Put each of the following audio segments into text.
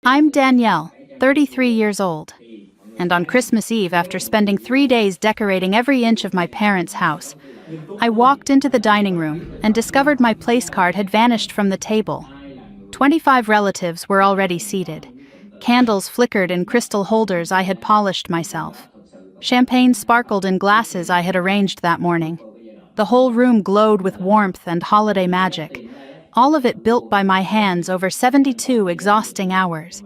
I'm Danielle, 33 years old, and on Christmas Eve, after spending 3 days decorating every inch of my parents' house, I walked into the dining room and discovered my place card had vanished from the table. 25 relatives were already seated. Candles flickered in crystal holders I had polished myself. Champagne sparkled in glasses I had arranged that morning. The whole room glowed with warmth and holiday magic, all of it built by my hands over 72 exhausting hours.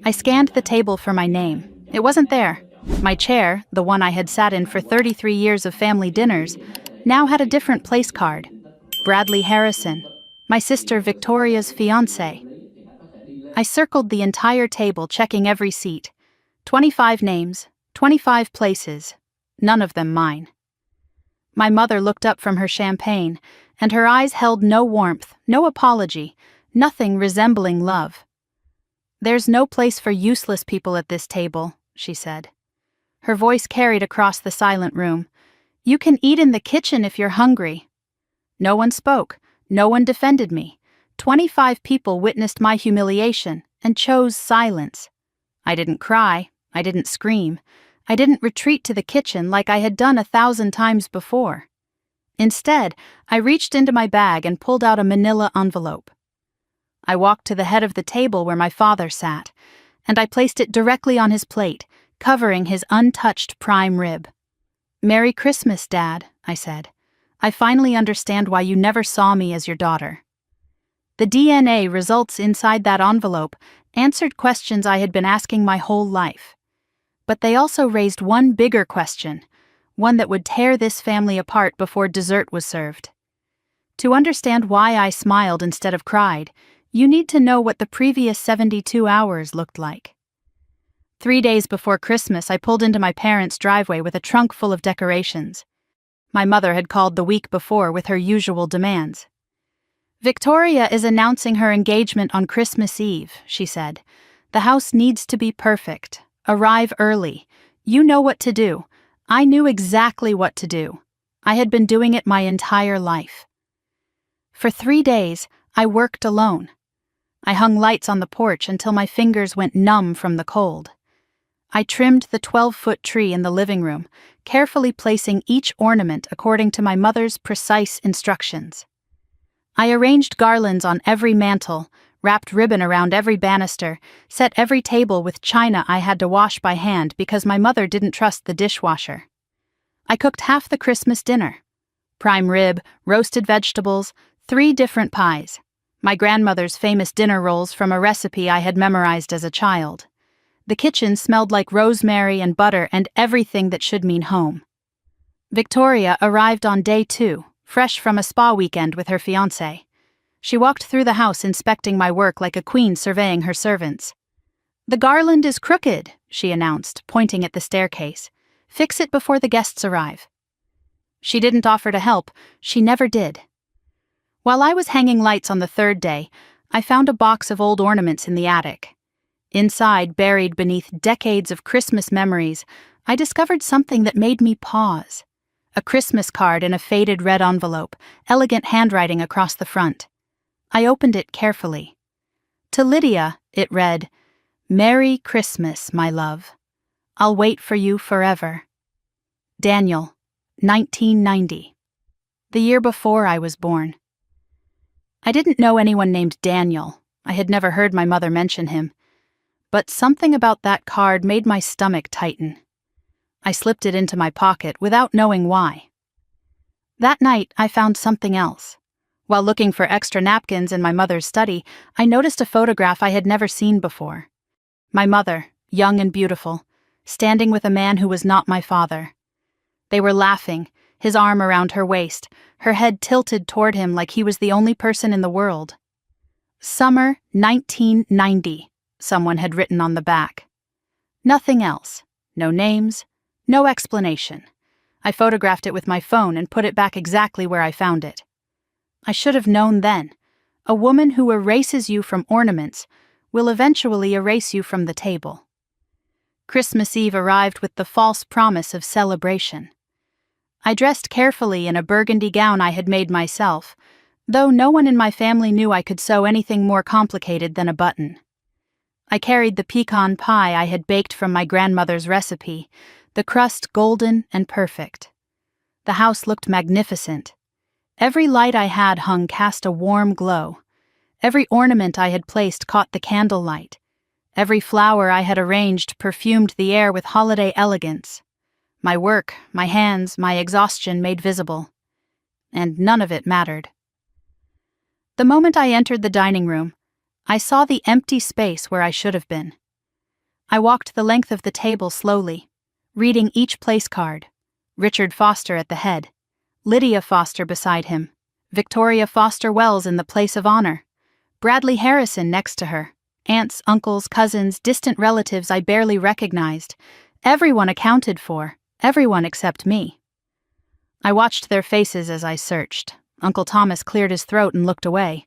I scanned the table for my name. It wasn't there. My chair, the one I had sat in for 33 years of family dinners, now had a different place card. Bradley Harrison, my sister Victoria's fiancé. I circled the entire table, checking every seat. 25 names, 25 places, none of them mine. My mother looked up from her champagne, and her eyes held no warmth, no apology, nothing resembling love. "There's no place for useless people at this table," she said. Her voice carried across the silent room. "You can eat in the kitchen if you're hungry." No one spoke, no one defended me. 25 people witnessed my humiliation and chose silence. I didn't cry, I didn't scream, I didn't retreat to the kitchen like I had done 1,000 times before. Instead, I reached into my bag and pulled out a manila envelope. I walked to the head of the table where my father sat, and I placed it directly on his plate, covering his untouched prime rib. "Merry Christmas, Dad," I said. "I finally understand why you never saw me as your daughter." The DNA results inside that envelope answered questions I had been asking my whole life. But they also raised one bigger question, one that would tear this family apart before dessert was served. To understand why I smiled instead of cried, you need to know what the previous 72 hours looked like. 3 days before Christmas, I pulled into my parents' driveway with a trunk full of decorations. My mother had called the week before with her usual demands. "Victoria is announcing her engagement on Christmas Eve," she said. "The house needs to be perfect. Arrive early. You know what to do." I knew exactly what to do. I had been doing it my entire life. For 3 days, I worked alone. I hung lights on the porch until my fingers went numb from the cold. I trimmed the 12-foot tree in the living room, carefully placing each ornament according to my mother's precise instructions. I arranged garlands on every mantel, wrapped ribbon around every banister, set every table with china I had to wash by hand because my mother didn't trust the dishwasher. I cooked half the Christmas dinner. Prime rib, roasted vegetables, 3 different pies. My grandmother's famous dinner rolls from a recipe I had memorized as a child. The kitchen smelled like rosemary and butter and everything that should mean home. Victoria arrived on day 2, fresh from a spa weekend with her fiancé. She walked through the house inspecting my work like a queen surveying her servants. "The garland is crooked," she announced, pointing at the staircase. "Fix it before the guests arrive." She didn't offer to help. She never did. While I was hanging lights on the 3rd day, I found a box of old ornaments in the attic. Inside, buried beneath decades of Christmas memories, I discovered something that made me pause. A Christmas card in a faded red envelope, elegant handwriting across the front. I opened it carefully. To Lydia, it read, "Merry Christmas, my love. I'll wait for you forever. Daniel, 1990. The year before I was born." I didn't know anyone named Daniel. I had never heard my mother mention him. But something about that card made my stomach tighten. I slipped it into my pocket without knowing why. That night, I found something else. While looking for extra napkins in my mother's study, I noticed a photograph I had never seen before. My mother, young and beautiful, standing with a man who was not my father. They were laughing, his arm around her waist, her head tilted toward him like he was the only person in the world. "Summer 1990, someone had written on the back. Nothing else. No names, no explanation. I photographed it with my phone and put it back exactly where I found it. I should have known then. A woman who erases you from ornaments will eventually erase you from the table. Christmas Eve arrived with the false promise of celebration. I dressed carefully in a burgundy gown I had made myself, though no one in my family knew I could sew anything more complicated than a button. I carried the pecan pie I had baked from my grandmother's recipe, the crust golden and perfect. The house looked magnificent. Every light I had hung cast a warm glow. Every ornament I had placed caught the candlelight. Every flower I had arranged perfumed the air with holiday elegance. My work, my hands, my exhaustion made visible. And none of it mattered. The moment I entered the dining room, I saw the empty space where I should have been. I walked the length of the table slowly, reading each place card. Richard Foster at the head, Lydia Foster beside him, Victoria Foster Wells in the place of honor, Bradley Harrison next to her, aunts, uncles, cousins, distant relatives I barely recognized, everyone accounted for, everyone except me. I watched their faces as I searched. Uncle Thomas cleared his throat and looked away.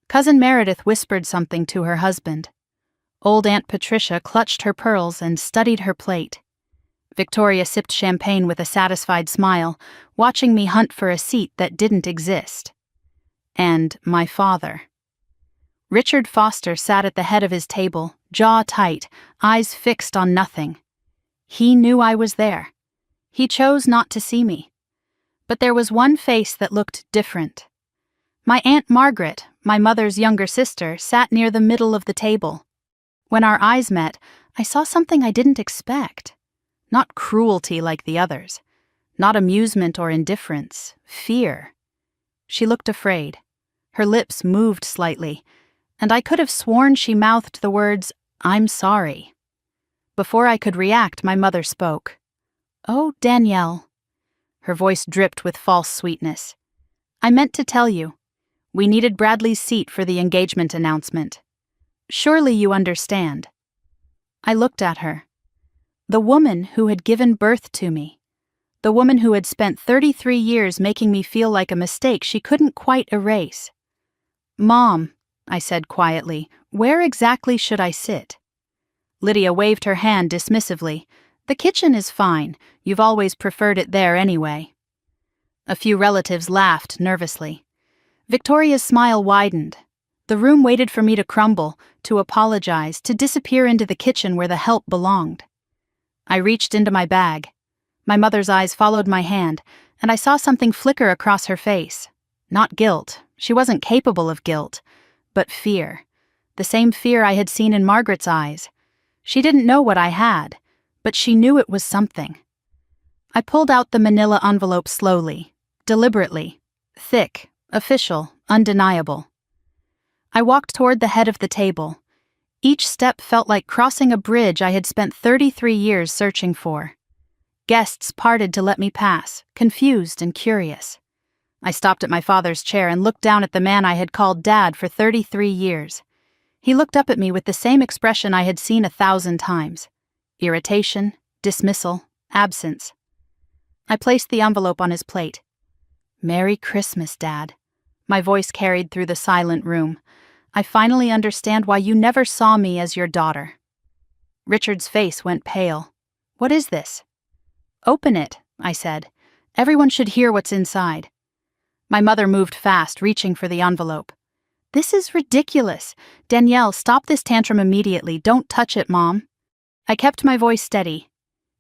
Cousin Meredith whispered something to her husband. Old Aunt Patricia clutched her pearls and studied her plate. Victoria sipped champagne with a satisfied smile, watching me hunt for a seat that didn't exist. And my father. Richard Foster sat at the head of his table, jaw tight, eyes fixed on nothing. He knew I was there. He chose not to see me. But there was one face that looked different. My Aunt Margaret, my mother's younger sister, sat near the middle of the table. When our eyes met, I saw something I didn't expect. Not cruelty like the others. Not amusement or indifference. Fear. She looked afraid. Her lips moved slightly, and I could have sworn she mouthed the words, "I'm sorry." Before I could react, my mother spoke. "Oh, Danielle." Her voice dripped with false sweetness. "I meant to tell you. We needed Bradley's seat for the engagement announcement. Surely you understand." I looked at her. The woman who had given birth to me. The woman who had spent 33 years making me feel like a mistake she couldn't quite erase. "Mom," I said quietly, "where exactly should I sit?" Lydia waved her hand dismissively. "The kitchen is fine. You've always preferred it there anyway." A few relatives laughed nervously. Victoria's smile widened. The room waited for me to crumble, to apologize, to disappear into the kitchen where the help belonged. I reached into my bag. My mother's eyes followed my hand, and I saw something flicker across her face. Not guilt. She wasn't capable of guilt. But fear. The same fear I had seen in Margaret's eyes. She didn't know what I had, but she knew it was something. I pulled out the manila envelope slowly, deliberately, thick, official, undeniable. I walked toward the head of the table. Each step felt like crossing a bridge I had spent 33 years searching for. Guests parted to let me pass, confused and curious. I stopped at my father's chair and looked down at the man I had called Dad for 33 years. He looked up at me with the same expression I had seen 1,000 times. Irritation, dismissal, absence. I placed the envelope on his plate. "Merry Christmas, Dad." My voice carried through the silent room. "I finally understand why you never saw me as your daughter." Richard's face went pale. "What is this?" "Open it," I said. "Everyone should hear what's inside." My mother moved fast, reaching for the envelope. "This is ridiculous. Danielle, stop this tantrum immediately. Don't touch it, Mom." I kept my voice steady.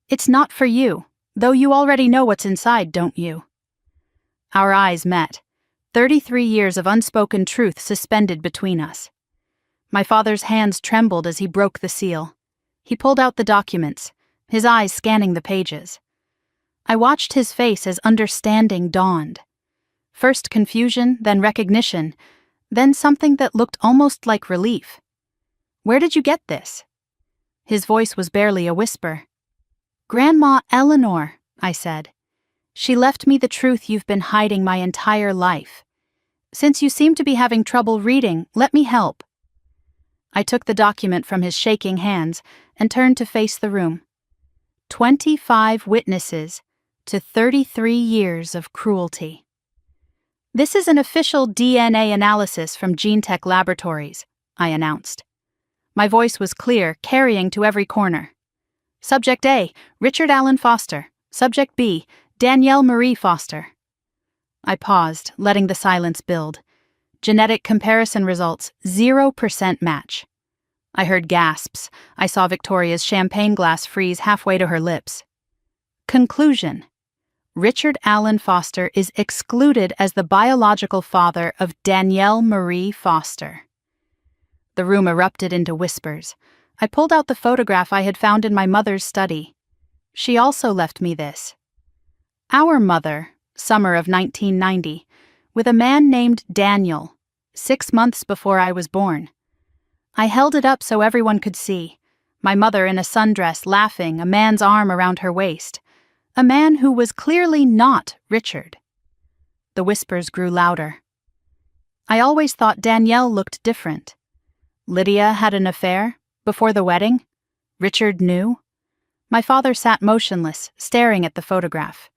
"It's not for you, though you already know what's inside, don't you?" Our eyes met. 33 years of unspoken truth suspended between us. My father's hands trembled as he broke the seal. He pulled out the documents, his eyes scanning the pages. I watched his face as understanding dawned. First confusion, then recognition, then something that looked almost like relief. "Where did you get this?" His voice was barely a whisper. "Grandma Eleanor," I said. "She left me the truth you've been hiding my entire life. Since you seem to be having trouble reading, let me help." I took the document from his shaking hands and turned to face the room. 25 witnesses to 33 years of cruelty. "This is an official DNA analysis from GeneTech Laboratories," I announced. My voice was clear, carrying to every corner. Subject A, Richard Allen Foster. Subject B, Danielle Marie Foster. I paused, letting the silence build. Genetic comparison results, 0% match. I heard gasps. I saw Victoria's champagne glass freeze halfway to her lips. Conclusion: Richard Allen Foster is excluded as the biological father of Danielle Marie Foster. The room erupted into whispers. I pulled out the photograph I had found in my mother's study. She also left me this. Our mother, summer of 1990, with a man named Daniel, 6 months before I was born. I held it up so everyone could see. My mother in a sundress laughing, a man's arm around her waist. A man who was clearly not Richard. The whispers grew louder. I always thought Danielle looked different. Lydia had an affair? Before the wedding? Richard knew? My father sat motionless, staring at the photograph.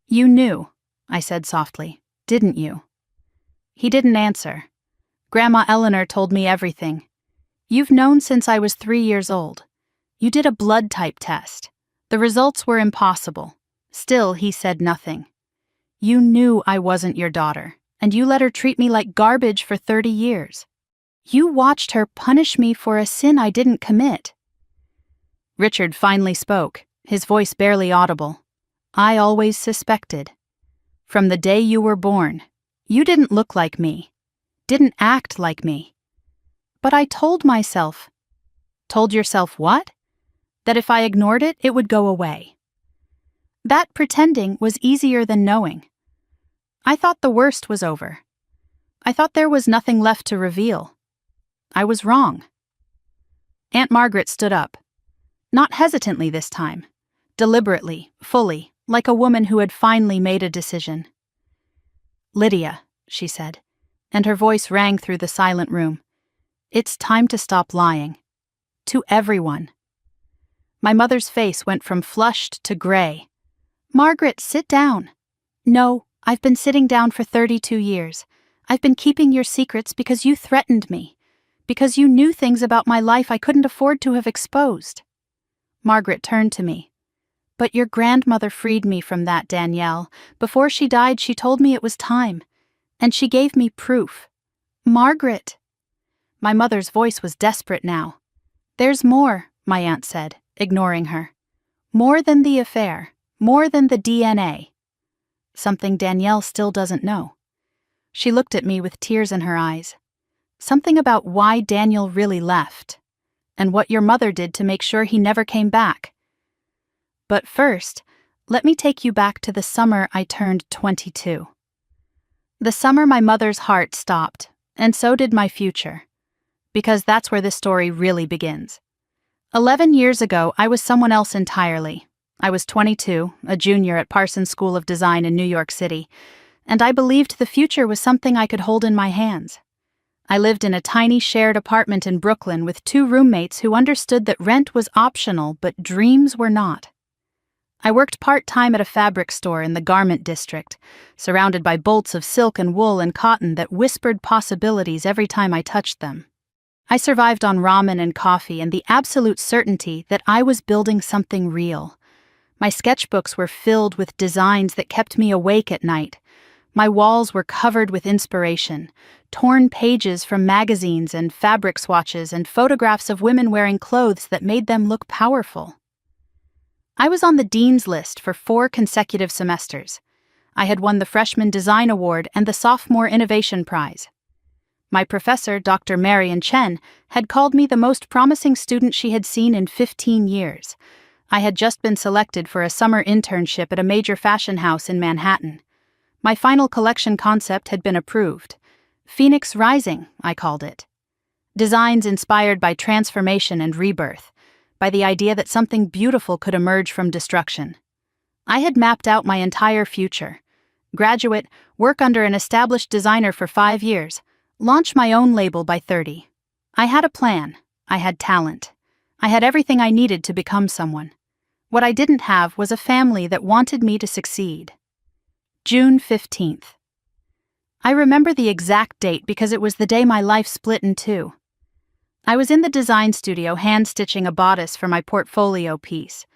You knew, I said softly, didn't you? He didn't answer. Grandma Eleanor told me everything. You've known since I was 3 years old. You did a blood type test. The results were impossible. Still, he said nothing. You knew I wasn't your daughter, and you let her treat me like garbage for 30 years. You watched her punish me for a sin I didn't commit. Richard finally spoke, his voice barely audible. I always suspected. From the day you were born, you didn't look like me, didn't act like me. But I told myself. Told yourself what? That if I ignored it, it would go away. That pretending was easier than knowing. I thought the worst was over. I thought there was nothing left to reveal. I was wrong. Aunt Margaret stood up. Not hesitantly this time. Deliberately, fully, like a woman who had finally made a decision. Lydia, she said, and her voice rang through the silent room. It's time to stop lying. To everyone. My mother's face went from flushed to gray. Margaret, sit down. No, I've been sitting down for 32 years. I've been keeping your secrets because you threatened me. Because you knew things about my life I couldn't afford to have exposed. Margaret turned to me. But your grandmother freed me from that, Danielle. Before she died, she told me it was time. And she gave me proof. Margaret! My mother's voice was desperate now. There's more, my aunt said, ignoring her. More than the affair. More than the DNA. Something Danielle still doesn't know. She looked at me with tears in her eyes. Something about why Daniel really left. And what your mother did to make sure he never came back. But first, let me take you back to the summer I turned 22. The summer my mother's heart stopped, and so did my future. Because that's where this story really begins. 11 years ago, I was someone else entirely. I was 22, a junior at Parsons School of Design in New York City, and I believed the future was something I could hold in my hands. I lived in a tiny shared apartment in Brooklyn with 2 roommates who understood that rent was optional, but dreams were not. I worked part-time at a fabric store in the garment district, surrounded by bolts of silk and wool and cotton that whispered possibilities every time I touched them. I survived on ramen and coffee and the absolute certainty that I was building something real. My sketchbooks were filled with designs that kept me awake at night. My walls were covered with inspiration, torn pages from magazines and fabric swatches and photographs of women wearing clothes that made them look powerful. I was on the dean's list for 4 consecutive semesters. I had won the Freshman Design Award and the Sophomore Innovation Prize. My professor, Dr. Marion Chen, had called me the most promising student she had seen in 15 years. I had just been selected for a summer internship at a major fashion house in Manhattan. My final collection concept had been approved. Phoenix Rising, I called it. Designs inspired by transformation and rebirth, by the idea that something beautiful could emerge from destruction. I had mapped out my entire future. Graduate, work under an established designer for 5 years, launch my own label by 30. I had a plan. I had talent. I had everything I needed to become someone. What I didn't have was a family that wanted me to succeed. June 15th. I remember the exact date because it was the day my life split in 2. I was in the design studio hand-stitching a bodice for my portfolio piece.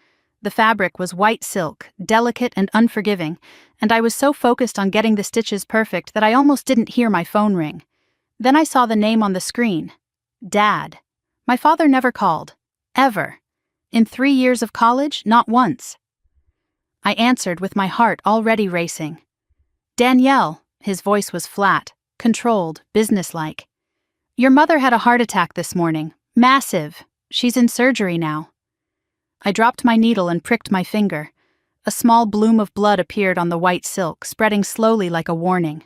The fabric was white silk, delicate and unforgiving, and I was so focused on getting the stitches perfect that I almost didn't hear my phone ring. Then I saw the name on the screen. Dad. My father never called. Ever. In 3 years of college, not once. I answered with my heart already racing. Danielle, his voice was flat, controlled, businesslike. Your mother had a heart attack this morning. Massive. She's in surgery now. I dropped my needle and pricked my finger. A small bloom of blood appeared on the white silk, spreading slowly like a warning.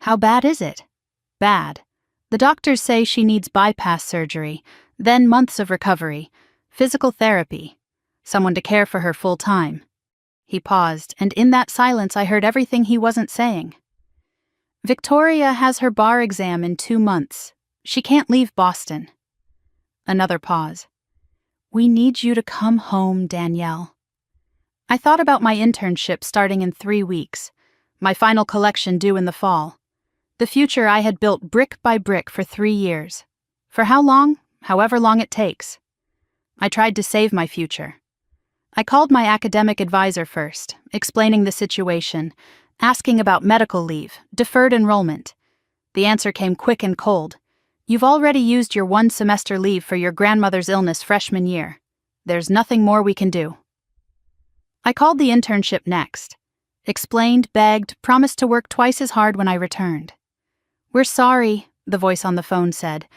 How bad is it? Bad. The doctors say she needs bypass surgery, then months of recovery, physical therapy, someone to care for her full time. He paused, and in that silence I heard everything he wasn't saying. Victoria has her bar exam in 2 months. She can't leave Boston. Another pause. We need you to come home, Danielle. I thought about my internship starting in 3 weeks, my final collection due in the fall. The future I had built brick by brick for 3 years. For how long? However long it takes. I tried to save my future. I called my academic advisor first, explaining the situation, asking about medical leave, deferred enrollment. The answer came quick and cold. You've already used your 1-semester leave for your grandmother's illness freshman year. There's nothing more we can do. I called the internship next. Explained, begged, promised to work twice as hard when I returned. We're sorry, the voice on the phone said,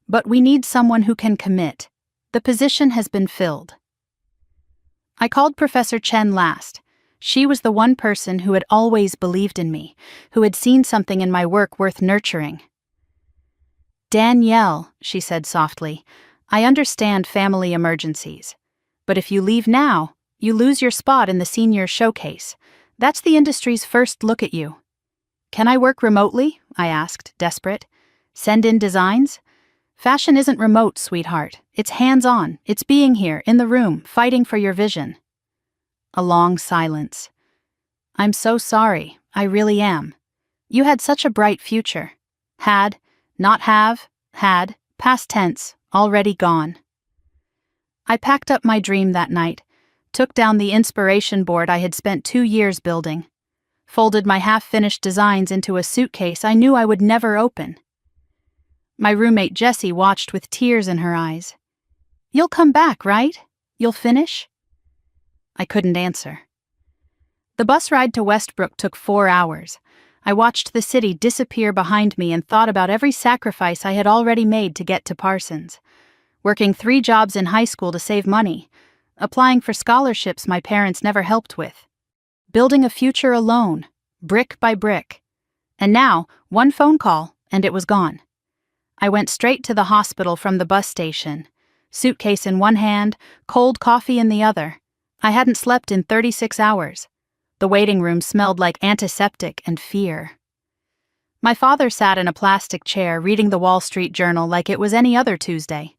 but we need someone who can commit. The position has been filled. I called Professor Chen last. She was the one person who had always believed in me, who had seen something in my work worth nurturing. Danielle, she said softly, I understand family emergencies. But if you leave now, you lose your spot in the senior showcase. That's the industry's first look at you. Can I work remotely? I asked, desperate. Send in designs? Fashion isn't remote, sweetheart. It's hands-on. It's being here, in the room, fighting for your vision. A long silence. I'm so sorry. I really am. You had such a bright future. Had, not have, had, past tense, already gone. I packed up my dream that night, took down the inspiration board I had spent 2 years building, folded my half-finished designs into a suitcase I knew I would never open. My roommate Jessie watched with tears in her eyes. You'll come back, right? You'll finish? I couldn't answer. The bus ride to Westbrook took 4 hours. I watched the city disappear behind me and thought about every sacrifice I had already made to get to Parsons. Working 3 jobs in high school to save money, applying for scholarships my parents never helped with, building a future alone, brick by brick. And now, 1 phone call, and it was gone. I went straight to the hospital from the bus station, suitcase in one hand, cold coffee in the other. I hadn't slept in 36 hours. The waiting room smelled like antiseptic and fear. My father sat in a plastic chair reading the Wall Street Journal like it was any other Tuesday.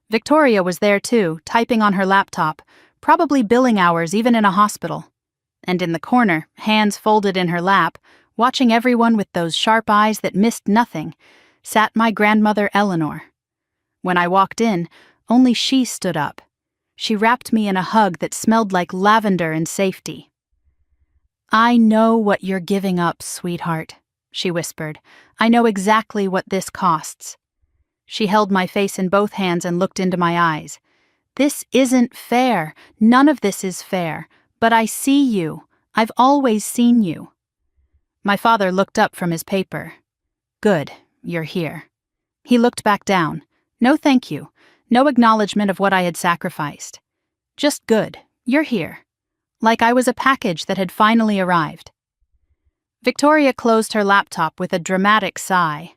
Victoria was there too, typing on her laptop, probably billing hours even in a hospital. And in the corner, hands folded in her lap, watching everyone with those sharp eyes that missed nothing, sat my grandmother Eleanor. When I walked in, only she stood up. She wrapped me in a hug that smelled like lavender and safety. I know what you're giving up, sweetheart, she whispered. I know exactly what this costs. She held my face in both hands and looked into my eyes. This isn't fair. None of this is fair. But I see you. I've always seen you. My father looked up from his paper. Good, you're here. He looked back down. No thank you. No acknowledgement of what I had sacrificed. Just good, you're here. Like I was a package that had finally arrived. Victoria closed her laptop with a dramatic sigh.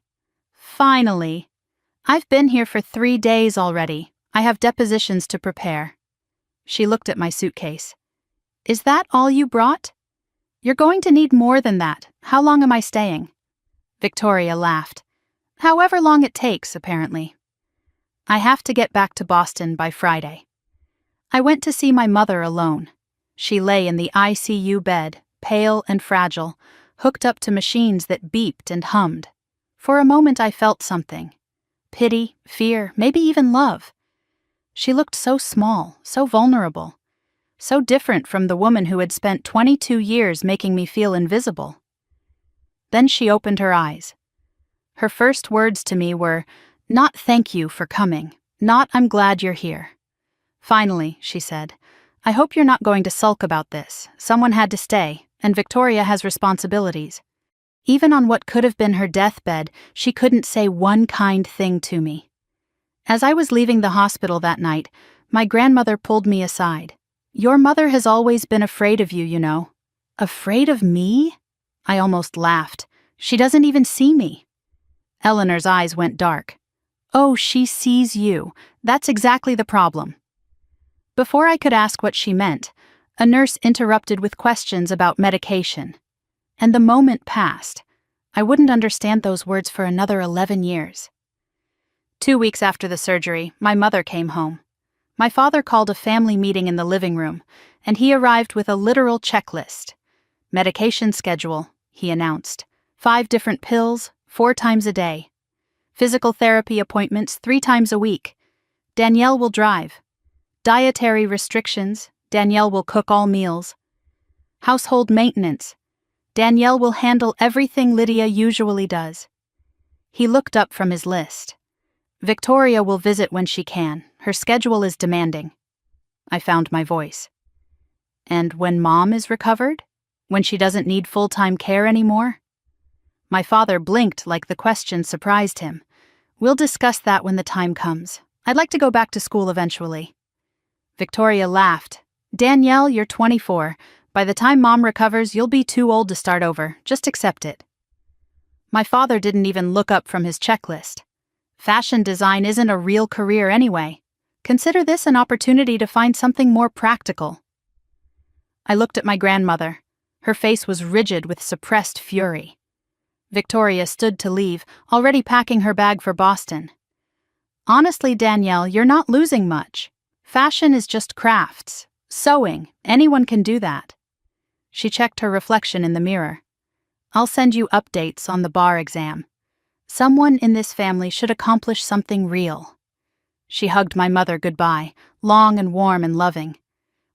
Finally. I've been here for 3 days already. I have depositions to prepare. She looked at my suitcase. Is that all you brought? You're going to need more than that. How long am I staying? Victoria laughed. However long it takes, apparently. I have to get back to Boston by Friday. I went to see my mother alone. She lay in the ICU bed, pale and fragile, hooked up to machines that beeped and hummed. For a moment I felt something. Pity, fear, maybe even love. She looked so small, so vulnerable, so different from the woman who had spent 22 years making me feel invisible. Then she opened her eyes. Her first words to me were, "Not thank you for coming. Not, "I'm glad you're here." "Finally," she said. "I hope you're not going to sulk about this. Someone had to stay, and Victoria has responsibilities." Even on what could have been her deathbed, she couldn't say one kind thing to me. As I was leaving the hospital that night, my grandmother pulled me aside. "Your mother has always been afraid of you, you know." "Afraid of me?" I almost laughed. "She doesn't even see me." Eleanor's eyes went dark. "Oh, she sees you. That's exactly the problem." Before I could ask what she meant, a nurse interrupted with questions about medication. And the moment passed. I wouldn't understand those words for another 11 years. 2 weeks after the surgery, my mother came home. My father called a family meeting in the living room, and he arrived with a literal checklist. "Medication schedule," he announced. 5 different pills, 4 times a day. Physical therapy appointments 3 times a week. Danielle will drive. Dietary restrictions. Danielle will cook all meals. Household maintenance. Danielle will handle everything Lydia usually does. He looked up from his list. Victoria will visit when she can. Her schedule is demanding. I found my voice. And when Mom is recovered? When she doesn't need full-time care anymore? My father blinked like the question surprised him. "We'll discuss that when the time comes. I'd like to go back to school eventually." Victoria laughed. "Danielle, you're 24. By the time Mom recovers, you'll be too old to start over. Just accept it." My father didn't even look up from his checklist. "Fashion design isn't a real career anyway. Consider this an opportunity to find something more practical." I looked at my grandmother. Her face was rigid with suppressed fury. Victoria stood to leave, already packing her bag for Boston. "Honestly, Danielle, you're not losing much. Fashion is just crafts. Sewing, anyone can do that." She checked her reflection in the mirror. "I'll send you updates on the bar exam. Someone in this family should accomplish something real." She hugged my mother goodbye, long and warm and loving.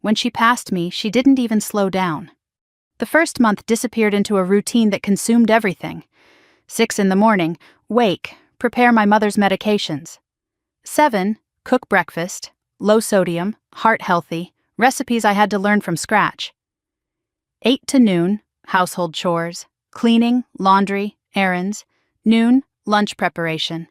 When she passed me, she didn't even slow down. The first month disappeared into a routine that consumed everything. 6 in the morning, wake, prepare my mother's medications. 7, cook breakfast, low sodium, heart healthy, recipes I had to learn from scratch. 8 to noon, household chores, cleaning, laundry, errands. Noon, lunch preparation.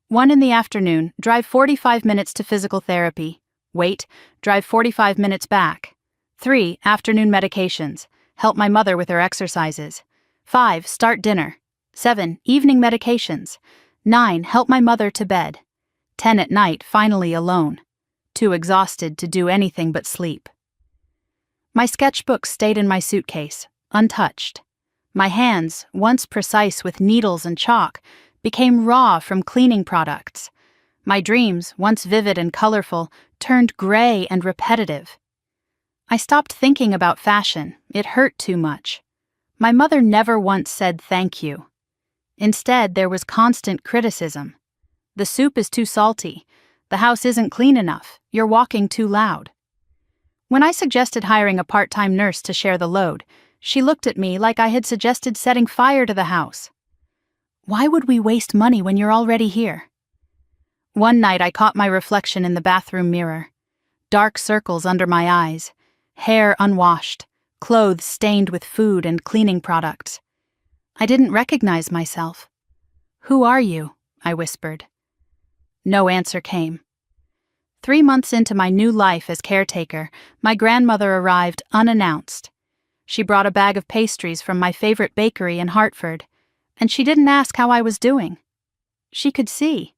1 in the afternoon, drive 45 minutes to physical therapy. Wait, drive 45 minutes back. 3, afternoon medications. Help my mother with her exercises. 5, start dinner. 7, evening medications. 9, help my mother to bed. 10 at night, finally alone. Too exhausted to do anything but sleep. My sketchbook stayed in my suitcase, untouched. My hands, once precise with needles and chalk, became raw from cleaning products. My dreams, once vivid and colorful, turned gray and repetitive. I stopped thinking about fashion. It hurt too much. My mother never once said thank you. Instead, there was constant criticism. "The soup is too salty. The house isn't clean enough. You're walking too loud." When I suggested hiring a part-time nurse to share the load, she looked at me like I had suggested setting fire to the house. "Why would we waste money when you're already here?" One night I caught my reflection in the bathroom mirror. Dark circles under my eyes, hair unwashed, clothes stained with food and cleaning products. I didn't recognize myself. "Who are you?" I whispered. No answer came. 3 months into my new life as caretaker, my grandmother arrived unannounced. She brought a bag of pastries from my favorite bakery in Hartford, and she didn't ask how I was doing. She could see.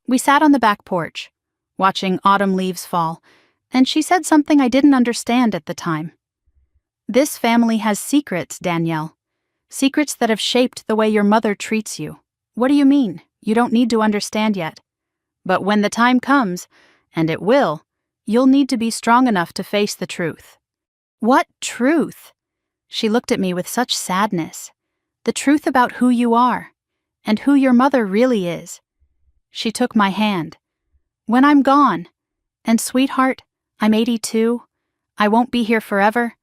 We sat on the back porch, watching autumn leaves fall, and she said something I didn't understand at the time. "This family has secrets, Danielle. Secrets that have shaped the way your mother treats you. What do you mean? You don't need to understand yet. But when the time comes, and it will, you'll need to be strong enough to face the truth." "What truth?" She looked at me with such sadness. "The truth about who you are, and who your mother really is." She took my hand. "When I'm gone, and sweetheart, I'm 82, I won't be here forever,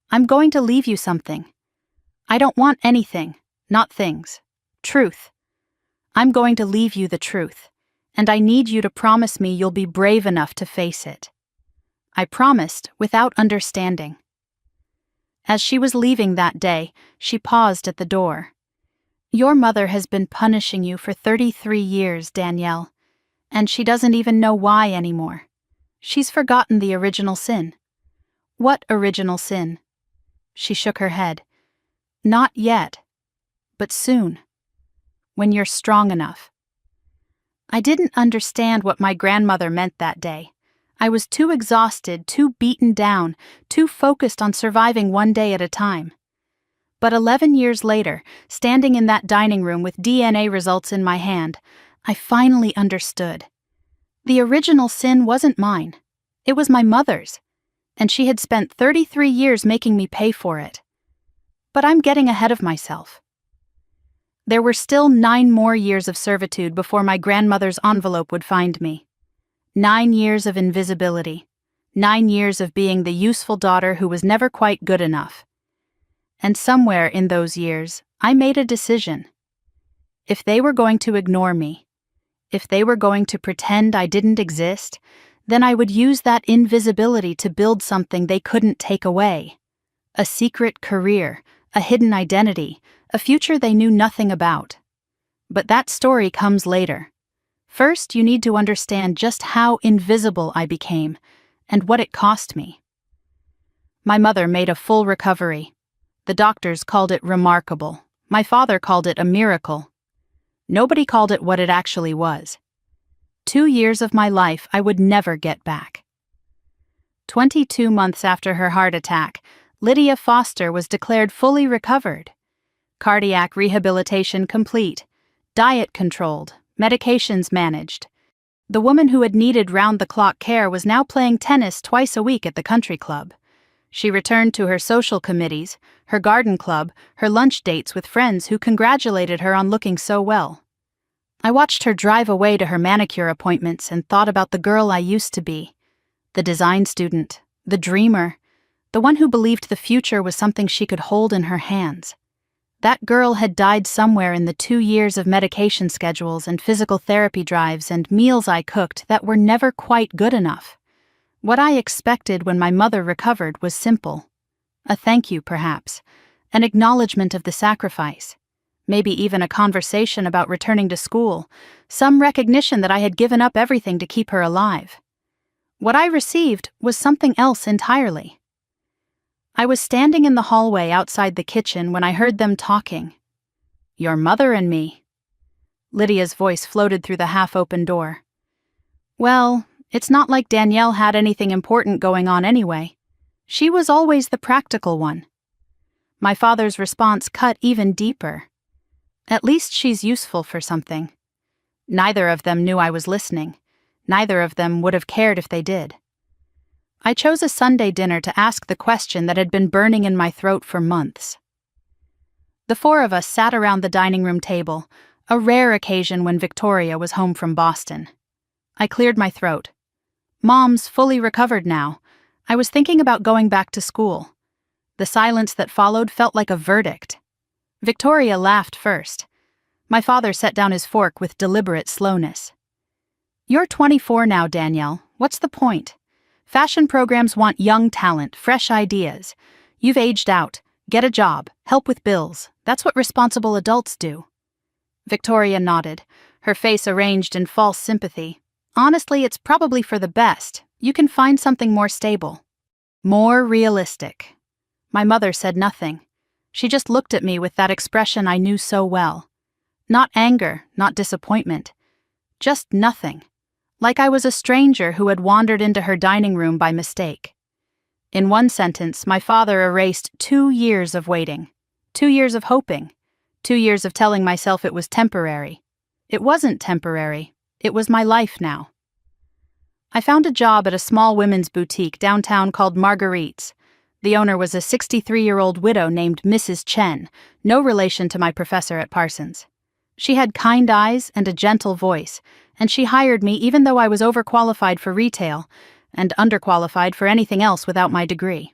I'm going to leave you something. I don't want anything, not things. Truth. I'm going to leave you the truth, and I need you to promise me you'll be brave enough to face it." I promised without understanding. As she was leaving that day, she paused at the door. "Your mother has been punishing you for 33 years, Danielle, and she doesn't even know why anymore. She's forgotten the original sin." "What original sin?" She shook her head. "Not yet, but soon. When you're strong enough." I didn't understand what my grandmother meant that day. I was too exhausted, too beaten down, too focused on surviving one day at a time. But 11 years later, standing in that dining room with DNA results in my hand, I finally understood. The original sin wasn't mine. It was my mother's, and she had spent 33 years making me pay for it. But I'm getting ahead of myself. There were still 9 more years of servitude before my grandmother's envelope would find me. 9 years of invisibility. 9 years of being the useful daughter who was never quite good enough. And somewhere in those years, I made a decision. If they were going to ignore me, if they were going to pretend I didn't exist, then I would use that invisibility to build something they couldn't take away. A secret career, a hidden identity, a future they knew nothing about. But that story comes later. First, you need to understand just how invisible I became, and what it cost me. My mother made a full recovery. The doctors called it remarkable. My father called it a miracle. Nobody called it what it actually was. 2 years of my life I would never get back. 22 months after her heart attack, Lydia Foster was declared fully recovered. Cardiac rehabilitation complete, diet controlled, medications managed. The woman who had needed round-the-clock care was now playing tennis twice a week at the country club. She returned to her social committees, her garden club, her lunch dates with friends who congratulated her on looking so well. I watched her drive away to her manicure appointments and thought about the girl I used to be. The design student, the dreamer, the one who believed the future was something she could hold in her hands. That girl had died somewhere in the 2 years of medication schedules and physical therapy drives and meals I cooked that were never quite good enough. What I expected when my mother recovered was simple. A thank you, perhaps. An acknowledgement of the sacrifice. Maybe even a conversation about returning to school. Some recognition that I had given up everything to keep her alive. What I received was something else entirely. I was standing in the hallway outside the kitchen when I heard them talking. "Your mother and me." Lydia's voice floated through the half-open door. "Well, it's not like Danielle had anything important going on anyway. She was always the practical one." My father's response cut even deeper. "At least she's useful for something." Neither of them knew I was listening. Neither of them would have cared if they did. I chose a Sunday dinner to ask the question that had been burning in my throat for months. The 4 of us sat around the dining room table, a rare occasion when Victoria was home from Boston. I cleared my throat. "Mom's fully recovered now. I was thinking about going back to school." The silence that followed felt like a verdict. Victoria laughed first. My father set down his fork with deliberate slowness. "You're 24 now, Danielle. What's the point? Fashion programs want young talent, fresh ideas. You've aged out. Get a job. Help with bills. That's what responsible adults do." Victoria nodded, her face arranged in false sympathy. "Honestly, it's probably for the best. You can find something more stable. More realistic." My mother said nothing. She just looked at me with that expression I knew so well. Not anger, not disappointment. Just nothing. Like I was a stranger who had wandered into her dining room by mistake. In one sentence, my father erased 2 years of waiting, 2 years of hoping, 2 years of telling myself it was temporary. It wasn't temporary. It was my life now. I found a job at a small women's boutique downtown called Marguerite's. The owner was a 63-year-old widow named Mrs. Chen, no relation to my professor at Parsons. She had kind eyes and a gentle voice, and she hired me even though I was overqualified for retail and underqualified for anything else without my degree.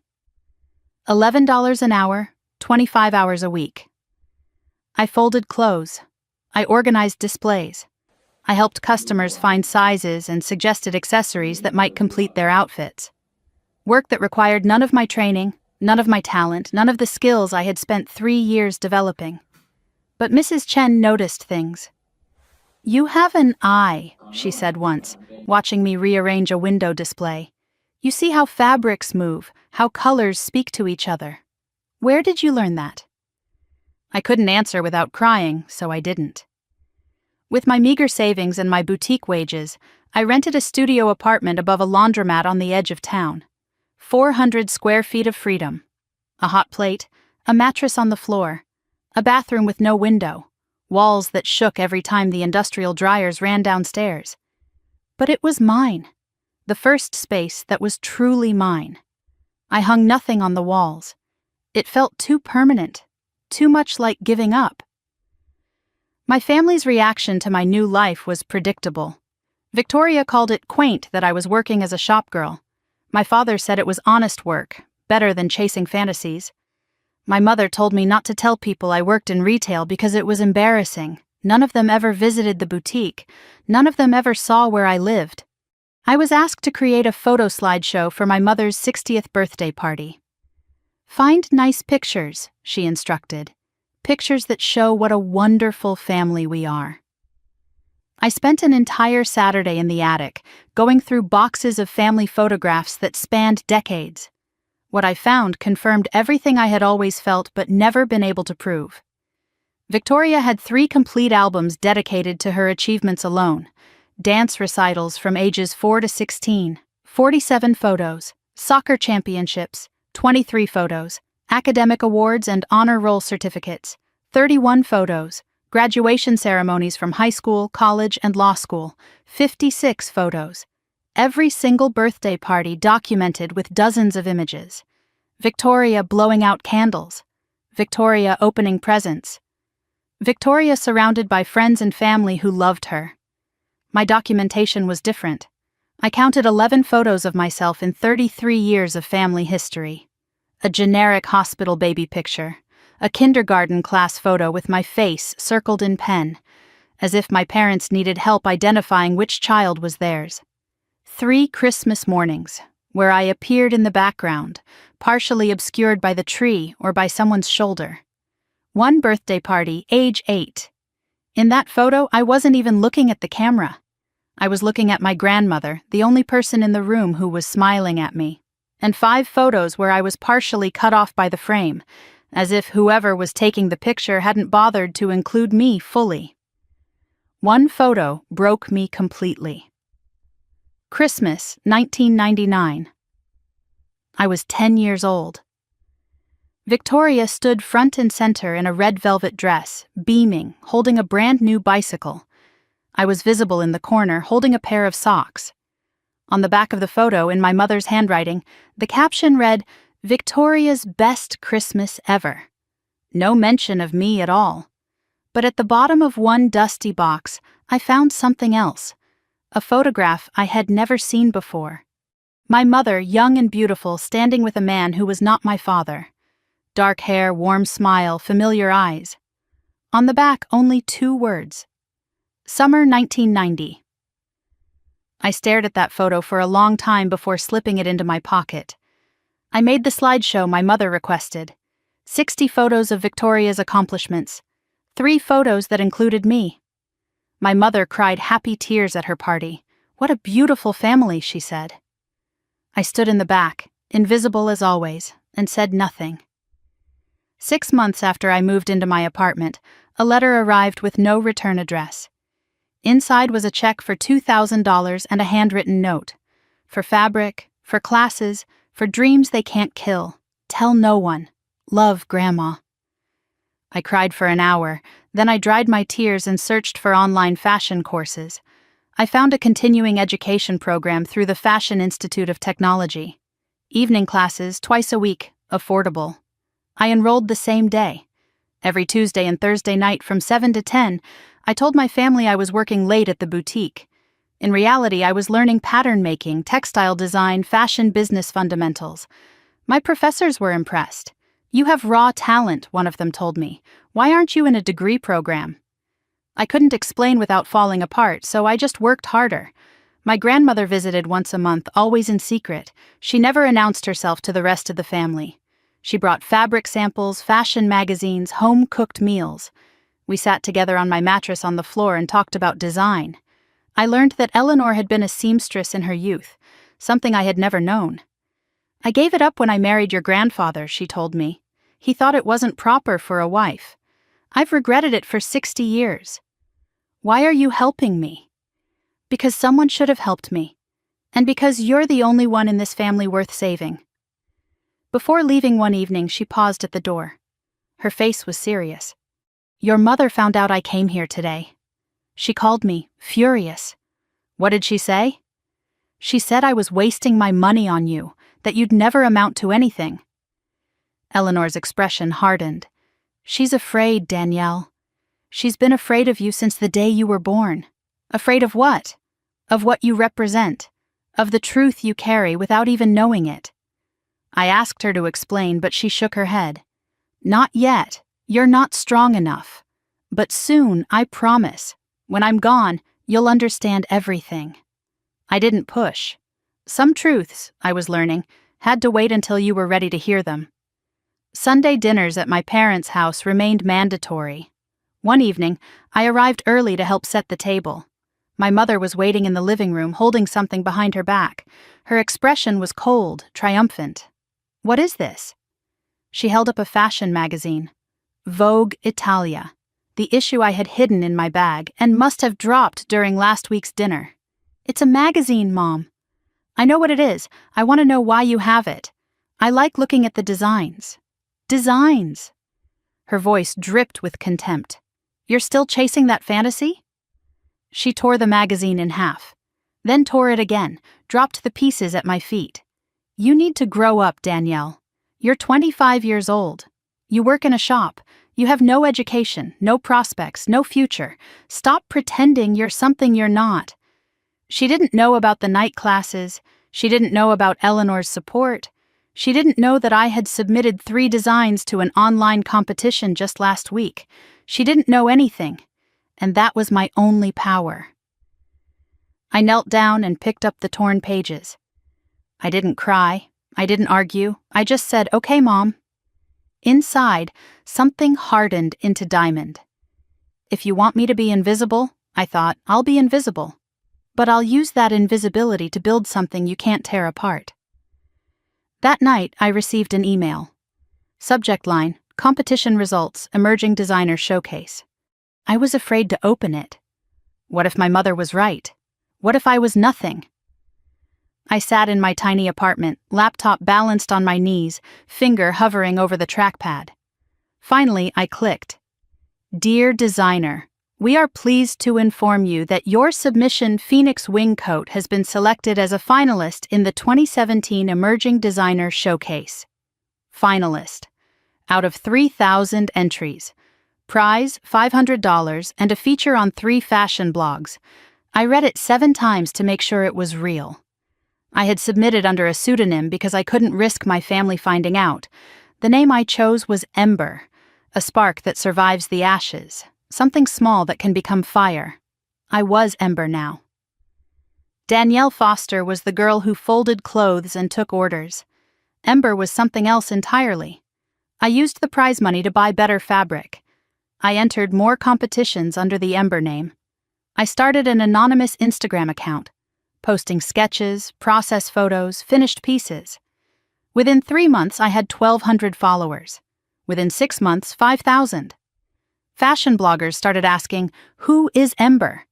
$11 an hour, 25 hours a week. I folded clothes. I organized displays. I helped customers find sizes and suggested accessories that might complete their outfits. Work that required none of my training, none of my talent, none of the skills I had spent 3 years developing. But Mrs. Chen noticed things. "You have an eye," she said once, watching me rearrange a window display. "You see how fabrics move, how colors speak to each other. Where did you learn that?" I couldn't answer without crying, so I didn't. With my meager savings and my boutique wages, I rented a studio apartment above a laundromat on the edge of town. 400 square feet of freedom. A hot plate, a mattress on the floor, a bathroom with no window, walls that shook every time the industrial dryers ran downstairs. But it was mine. The first space that was truly mine. I hung nothing on the walls. It felt too permanent, too much like giving up. My family's reaction to my new life was predictable. Victoria called it quaint that I was working as a shop girl. My father said it was honest work, better than chasing fantasies. My mother told me not to tell people I worked in retail because it was embarrassing. None of them ever visited the boutique. None of them ever saw where I lived. I was asked to create a photo slideshow for my mother's 60th birthday party. "Find nice pictures," she instructed. "Pictures that show what a wonderful family we are." I spent an entire Saturday in the attic, going through boxes of family photographs that spanned decades. What I found confirmed everything I had always felt but never been able to prove. Victoria had 3 complete albums dedicated to her achievements alone. Dance recitals from ages 4 to 16, 47 photos, soccer championships, 23 photos, academic awards and honor roll certificates, 31 photos, graduation ceremonies from high school, college, and law school, 56 photos. Every single birthday party documented with dozens of images. Victoria blowing out candles. Victoria opening presents. Victoria surrounded by friends and family who loved her. My documentation was different. I counted 11 photos of myself in 33 years of family history. A generic hospital baby picture. A kindergarten class photo with my face circled in pen, as if my parents needed help identifying which child was theirs. 3 Christmas mornings, where I appeared in the background, partially obscured by the tree or by someone's shoulder. 1 birthday party, age 8. In that photo, I wasn't even looking at the camera. I was looking at my grandmother, the only person in the room who was smiling at me. And 5 photos where I was partially cut off by the frame, as if whoever was taking the picture hadn't bothered to include me fully. 1 photo broke me completely. Christmas, 1999. I was 10 years old. Victoria stood front and center in a red velvet dress, beaming, holding a brand new bicycle. I was visible in the corner, holding a pair of socks. On the back of the photo, in my mother's handwriting, the caption read, "Victoria's best Christmas ever." No mention of me at all. But at the bottom of one dusty box, I found something else. A photograph I had never seen before. My mother, young and beautiful, standing with a man who was not my father. Dark hair, warm smile, familiar eyes. On the back, only 2 words. Summer 1990. I stared at that photo for a long time before slipping it into my pocket. I made the slideshow my mother requested. 60 photos of Victoria's accomplishments. 3 photos that included me. My mother cried happy tears at her party. "What a beautiful family," she said. I stood in the back, invisible as always, and said nothing. 6 months after I moved into my apartment, a letter arrived with no return address. Inside was a check for $2,000 and a handwritten note. For fabric, for classes, for dreams they can't kill. Tell no one. Love, Grandma. I cried for an hour, then I dried my tears and searched for online fashion courses. I found a continuing education program through the Fashion Institute of Technology. Evening classes, twice a week, affordable. I enrolled the same day. Every Tuesday and Thursday night from 7 to 10, I told my family I was working late at the boutique. In reality, I was learning pattern making, textile design, fashion business fundamentals. My professors were impressed. "You have raw talent," one of them told me. "Why aren't you in a degree program?" I couldn't explain without falling apart, so I just worked harder. My grandmother visited once a month, always in secret. She never announced herself to the rest of the family. She brought fabric samples, fashion magazines, home-cooked meals. We sat together on my mattress on the floor and talked about design. I learned that Eleanor had been a seamstress in her youth, something I had never known. I gave it up when I married your grandfather, she told me. He thought it wasn't proper for a wife. I've regretted it for 60 years. Why are you helping me? Because someone should have helped me. And because you're the only one in this family worth saving. Before leaving one evening, she paused at the door. Her face was serious. Your mother found out I came here today. She called me, furious. What did she say? She said I was wasting my money on you, that you'd never amount to anything. Eleanor's expression hardened. She's afraid, Danielle. She's been afraid of you since the day you were born. Afraid of what? Of what you represent. Of the truth you carry without even knowing it. I asked her to explain, but she shook her head. Not yet. You're not strong enough. But soon, I promise. When I'm gone, you'll understand everything. I didn't push. Some truths, I was learning, had to wait until you were ready to hear them. Sunday dinners at my parents' house remained mandatory. One evening, I arrived early to help set the table. My mother was waiting in the living room, holding something behind her back. Her expression was cold, triumphant. What is this? She held up a fashion magazine. Vogue Italia, the issue I had hidden in my bag and must have dropped during last week's dinner. It's a magazine, Mom. I know what it is. I want to know why you have it. I like looking at the designs. Designs! Her voice dripped with contempt. You're still chasing that fantasy? She tore the magazine in half, then tore it again, dropped the pieces at my feet. You need to grow up, Danielle. You're 25 years old. You work in a shop. You have no education, no prospects, no future. Stop pretending you're something you're not. She didn't know about the night classes. She didn't know about Eleanor's support. She didn't know that I had submitted 3 designs to an online competition just last week. She didn't know anything, and that was my only power. I knelt down and picked up the torn pages. I didn't cry. I didn't argue. I just said, "Okay, Mom." Inside, something hardened into diamond. If you want me to be invisible, I thought, I'll be invisible. But I'll use that invisibility to build something you can't tear apart. That night, I received an email. Subject line, Competition Results, Emerging Designer Showcase. I was afraid to open it. What if my mother was right? What if I was nothing? I sat in my tiny apartment, laptop balanced on my knees, finger hovering over the trackpad. Finally, I clicked. Dear designer, we are pleased to inform you that your submission Phoenix Wing Coat has been selected as a finalist in the 2017 Emerging Designer Showcase. Finalist. Out of 3,000 entries. Prize, $500, and a feature on 3 fashion blogs. I read it 7 times to make sure it was real. I had submitted under a pseudonym because I couldn't risk my family finding out. The name I chose was Ember, a spark that survives the ashes, something small that can become fire. I was Ember now. Danielle Foster was the girl who folded clothes and took orders. Ember was something else entirely. I used the prize money to buy better fabric. I entered more competitions under the Ember name. I started an anonymous Instagram account, posting sketches, process photos, finished pieces. Within 3 months, I had 1,200 followers. Within 6 months, 5,000. Fashion bloggers started asking, "Who is Ember?"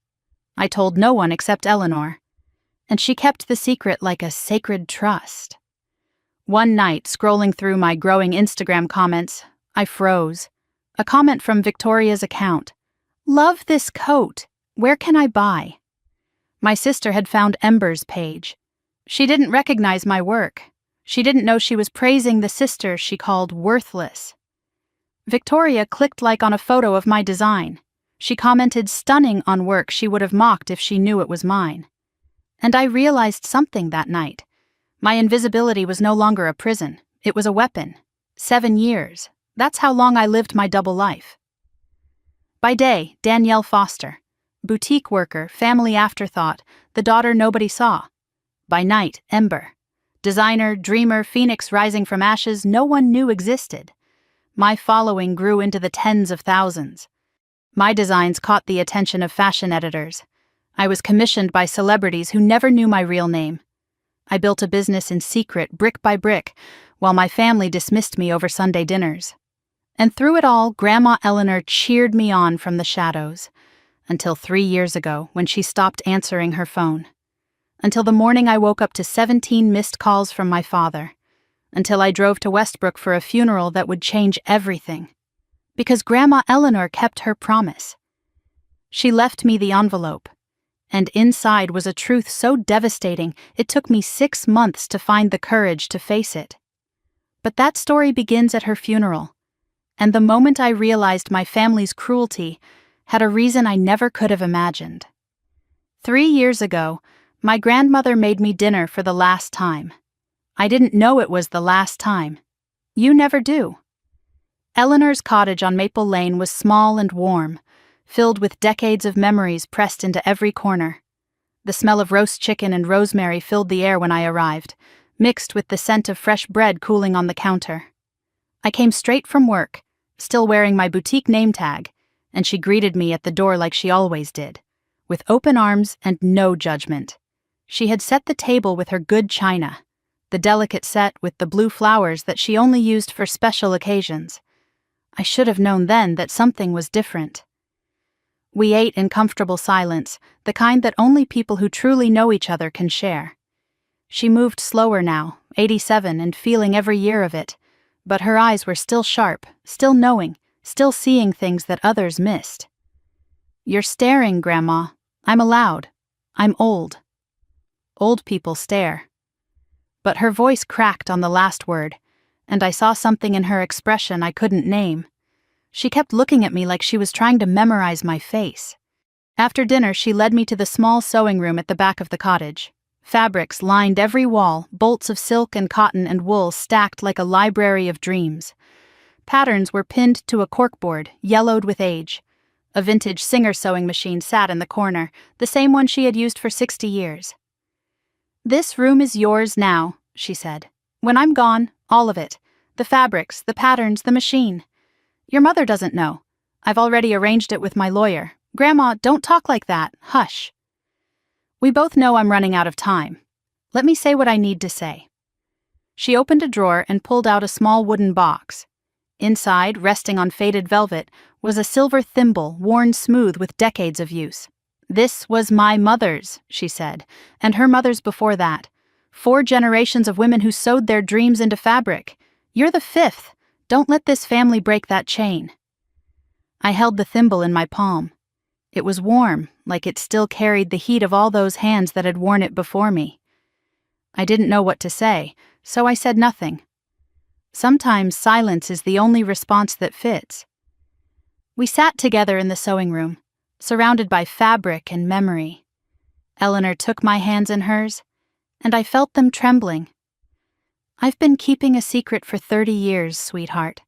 I told no one except Eleanor, and she kept the secret like a sacred trust. One night, scrolling through my growing Instagram comments, I froze. A comment from Victoria's account. "Love this coat. Where can I buy?" My sister had found Ember's page. She didn't recognize my work. She didn't know she was praising the sister she called worthless. Victoria clicked like on a photo of my design. She commented stunning on work she would have mocked if she knew it was mine. And I realized something that night. My invisibility was no longer a prison. It was a weapon. 7 years. That's how long I lived my double life. By day, Danielle Foster. Boutique worker, family afterthought, the daughter nobody saw. By night, Ember. Designer, dreamer, phoenix rising from ashes no one knew existed. My following grew into the tens of thousands. My designs caught the attention of fashion editors. I was commissioned by celebrities who never knew my real name. I built a business in secret, brick by brick, while my family dismissed me over Sunday dinners. And through it all, Grandma Eleanor cheered me on from the shadows. Until 3 years ago, when she stopped answering her phone. Until the morning I woke up to 17 missed calls from my father. Until I drove to Westbrook for a funeral that would change everything. Because Grandma Eleanor kept her promise. She left me the envelope. And inside was a truth so devastating it took me 6 months to find the courage to face it. But that story begins at her funeral. And the moment I realized my family's cruelty had a reason I never could have imagined. 3 years ago, my grandmother made me dinner for the last time. I didn't know it was the last time. You never do. Eleanor's cottage on Maple Lane was small and warm, filled with decades of memories pressed into every corner. The smell of roast chicken and rosemary filled the air when I arrived, mixed with the scent of fresh bread cooling on the counter. I came straight from work, still wearing my boutique name tag, and she greeted me at the door like she always did, with open arms and no judgment. She had set the table with her good china, the delicate set with the blue flowers that she only used for special occasions. I should have known then that something was different. We ate in comfortable silence, the kind that only people who truly know each other can share. She moved slower now, 87 and feeling every year of it, but her eyes were still sharp, still knowing, still seeing things that others missed. You're staring, Grandma. I'm allowed. I'm old. Old people stare. But her voice cracked on the last word, and I saw something in her expression I couldn't name. She kept looking at me like she was trying to memorize my face. After dinner, she led me to the small sewing room at the back of the cottage. Fabrics lined every wall, bolts of silk and cotton and wool stacked like a library of dreams. Patterns were pinned to a corkboard, yellowed with age. A vintage Singer sewing machine sat in the corner, the same one she had used for 60 years. "This room is yours now," she said. "When I'm gone, all of it. The fabrics, the patterns, the machine. Your mother doesn't know. I've already arranged it with my lawyer. Grandma, don't talk like that. Hush. We both know I'm running out of time. Let me say what I need to say." She opened a drawer and pulled out a small wooden box. Inside, resting on faded velvet, was a silver thimble worn smooth with decades of use. "This was my mother's," she said, "and her mother's before that. 4 generations of women who sewed their dreams into fabric. You're the 5th. Don't let this family break that chain." I held the thimble in my palm. It was warm, like it still carried the heat of all those hands that had worn it before me. I didn't know what to say, so I said nothing. Sometimes silence is the only response that fits. We sat together in the sewing room, surrounded by fabric and memory. Eleanor took my hands in hers, and I felt them trembling. "I've been keeping a secret for 30 years, sweetheart.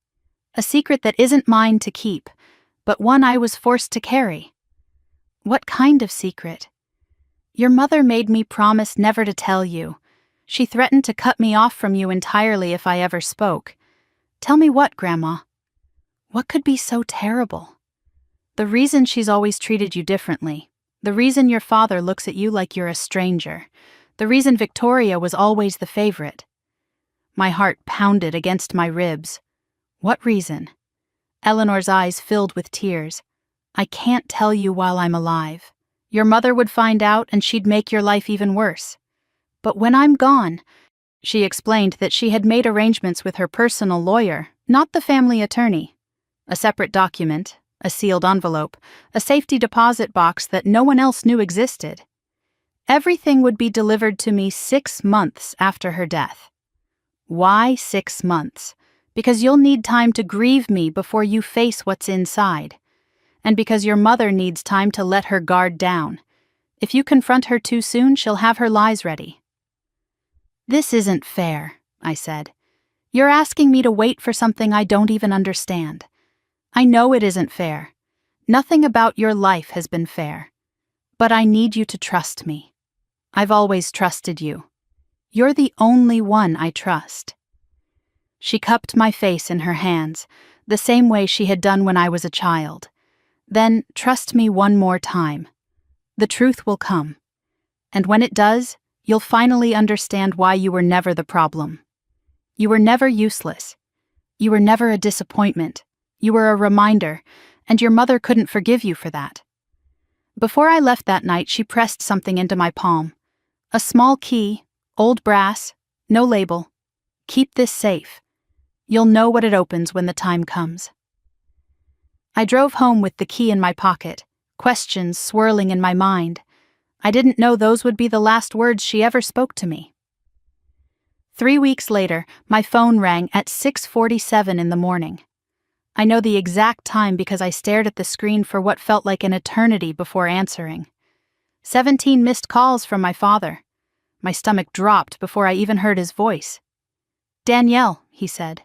A secret that isn't mine to keep, but one I was forced to carry." "What kind of secret?" "Your mother made me promise never to tell you. She threatened to cut me off from you entirely if I ever spoke." "Tell me what, Grandma?" "What could be so terrible?" "The reason she's always treated you differently. The reason your father looks at you like you're a stranger. The reason Victoria was always the favorite." My heart pounded against my ribs. "What reason?" Eleanor's eyes filled with tears. "I can't tell you while I'm alive. Your mother would find out and she'd make your life even worse. But when I'm gone," she explained that she had made arrangements with her personal lawyer, not the family attorney. A separate document, a sealed envelope, a safety deposit box that no one else knew existed. Everything would be delivered to me 6 months after her death. Why 6 months? Because you'll need time to grieve me before you face what's inside. And because your mother needs time to let her guard down. If you confront her too soon, she'll have her lies ready. "This isn't fair," I said. "You're asking me to wait for something I don't even understand. I know it isn't fair. Nothing about your life has been fair. But I need you to trust me. I've always trusted you. You're the only one I trust." She cupped my face in her hands, the same way she had done when I was a child. "Then trust me one more time. The truth will come. And when it does, you'll finally understand why you were never the problem. You were never useless. You were never a disappointment. You were a reminder, and your mother couldn't forgive you for that." Before I left that night, she pressed something into my palm. A small key, old brass, no label. "Keep this safe. You'll know what it opens when the time comes." I drove home with the key in my pocket, questions swirling in my mind. I didn't know those would be the last words she ever spoke to me. 3 weeks later, my phone rang at 6:47 in the morning. I know the exact time because I stared at the screen for what felt like an eternity before answering. 17 missed calls from my father. My stomach dropped before I even heard his voice. "Danielle," he said,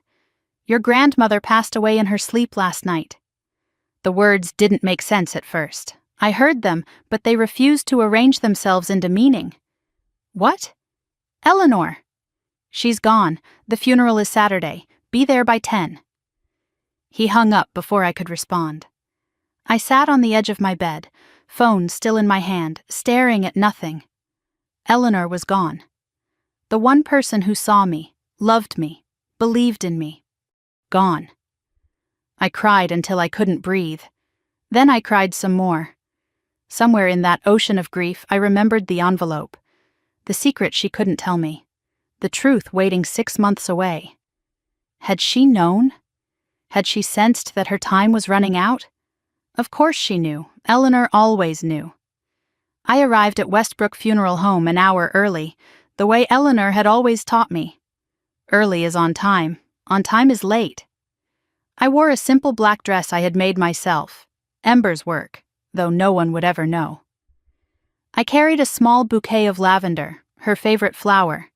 "your grandmother passed away in her sleep last night." The words didn't make sense at first. I heard them, but they refused to arrange themselves into meaning. "What?" "Eleanor." "She's gone. The funeral is Saturday. Be there by 10. He hung up before I could respond. I sat on the edge of my bed, phone still in my hand, staring at nothing. Eleanor was gone. The one person who saw me, loved me, believed in me. Gone. I cried until I couldn't breathe. Then I cried some more. Somewhere in that ocean of grief, I remembered the envelope. The secret she couldn't tell me. The truth waiting 6 months away. Had she known? Had she sensed that her time was running out? Of course she knew. Eleanor always knew. I arrived at Westbrook Funeral Home an hour early, the way Eleanor had always taught me. Early is on time is late. I wore a simple black dress I had made myself, Ember's work, though no one would ever know. I carried a small bouquet of lavender, her favorite flower.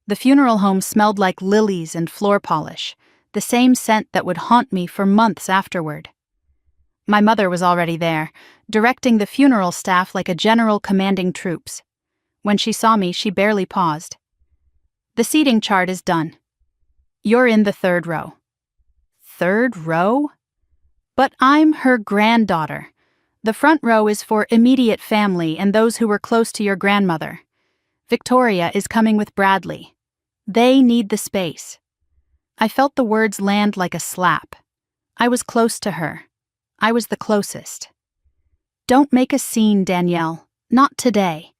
The funeral home smelled like lilies and floor polish, the same scent that would haunt me for months afterward. My mother was already there, directing the funeral staff like a general commanding troops. When she saw me, she barely paused. "The seating chart is done. You're in the 3rd row." 3rd row? But I'm her granddaughter. The front row is for immediate family and those who were close to your grandmother. Victoria is coming with Bradley. They need the space. I felt the words land like a slap. I was close to her. I was the closest. "Don't make a scene, Danielle. Not today."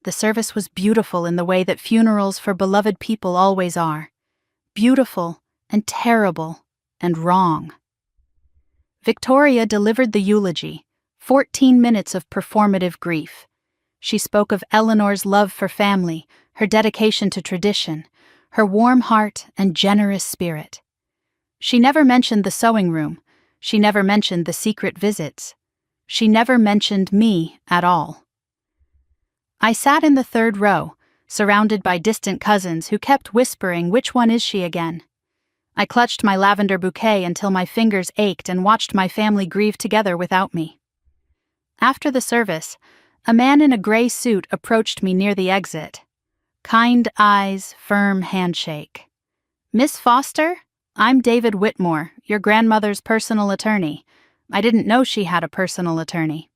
The service was beautiful in the way that funerals for beloved people always are. Beautiful and terrible and wrong. Victoria delivered the eulogy, 14 minutes of performative grief. She spoke of Eleanor's love for family, her dedication to tradition, her warm heart and generous spirit. She never mentioned the sewing room. She never mentioned the secret visits. She never mentioned me at all. I sat in the 3rd row, surrounded by distant cousins who kept whispering, "Which one is she again?" I clutched my lavender bouquet until my fingers ached and watched my family grieve together without me. After the service, a man in a gray suit approached me near the exit. Kind eyes, firm handshake. "Miss Foster? I'm David Whitmore, your grandmother's personal attorney. I didn't know she had a personal attorney.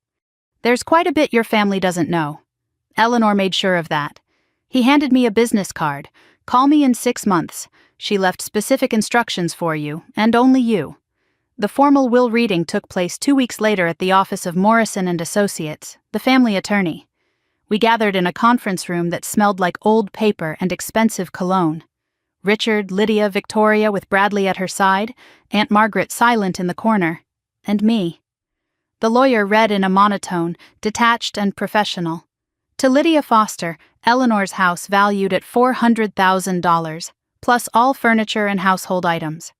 There's quite a bit your family doesn't know. Eleanor made sure of that. He handed me a business card. Call me in 6 months. She left specific instructions for you, and only you." The formal will reading took place 2 weeks later at the office of Morrison and Associates, the family attorney. We gathered in a conference room that smelled like old paper and expensive cologne. Richard, Lydia, Victoria with Bradley at her side, Aunt Margaret silent in the corner, and me. The lawyer read in a monotone, detached and professional. To Lydia Foster, Eleanor's house valued at $400,000, plus all furniture and household items.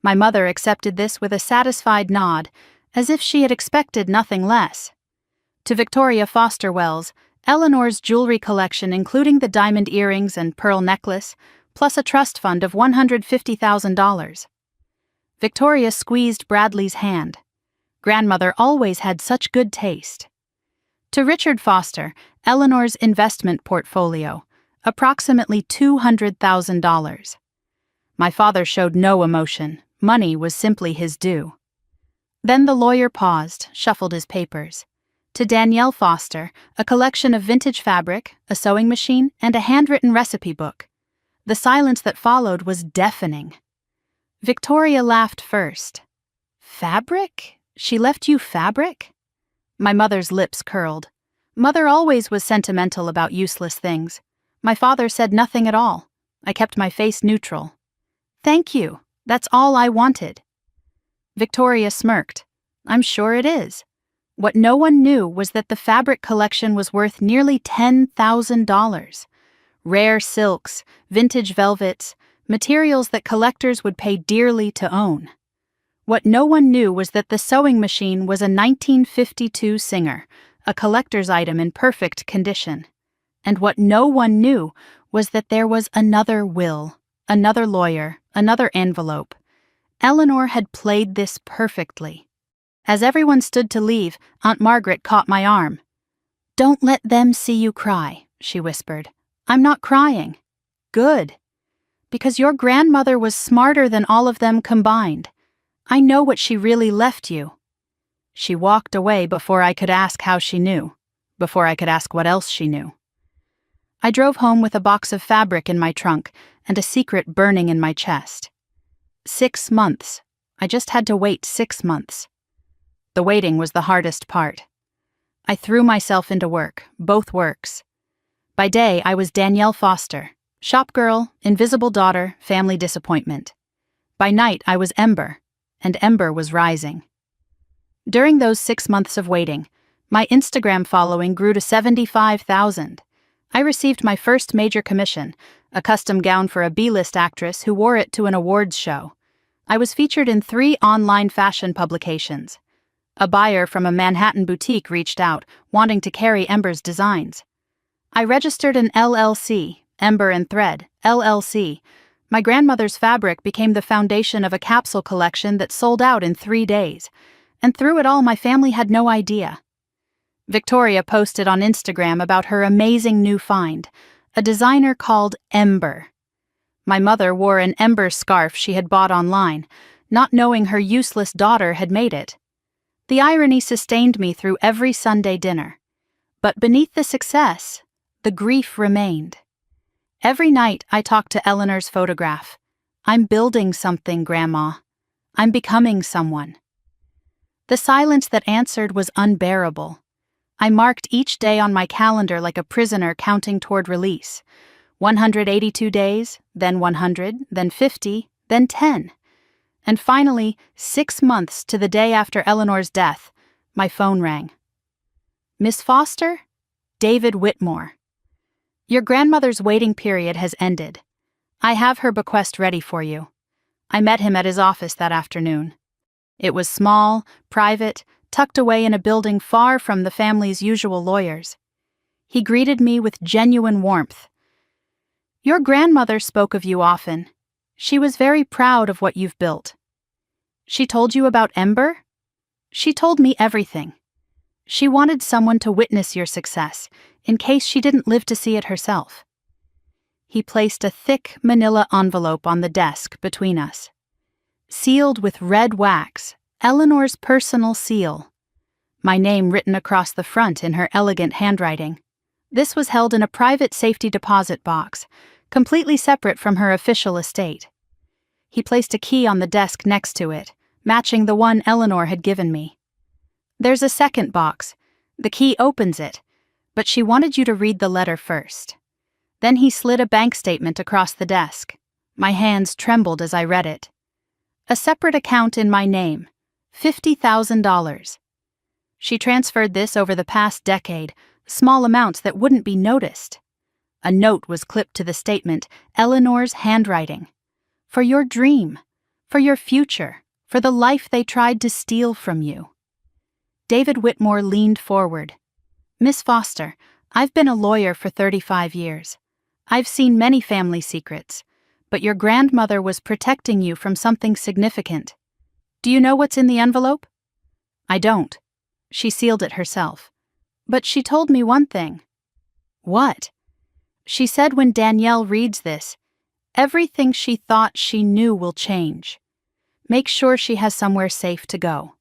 My mother accepted this with a satisfied nod, as if she had expected nothing less. To Victoria Foster Wells, Eleanor's jewelry collection, including the diamond earrings and pearl necklace, plus a trust fund of $150,000. Victoria squeezed Bradley's hand. Grandmother always had such good taste. To Richard Foster, Eleanor's investment portfolio, approximately $200,000. My father showed no emotion. Money was simply his due. Then the lawyer paused, shuffled his papers. To Danielle Foster, a collection of vintage fabric, a sewing machine, and a handwritten recipe book. The silence that followed was deafening. Victoria laughed first. Fabric? She left you fabric? My mother's lips curled. Mother always was sentimental about useless things. My father said nothing at all. I kept my face neutral. Thank you. That's all I wanted. Victoria smirked. I'm sure it is. What no one knew was that the fabric collection was worth nearly $10,000. Rare silks, vintage velvets, materials that collectors would pay dearly to own. What no one knew was that the sewing machine was a 1952 Singer, a collector's item in perfect condition. And what no one knew was that there was another will, another lawyer, another envelope. Eleanor had played this perfectly. As everyone stood to leave, Aunt Margaret caught my arm. Don't let them see you cry, she whispered. I'm not crying. Good. Because your grandmother was smarter than all of them combined. I know what she really left you. She walked away before I could ask how she knew, before I could ask what else she knew. I drove home with a box of fabric in my trunk and a secret burning in my chest. 6 months. I just had to wait 6 months. The waiting was the hardest part. I threw myself into work, both works. By day, I was Danielle Foster, shop girl, invisible daughter, family disappointment. By night, I was Ember, and Ember was rising. During those 6 months of waiting, my Instagram following grew to 75,000. I received my first major commission, a custom gown for a B-list actress who wore it to an awards show. I was featured in 3 online fashion publications. A buyer from a Manhattan boutique reached out, wanting to carry Ember's designs. I registered an LLC, Ember and Thread, LLC. My grandmother's fabric became the foundation of a capsule collection that sold out in 3 days. And through it all, my family had no idea. Victoria posted on Instagram about her amazing new find, a designer called Ember. My mother wore an Ember scarf she had bought online, not knowing her useless daughter had made it. The irony sustained me through every Sunday dinner. But beneath the success, the grief remained. Every night I talked to Eleanor's photograph. I'm building something, Grandma. I'm becoming someone. The silence that answered was unbearable. I marked each day on my calendar like a prisoner counting toward release. 182 days, then 100, then 50, then 10. And finally, 6 months to the day after Eleanor's death, my phone rang. Miss Foster? David Whitmore. Your grandmother's waiting period has ended. I have her bequest ready for you. I met him at his office that afternoon. It was small, private, tucked away in a building far from the family's usual lawyers. He greeted me with genuine warmth. Your grandmother spoke of you often. She was very proud of what you've built. She told you about Ember? She told me everything. She wanted someone to witness your success, in case she didn't live to see it herself. He placed a thick manila envelope on the desk between us. Sealed with red wax, Eleanor's personal seal. My name written across the front in her elegant handwriting. This was held in a private safety deposit box, completely separate from her official estate. He placed a key on the desk next to it, matching the one Eleanor had given me. There's a second box. The key opens it, but she wanted you to read the letter first. Then he slid a bank statement across the desk. My hands trembled as I read it. A separate account in my name, $50,000. She transferred this over the past decade, small amounts that wouldn't be noticed. A note was clipped to the statement, Eleanor's handwriting. For your dream, for your future, for the life they tried to steal from you. David Whitmore leaned forward. Miss Foster, I've been a lawyer for 35 years. I've seen many family secrets, but your grandmother was protecting you from something significant. Do you know what's in the envelope? I don't. She sealed it herself. But she told me one thing. What? She said when Danielle reads this, everything she thought she knew will change. Make sure she has somewhere safe to go.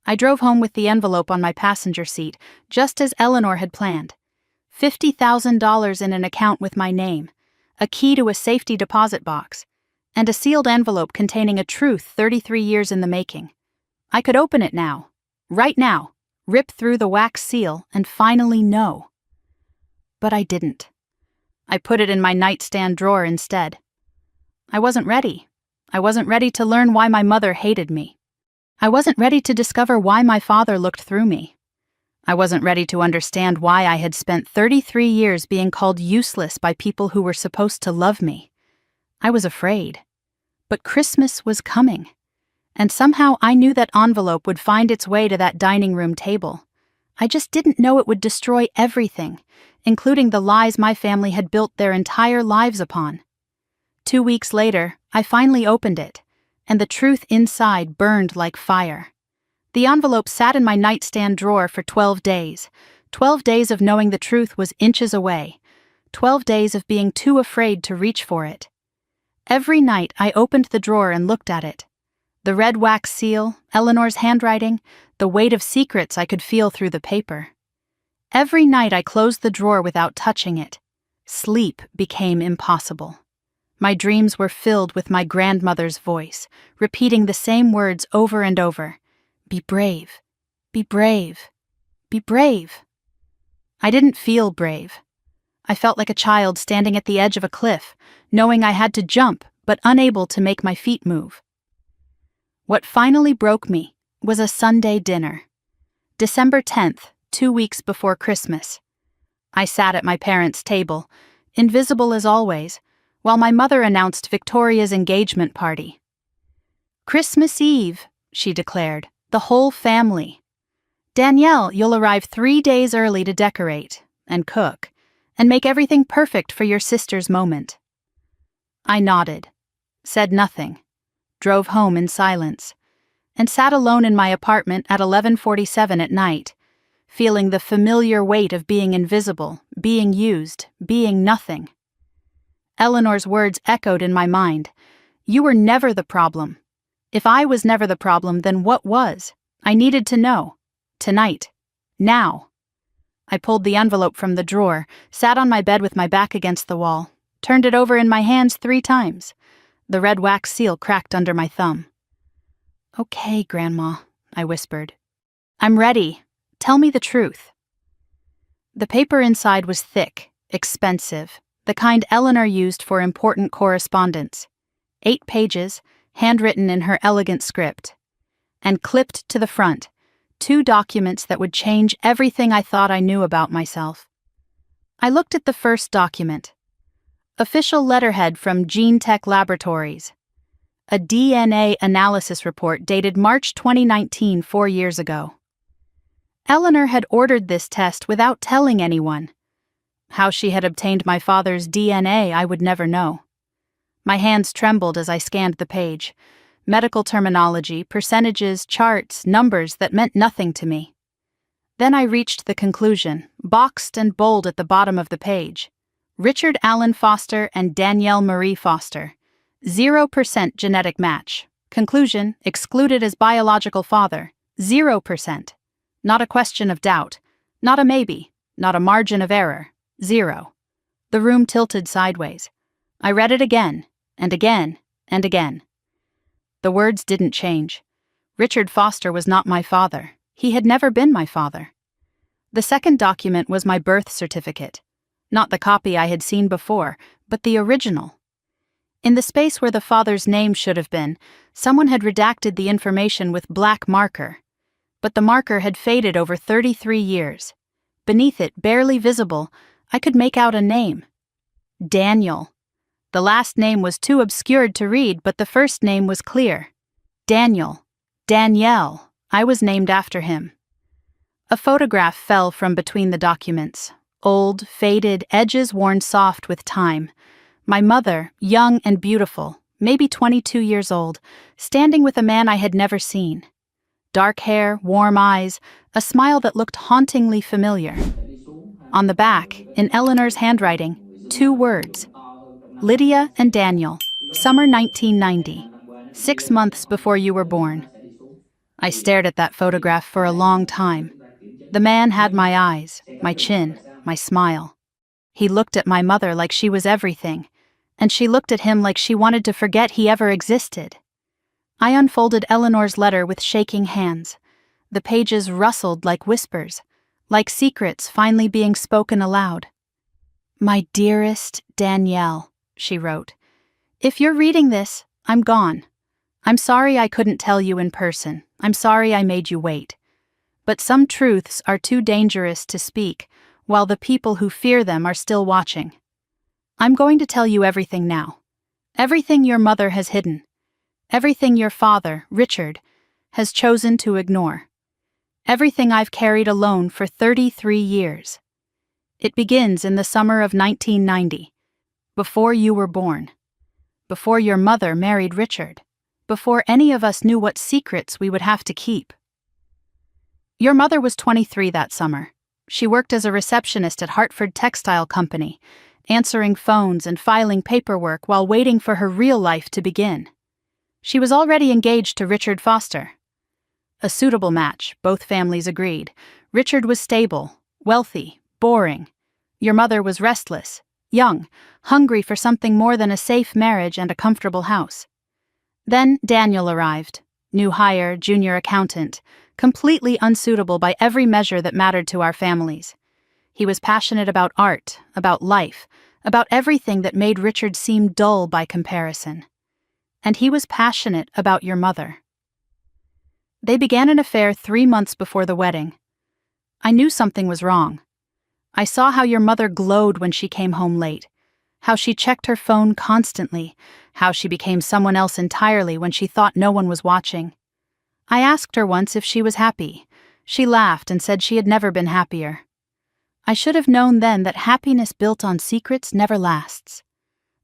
I drove home with the envelope on my passenger seat, just as Eleanor had planned. $50,000 in an account with my name, a key to a safety deposit box, and a sealed envelope containing a truth 33 years in the making. I could open it now, right now, rip through the wax seal, and finally know. But I didn't. I put it in my nightstand drawer instead. I wasn't ready. I wasn't ready to learn why my mother hated me. I wasn't ready to discover why my father looked through me. I wasn't ready to understand why I had spent 33 years being called useless by people who were supposed to love me. I was afraid. But Christmas was coming. And somehow I knew that envelope would find its way to that dining room table. I just didn't know it would destroy everything, including the lies my family had built their entire lives upon. 2 weeks later, I finally opened it, and the truth inside burned like fire. The envelope sat in my nightstand drawer for 12 days. 12 days of knowing the truth was inches away. 12 days of being too afraid to reach for it. Every night I opened the drawer and looked at it. The red wax seal, Eleanor's handwriting, the weight of secrets I could feel through the paper. Every night I closed the drawer without touching it. Sleep became impossible. My dreams were filled with my grandmother's voice, repeating the same words over and over. Be brave. Be brave. Be brave. I didn't feel brave. I felt like a child standing at the edge of a cliff, knowing I had to jump, but unable to make my feet move. What finally broke me was a Sunday dinner. December 10th, 2 weeks before Christmas. I sat at my parents' table, invisible as always, while my mother announced Victoria's engagement party. Christmas Eve, she declared, the whole family. Danielle, you'll arrive 3 days early to decorate, and cook, and make everything perfect for your sister's moment. I nodded, said nothing, drove home in silence, and sat alone in my apartment at 11:47 at night, feeling the familiar weight of being invisible, being used, being nothing. Eleanor's words echoed in my mind. You were never the problem. If I was never the problem, then what was? I needed to know. Tonight. Now. I pulled the envelope from the drawer, sat on my bed with my back against the wall, turned it over in my hands 3 times. The red wax seal cracked under my thumb. Okay, Grandma, I whispered. I'm ready. Tell me the truth. The paper inside was thick, expensive, the kind Eleanor used for important correspondence. 8 pages, handwritten in her elegant script. And clipped to the front, 2 documents that would change everything I thought I knew about myself. I looked at the first document. Official letterhead from Gene Tech Laboratories. A DNA analysis report dated March 2019, 4 years ago. Eleanor had ordered this test without telling anyone. How she had obtained my father's DNA, I would never know. My hands trembled as I scanned the page. Medical terminology, percentages, charts, numbers that meant nothing to me. Then I reached the conclusion, boxed and bold at the bottom of the page. Richard Allen Foster and Danielle Marie Foster. 0% genetic match. Conclusion, excluded as biological father. 0%. Not a question of doubt. Not a maybe. Not a margin of error. 0. The room tilted sideways. I read it again, and again, and again. The words didn't change. Richard Foster was not my father. He had never been my father. The second document was my birth certificate. Not the copy I had seen before, but the original. In the space where the father's name should have been, someone had redacted the information with black marker. But the marker had faded over 33 years. Beneath it, barely visible, I could make out a name. Daniel. The last name was too obscured to read, but the first name was clear. Daniel. Danielle. I was named after him. A photograph fell from between the documents. Old, faded, edges worn soft with time. My mother, young and beautiful, maybe 22 years old, standing with a man I had never seen. dark hair, warm eyes, a smile that looked hauntingly familiar. On the back, in Eleanor's handwriting, 2 words: Lydia and Daniel, summer 1990, 6 months before you were born. I stared at that photograph for a long time. The man had my eyes, my chin, my smile. He looked at my mother like she was everything, and she looked at him like she wanted to forget he ever existed. I unfolded Eleanor's letter with shaking hands. The pages rustled like whispers, like secrets finally being spoken aloud. "My dearest Danielle," she wrote, "if you're reading this, I'm gone. I'm sorry I couldn't tell you in person. I'm sorry I made you wait. But some truths are too dangerous to speak, while the people who fear them are still watching. I'm going to tell you everything now. Everything your mother has hidden. Everything your father, Richard, has chosen to ignore. Everything I've carried alone for 33 years. It begins in the summer of 1990, before you were born. Before your mother married Richard. Before any of us knew what secrets we would have to keep. Your mother was 23 that summer. She worked as a receptionist at Hartford Textile Company, answering phones and filing paperwork while waiting for her real life to begin. She was already engaged to Richard Foster. A suitable match, both families agreed. Richard was stable, wealthy, boring. Your mother was restless, young, hungry for something more than a safe marriage and a comfortable house. Then Daniel arrived, new hire, junior accountant, completely unsuitable by every measure that mattered to our families. He was passionate about art, about life, about everything that made Richard seem dull by comparison. And he was passionate about your mother. They began an affair 3 months before the wedding. I knew something was wrong. I saw how your mother glowed when she came home late, how she checked her phone constantly, how she became someone else entirely when she thought no one was watching. I asked her once if she was happy. She laughed and said she had never been happier. I should have known then that happiness built on secrets never lasts.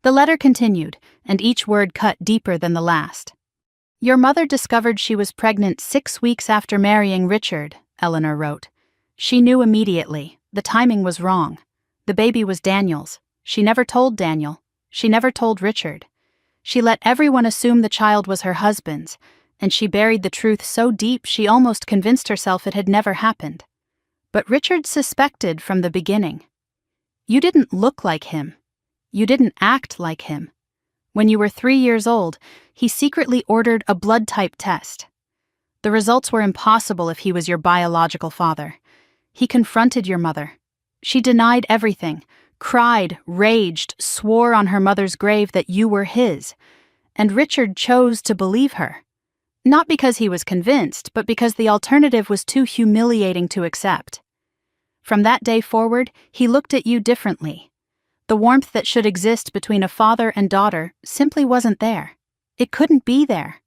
The letter continued, and each word cut deeper than the last. Your mother discovered she was pregnant 6 weeks after marrying Richard, Eleanor wrote. She knew immediately. The timing was wrong. The baby was Daniel's. She never told Daniel. She never told Richard. She let everyone assume the child was her husband's, and she buried the truth so deep she almost convinced herself it had never happened. But Richard suspected from the beginning. You didn't look like him. You didn't act like him. When you were 3 years old, he secretly ordered a blood type test. The results were impossible if he was your biological father. He confronted your mother. She denied everything, cried, raged, swore on her mother's grave that you were his. And Richard chose to believe her. Not because he was convinced, but because the alternative was too humiliating to accept. From that day forward, he looked at you differently. The warmth that should exist between a father and daughter simply wasn't there. It couldn't be there.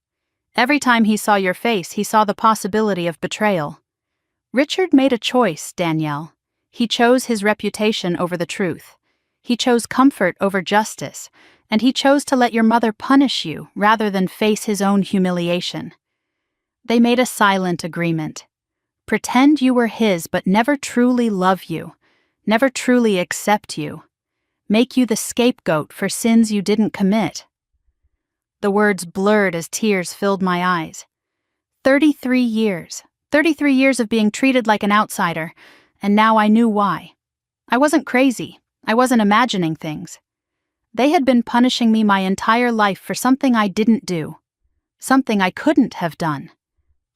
Every time he saw your face, he saw the possibility of betrayal. Richard made a choice, Danielle. He chose his reputation over the truth. He chose comfort over justice, and he chose to let your mother punish you rather than face his own humiliation. They made a silent agreement. Pretend you were his but never truly love you, never truly accept you. Make you the scapegoat for sins you didn't commit. The words blurred as tears filled my eyes. 33 years. 33 years of being treated like an outsider, and now I knew why. I wasn't crazy. I wasn't imagining things. They had been punishing me my entire life for something I didn't do. Something I couldn't have done.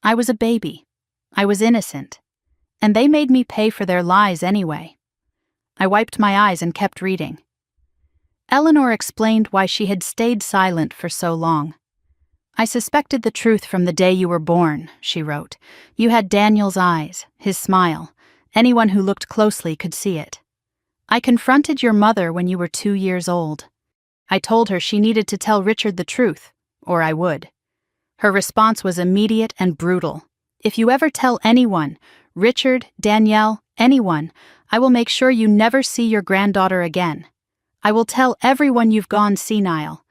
I was a baby. I was innocent. And they made me pay for their lies anyway. I wiped my eyes and kept reading. Eleanor explained why she had stayed silent for so long. I suspected the truth from the day you were born, she wrote. You had Daniel's eyes, his smile. Anyone who looked closely could see it. I confronted your mother when you were 2 years old. I told her she needed to tell Richard the truth, or I would. Her response was immediate and brutal. If you ever tell anyone, Richard, Danielle, anyone, I will make sure you never see your granddaughter again. I will tell everyone you've gone senile.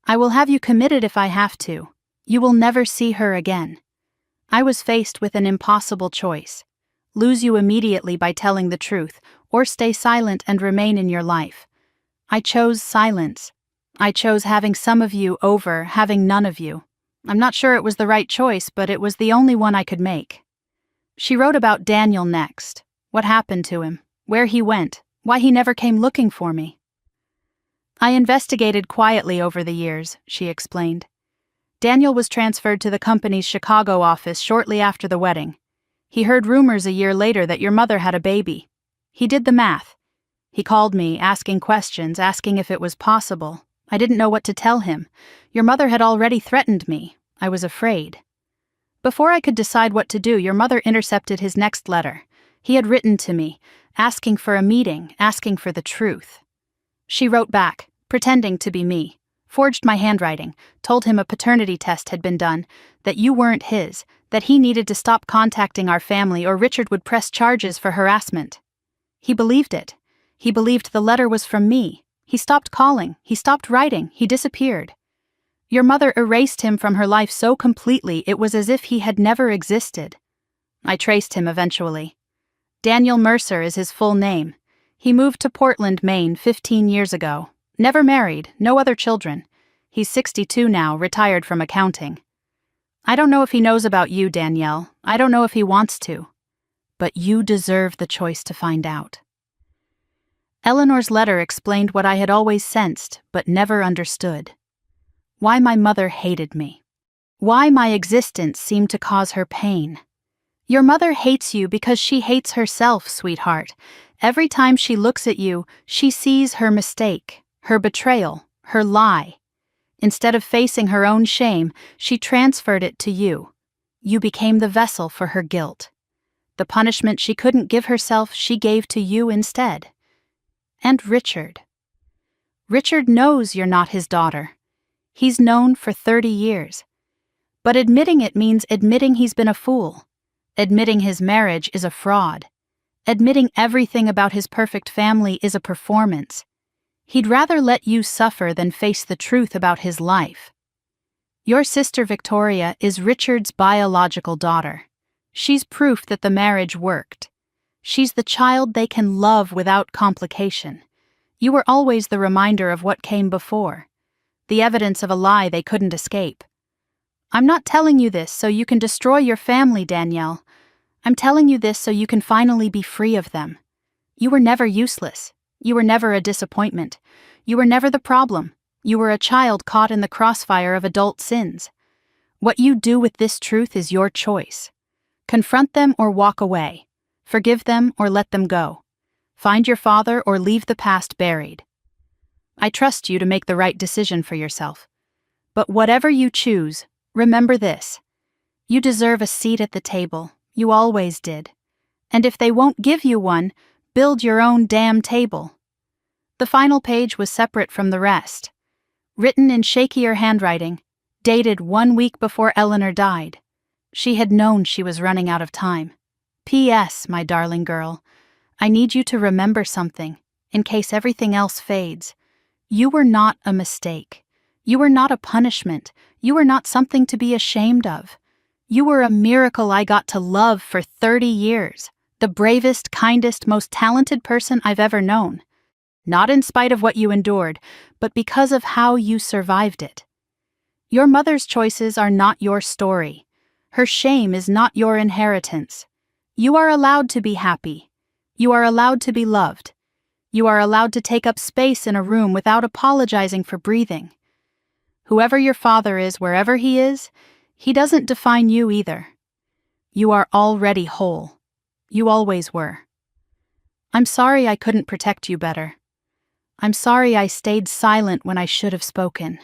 I will have you committed if I have to. You will never see her again. I was faced with an impossible choice. Lose you immediately by telling the truth, or stay silent and remain in your life. I chose silence. I chose having some of you over having none of you. I'm not sure it was the right choice, but it was the only one I could make. She wrote about Daniel next. What happened to him, where he went, why he never came looking for me. I investigated quietly over the years, she explained. Daniel was transferred to the company's Chicago office shortly after the wedding. He heard rumors a year later that your mother had a baby. He did the math. He called me, asking questions, asking if it was possible. I didn't know what to tell him. Your mother had already threatened me. I was afraid. Before I could decide what to do, your mother intercepted his next letter. He had written to me, asking for a meeting, asking for the truth. She wrote back, pretending to be me, forged my handwriting, told him a paternity test had been done, that you weren't his, that he needed to stop contacting our family or Richard would press charges for harassment. He believed it. He believed the letter was from me. He stopped calling, he stopped writing, he disappeared. Your mother erased him from her life so completely it was as if he had never existed. I traced him eventually. Daniel Mercer is his full name. He moved to Portland, Maine 15 years ago. Never married, no other children. He's 62 now, retired from accounting. I don't know if he knows about you, Danielle. I don't know if he wants to. But you deserve the choice to find out. Eleanor's letter explained what I had always sensed, but never understood. Why my mother hated me. Why my existence seemed to cause her pain. Your mother hates you because she hates herself, sweetheart. Every time she looks at you, she sees her mistake, her betrayal, her lie. Instead of facing her own shame, she transferred it to you. You became the vessel for her guilt. The punishment she couldn't give herself, she gave to you instead. And Richard. Richard knows you're not his daughter. He's known for 30 years. But admitting it means admitting he's been a fool. Admitting his marriage is a fraud. Admitting everything about his perfect family is a performance. He'd rather let you suffer than face the truth about his life. Your sister Victoria is Richard's biological daughter. She's proof that the marriage worked. She's the child they can love without complication. You were always the reminder of what came before. The evidence of a lie they couldn't escape. I'm not telling you this so you can destroy your family, Danielle. I'm telling you this so you can finally be free of them. You were never useless. You were never a disappointment. You were never the problem. You were a child caught in the crossfire of adult sins. What you do with this truth is your choice. Confront them or walk away. Forgive them or let them go. Find your father or leave the past buried. I trust you to make the right decision for yourself. But whatever you choose, remember this. You deserve a seat at the table. You always did. And if they won't give you one, build your own damn table. The final page was separate from the rest. Written in shakier handwriting, dated 1 week before Eleanor died. She had known she was running out of time. P.S., my darling girl, I need you to remember something, in case everything else fades. You were not a mistake. You were not a punishment. You were not something to be ashamed of. You were a miracle I got to love for 30 years. The bravest, kindest, most talented person I've ever known. Not in spite of what you endured, but because of how you survived it. Your mother's choices are not your story. Her shame is not your inheritance. You are allowed to be happy. You are allowed to be loved. You are allowed to take up space in a room without apologizing for breathing. Whoever your father is, wherever he is, he doesn't define you either. You are already whole. You always were. I'm sorry I couldn't protect you better. I'm sorry I stayed silent when I should have spoken.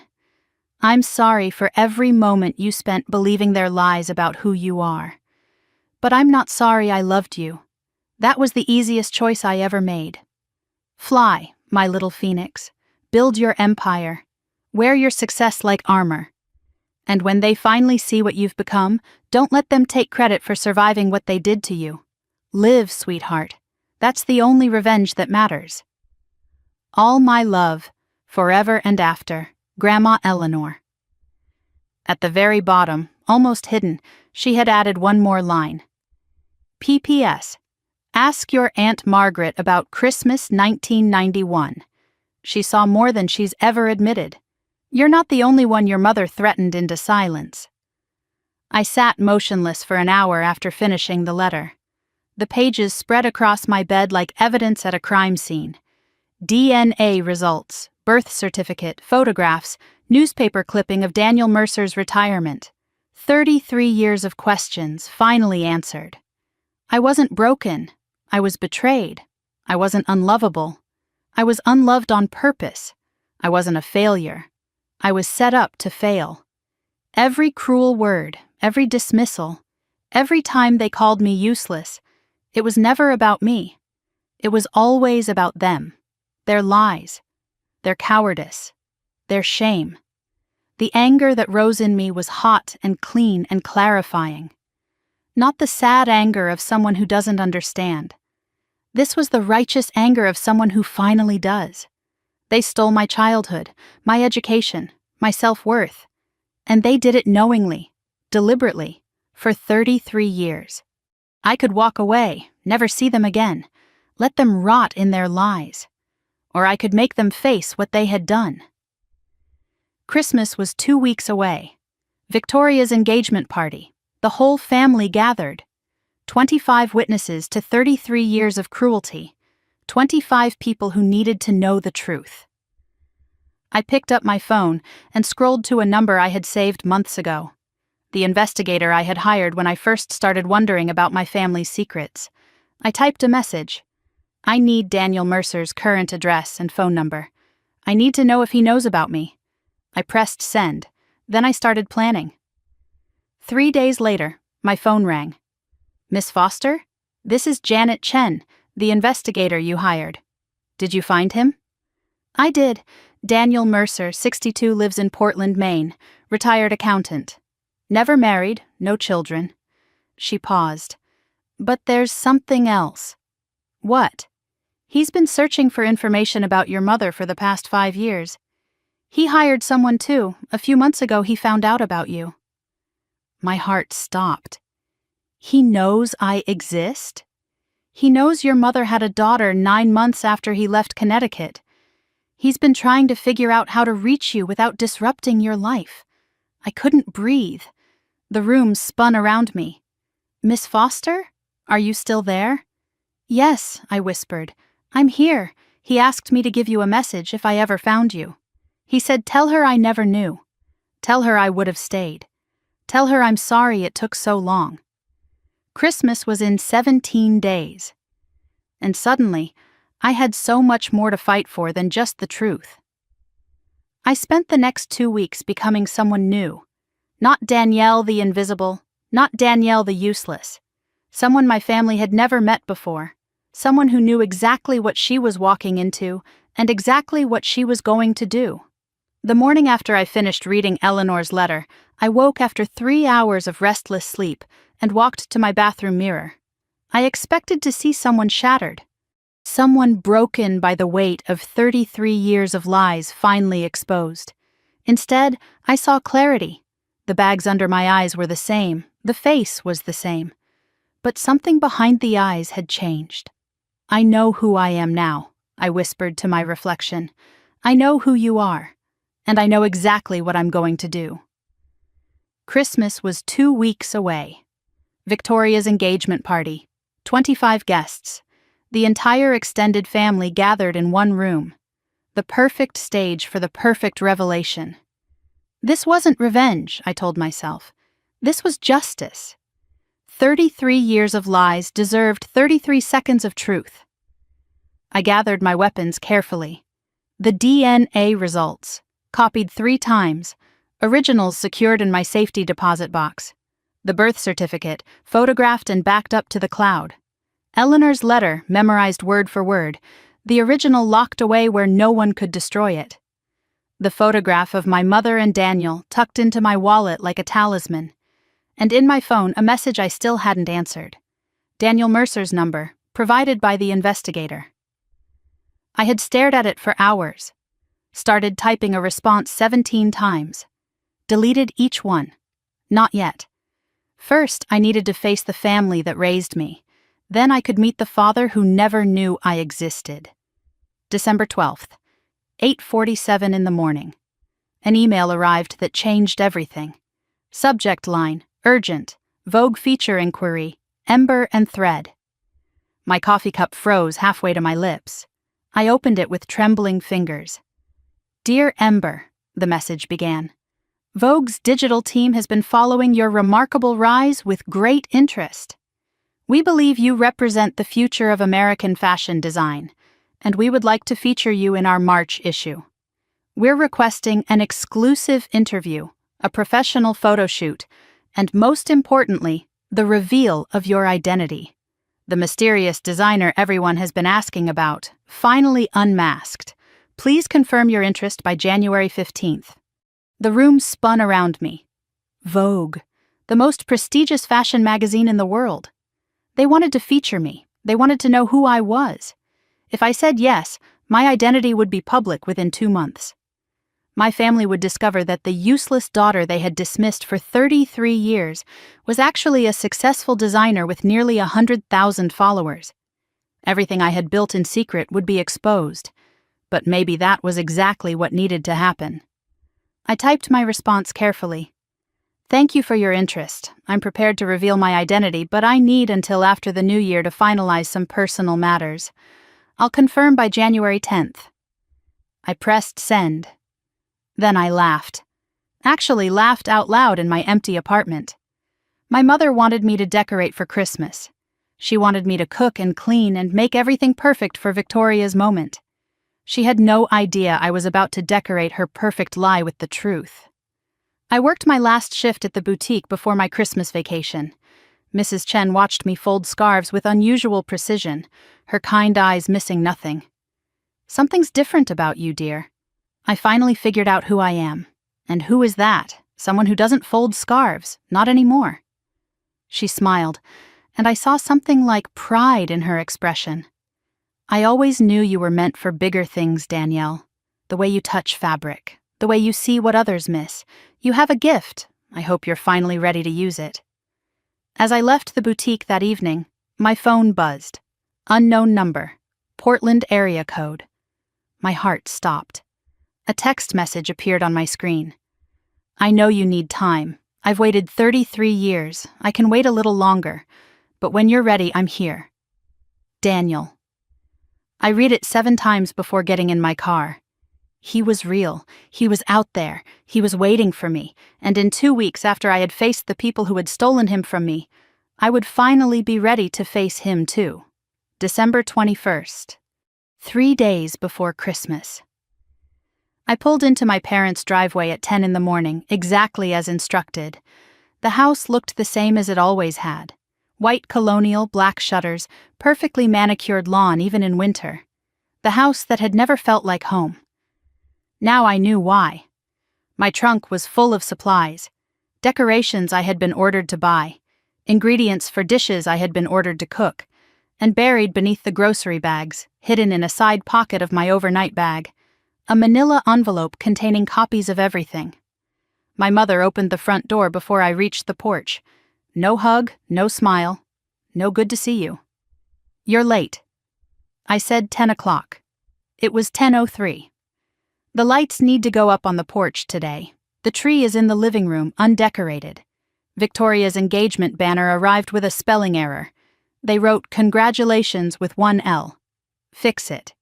I'm sorry for every moment you spent believing their lies about who you are. But I'm not sorry I loved you. That was the easiest choice I ever made. Fly, my little phoenix. Build your empire. Wear your success like armor. And when they finally see what you've become, don't let them take credit for surviving what they did to you. Live, sweetheart. That's the only revenge that matters. All my love, forever and after, Grandma Eleanor. At the very bottom, almost hidden, She had added one more line. P.P.S. Ask your Aunt Margaret about Christmas 1991. She saw more than she's ever admitted. You're not the only one your mother threatened into silence. I sat motionless for an hour after finishing the letter. The pages spread across my bed like evidence at a crime scene. DNA results, birth certificate, photographs, newspaper clipping of Daniel Mercer's retirement. 33 years of questions finally answered. I wasn't broken. I was betrayed. I wasn't unlovable. I was unloved on purpose. I wasn't a failure. I was set up to fail. Every cruel word, every dismissal, every time they called me useless, it was never about me. It was always about them, their lies, their cowardice, their shame. The anger that rose in me was hot and clean and clarifying. Not the sad anger of someone who doesn't understand. This was the righteous anger of someone who finally does. They stole my childhood, my education, my self-worth, and they did it knowingly, deliberately, for 33 years. I could walk away, never see them again, let them rot in their lies. Or I could make them face what they had done. Christmas was 2 weeks away. Victoria's engagement party. The whole family gathered. 25 witnesses to 33 years of cruelty. 25 people who needed to know the truth. I picked up my phone and scrolled to a number I had saved months ago. The investigator I had hired when I first started wondering about my family's secrets. I typed a message. I need Daniel Mercer's current address and phone number. I need to know if he knows about me. I pressed send. Then I started planning. 3 days later, my phone rang. Miss Foster? This is Janet Chen, the investigator you hired. Did you find him? I did. Daniel Mercer, 62, lives in Portland, Maine, retired accountant. Never married, no children. She paused. But there's something else. What? He's been searching for information about your mother for the past 5 years. He hired someone too. A few months ago he found out about you. My heart stopped. He knows I exist? He knows your mother had a daughter 9 months after he left Connecticut. He's been trying to figure out how to reach you without disrupting your life. I couldn't breathe. The room spun around me. Miss Foster? Are you still there? Yes, I whispered. I'm here. He asked me to give you a message if I ever found you. He said, tell her I never knew. Tell her I would have stayed. Tell her I'm sorry it took so long. Christmas was in 17 days. And suddenly, I had so much more to fight for than just the truth. I spent the next 2 weeks becoming someone new. Not Danielle the invisible, not Danielle the useless. Someone my family had never met before. Someone who knew exactly what she was walking into and exactly what she was going to do. The morning after I finished reading Eleanor's letter, I woke after 3 hours of restless sleep and walked to my bathroom mirror. I expected to see someone shattered. Someone broken by the weight of 33 years of lies finally exposed. Instead, I saw clarity. The bags under my eyes were the same. The face was the same. But something behind the eyes had changed. I know who I am now, I whispered to my reflection. I know who you are. And I know exactly what I'm going to do. Christmas was 2 weeks away. Victoria's engagement party. 25 guests. The entire extended family gathered in one room. The perfect stage for the perfect revelation. This wasn't revenge, I told myself. This was justice. 33 years of lies deserved 33 seconds of truth. I gathered my weapons carefully. The DNA results, copied 3 times, originals secured in my safety deposit box. The birth certificate, photographed and backed up to the cloud. Eleanor's letter, memorized word for word, the original locked away where no one could destroy it. The photograph of my mother and Daniel tucked into my wallet like a talisman. And in my phone, a message I still hadn't answered. Daniel Mercer's number, provided by the investigator. I had stared at it for hours. Started typing a response 17 times. Deleted each one. Not yet. First, I needed to face the family that raised me. Then I could meet the father who never knew I existed. December 12th, 8:47 in the morning. An email arrived that changed everything. Subject line, urgent, Vogue feature inquiry, Ember and Thread. My coffee cup froze halfway to my lips. I opened it with trembling fingers. Dear Ember, the message began. Vogue's digital team has been following your remarkable rise with great interest. We believe you represent the future of American fashion design, and we would like to feature you in our March issue. We're requesting an exclusive interview, a professional photo shoot, and most importantly, the reveal of your identity. The mysterious designer everyone has been asking about, finally unmasked. Please confirm your interest by January 15th. The room spun around me. Vogue, the most prestigious fashion magazine in the world. They wanted to feature me. They wanted to know who I was. If I said yes, my identity would be public within 2 months. My family would discover that the useless daughter they had dismissed for 33 years was actually a successful designer with nearly 100,000 followers. Everything I had built in secret would be exposed, but maybe that was exactly what needed to happen. I typed my response carefully. Thank you for your interest. I'm prepared to reveal my identity, but I need until after the new year to finalize some personal matters. I'll confirm by January 10th. I pressed send. Then I laughed. Actually laughed out loud in my empty apartment. My mother wanted me to decorate for Christmas. She wanted me to cook and clean and make everything perfect for Victoria's moment. She had no idea I was about to decorate her perfect lie with the truth. I worked my last shift at the boutique before my Christmas vacation. Mrs. Chen watched me fold scarves with unusual precision, her kind eyes missing nothing. Something's different about you, dear. I finally figured out who I am. And who is that? Someone who doesn't fold scarves, not anymore. She smiled, and I saw something like pride in her expression. I always knew you were meant for bigger things, Danielle. The way you touch fabric, the way you see what others miss. You have a gift. I hope you're finally ready to use it. As I left the boutique that evening, my phone buzzed. Unknown number. Portland area code. My heart stopped. A text message appeared on my screen. I know you need time. I've waited 33 years. I can wait a little longer. But when you're ready, I'm here. Daniel. I read it 7 times before getting in my car. He was real. He was out there. He was waiting for me. And in 2 weeks after I had faced the people who had stolen him from me, I would finally be ready to face him too. December 21st. 3 days before Christmas. I pulled into my parents' driveway at 10 in the morning, exactly as instructed. The house looked the same as it always had. White colonial, black shutters, perfectly manicured lawn even in winter. The house that had never felt like home. Now I knew why. My trunk was full of supplies. Decorations I had been ordered to buy. Ingredients for dishes I had been ordered to cook. And buried beneath the grocery bags, hidden in a side pocket of my overnight bag, a manila envelope containing copies of everything. My mother opened the front door before I reached the porch. No hug, no smile, no good to see you. You're late. I said 10 o'clock. It was 10:03. The lights need to go up on the porch today. The tree is in the living room, undecorated. Victoria's engagement banner arrived with a spelling error. They wrote congratulations with 1 L. Fix it.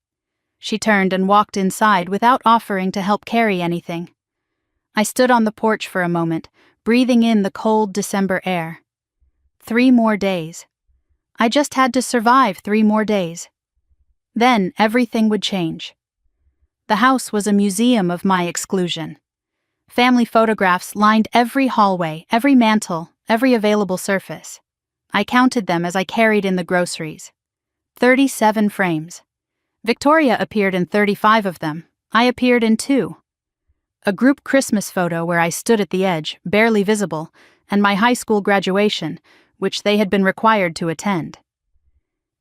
She turned and walked inside without offering to help carry anything. I stood on the porch for a moment, breathing in the cold December air. 3 more days. I just had to survive 3 more days. Then everything would change. The house was a museum of my exclusion. Family photographs lined every hallway, every mantel, every available surface. I counted them as I carried in the groceries. 37 frames. Victoria appeared in 35 of them. I appeared in 2. A group Christmas photo where I stood at the edge, barely visible, and my high school graduation, which they had been required to attend.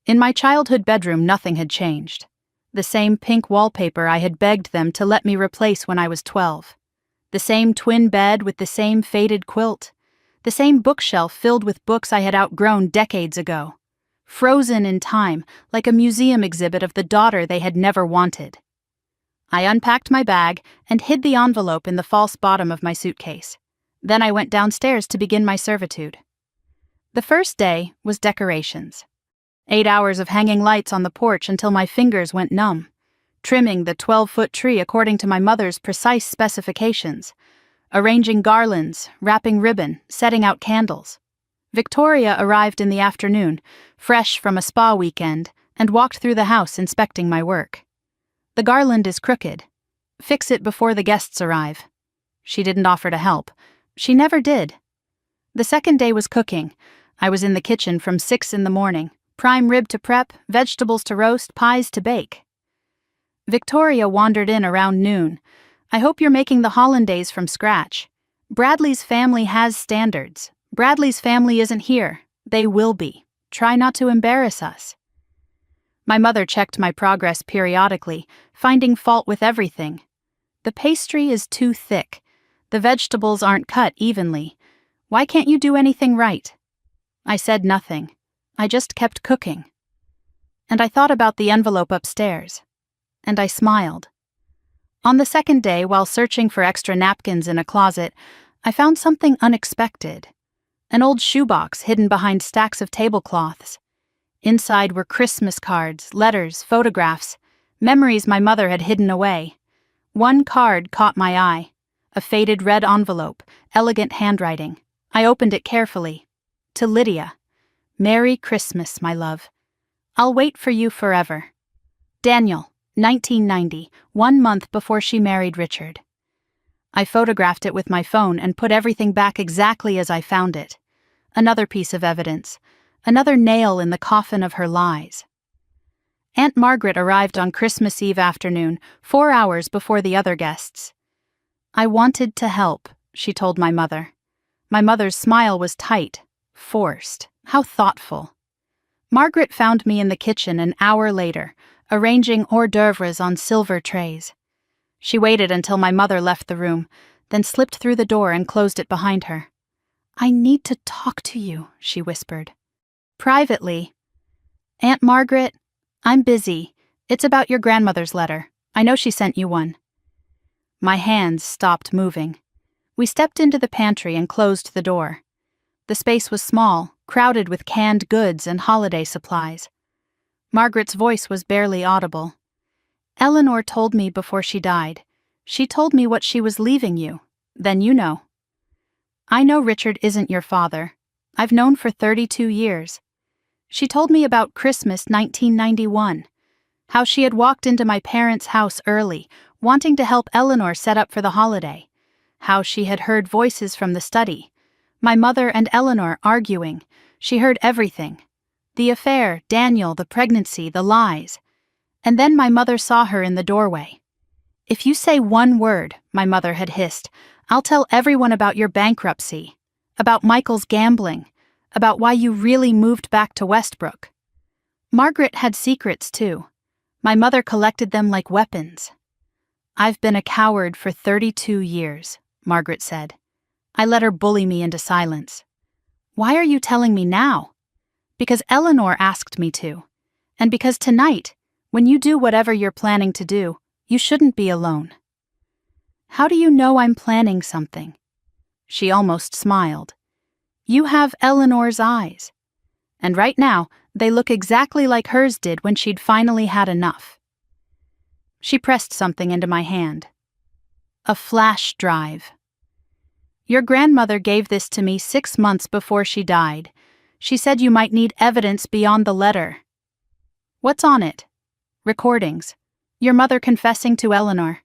In my childhood bedroom, nothing had changed. The same pink wallpaper I had begged them to let me replace when I was 12. The same twin bed with the same faded quilt. The same bookshelf filled with books I had outgrown decades ago. Frozen in time, like a museum exhibit of the daughter they had never wanted. I unpacked my bag and hid the envelope in the false bottom of my suitcase. Then I went downstairs to begin my servitude. The first day was decorations. 8 hours of hanging lights on the porch until my fingers went numb, trimming the 12-foot tree according to my mother's precise specifications, arranging garlands, wrapping ribbon, setting out candles. Victoria arrived in the afternoon, fresh from a spa weekend, and walked through the house inspecting my work. The garland is crooked. Fix it before the guests arrive. She didn't offer to help. She never did. The second day was cooking. I was in the kitchen from 6 in the morning, prime rib to prep, vegetables to roast, pies to bake. Victoria wandered in around noon. I hope you're making the hollandaise from scratch. Bradley's family has standards. Bradley's family isn't here. They will be. Try not to embarrass us. My mother checked my progress periodically, finding fault with everything. The pastry is too thick. The vegetables aren't cut evenly. Why can't you do anything right? I said nothing. I just kept cooking. And I thought about the envelope upstairs. And I smiled. On the second day, while searching for extra napkins in a closet, I found something unexpected. An old shoebox hidden behind stacks of tablecloths. Inside were Christmas cards, letters, photographs, memories my mother had hidden away. One card caught my eye. A faded red envelope, elegant handwriting. I opened it carefully. To Lydia. Merry Christmas, my love. I'll wait for you forever. Daniel, 1990, 1 month before she married Richard. I photographed it with my phone and put everything back exactly as I found it. Another piece of evidence. Another nail in the coffin of her lies. Aunt Margaret arrived on Christmas Eve afternoon, 4 hours before the other guests. I wanted to help, she told my mother. My mother's smile was tight, forced. How thoughtful. Margaret found me in the kitchen an hour later, arranging hors d'oeuvres on silver trays. She waited until my mother left the room, then slipped through the door and closed it behind her. I need to talk to you, she whispered. Privately. Aunt Margaret, I'm busy. It's about your grandmother's letter. I know she sent you one. My hands stopped moving. We stepped into the pantry and closed the door. The space was small, crowded with canned goods and holiday supplies. Margaret's voice was barely audible. Eleanor told me before she died. She told me what she was leaving you. Then you know. I know Richard isn't your father. I've known for 32 years. She told me about Christmas 1991, how she had walked into my parents' house early, wanting to help Eleanor set up for the holiday, how she had heard voices from the study, my mother and Eleanor arguing. She heard everything. The affair, Daniel, the pregnancy, the lies. And then my mother saw her in the doorway. If you say one word, my mother had hissed, I'll tell everyone about your bankruptcy, about Michael's gambling, about why you really moved back to Westbrook. Margaret had secrets too. My mother collected them like weapons. I've been a coward for 32 years, Margaret said. I let her bully me into silence. Why are you telling me now? Because Eleanor asked me to. And because tonight, when you do whatever you're planning to do, you shouldn't be alone. How do you know I'm planning something? She almost smiled. You have Eleanor's eyes. And right now, they look exactly like hers did when she'd finally had enough. She pressed something into my hand. A flash drive. Your grandmother gave this to me 6 months before she died. She said you might need evidence beyond the letter. What's on it? Recordings. Your mother confessing to Eleanor.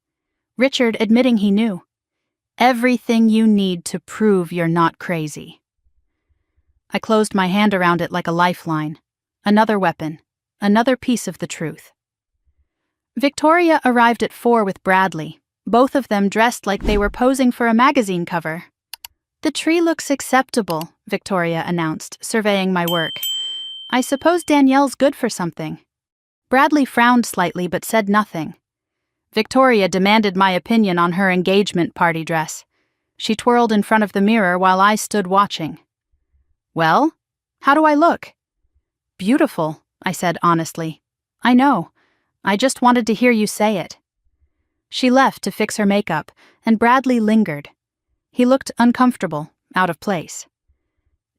Richard admitting he knew. Everything you need to prove you're not crazy. I closed my hand around it like a lifeline. Another weapon. Another piece of the truth. Victoria arrived at 4 with Bradley, both of them dressed like they were posing for a magazine cover. The tree looks acceptable, Victoria announced, surveying my work. I suppose Danielle's good for something. Bradley frowned slightly but said nothing. Victoria demanded my opinion on her engagement party dress. She twirled in front of the mirror while I stood watching. "Well, how do I look?" "Beautiful," I said honestly. "I know. I just wanted to hear you say it." She left to fix her makeup, and Bradley lingered. He looked uncomfortable, out of place.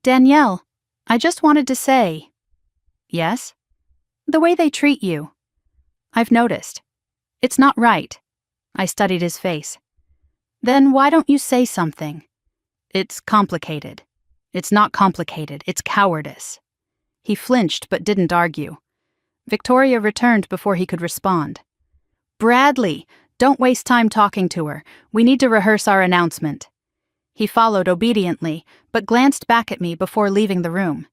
"Danielle, I just wanted to say..." "Yes?" "The way they treat you. I've noticed. It's not right." I studied his face. "Then why don't you say something?" "It's complicated." "It's not complicated, it's cowardice." He flinched but didn't argue. Victoria returned before he could respond. "Bradley, don't waste time talking to her. We need to rehearse our announcement." He followed obediently, but glanced back at me before leaving the room.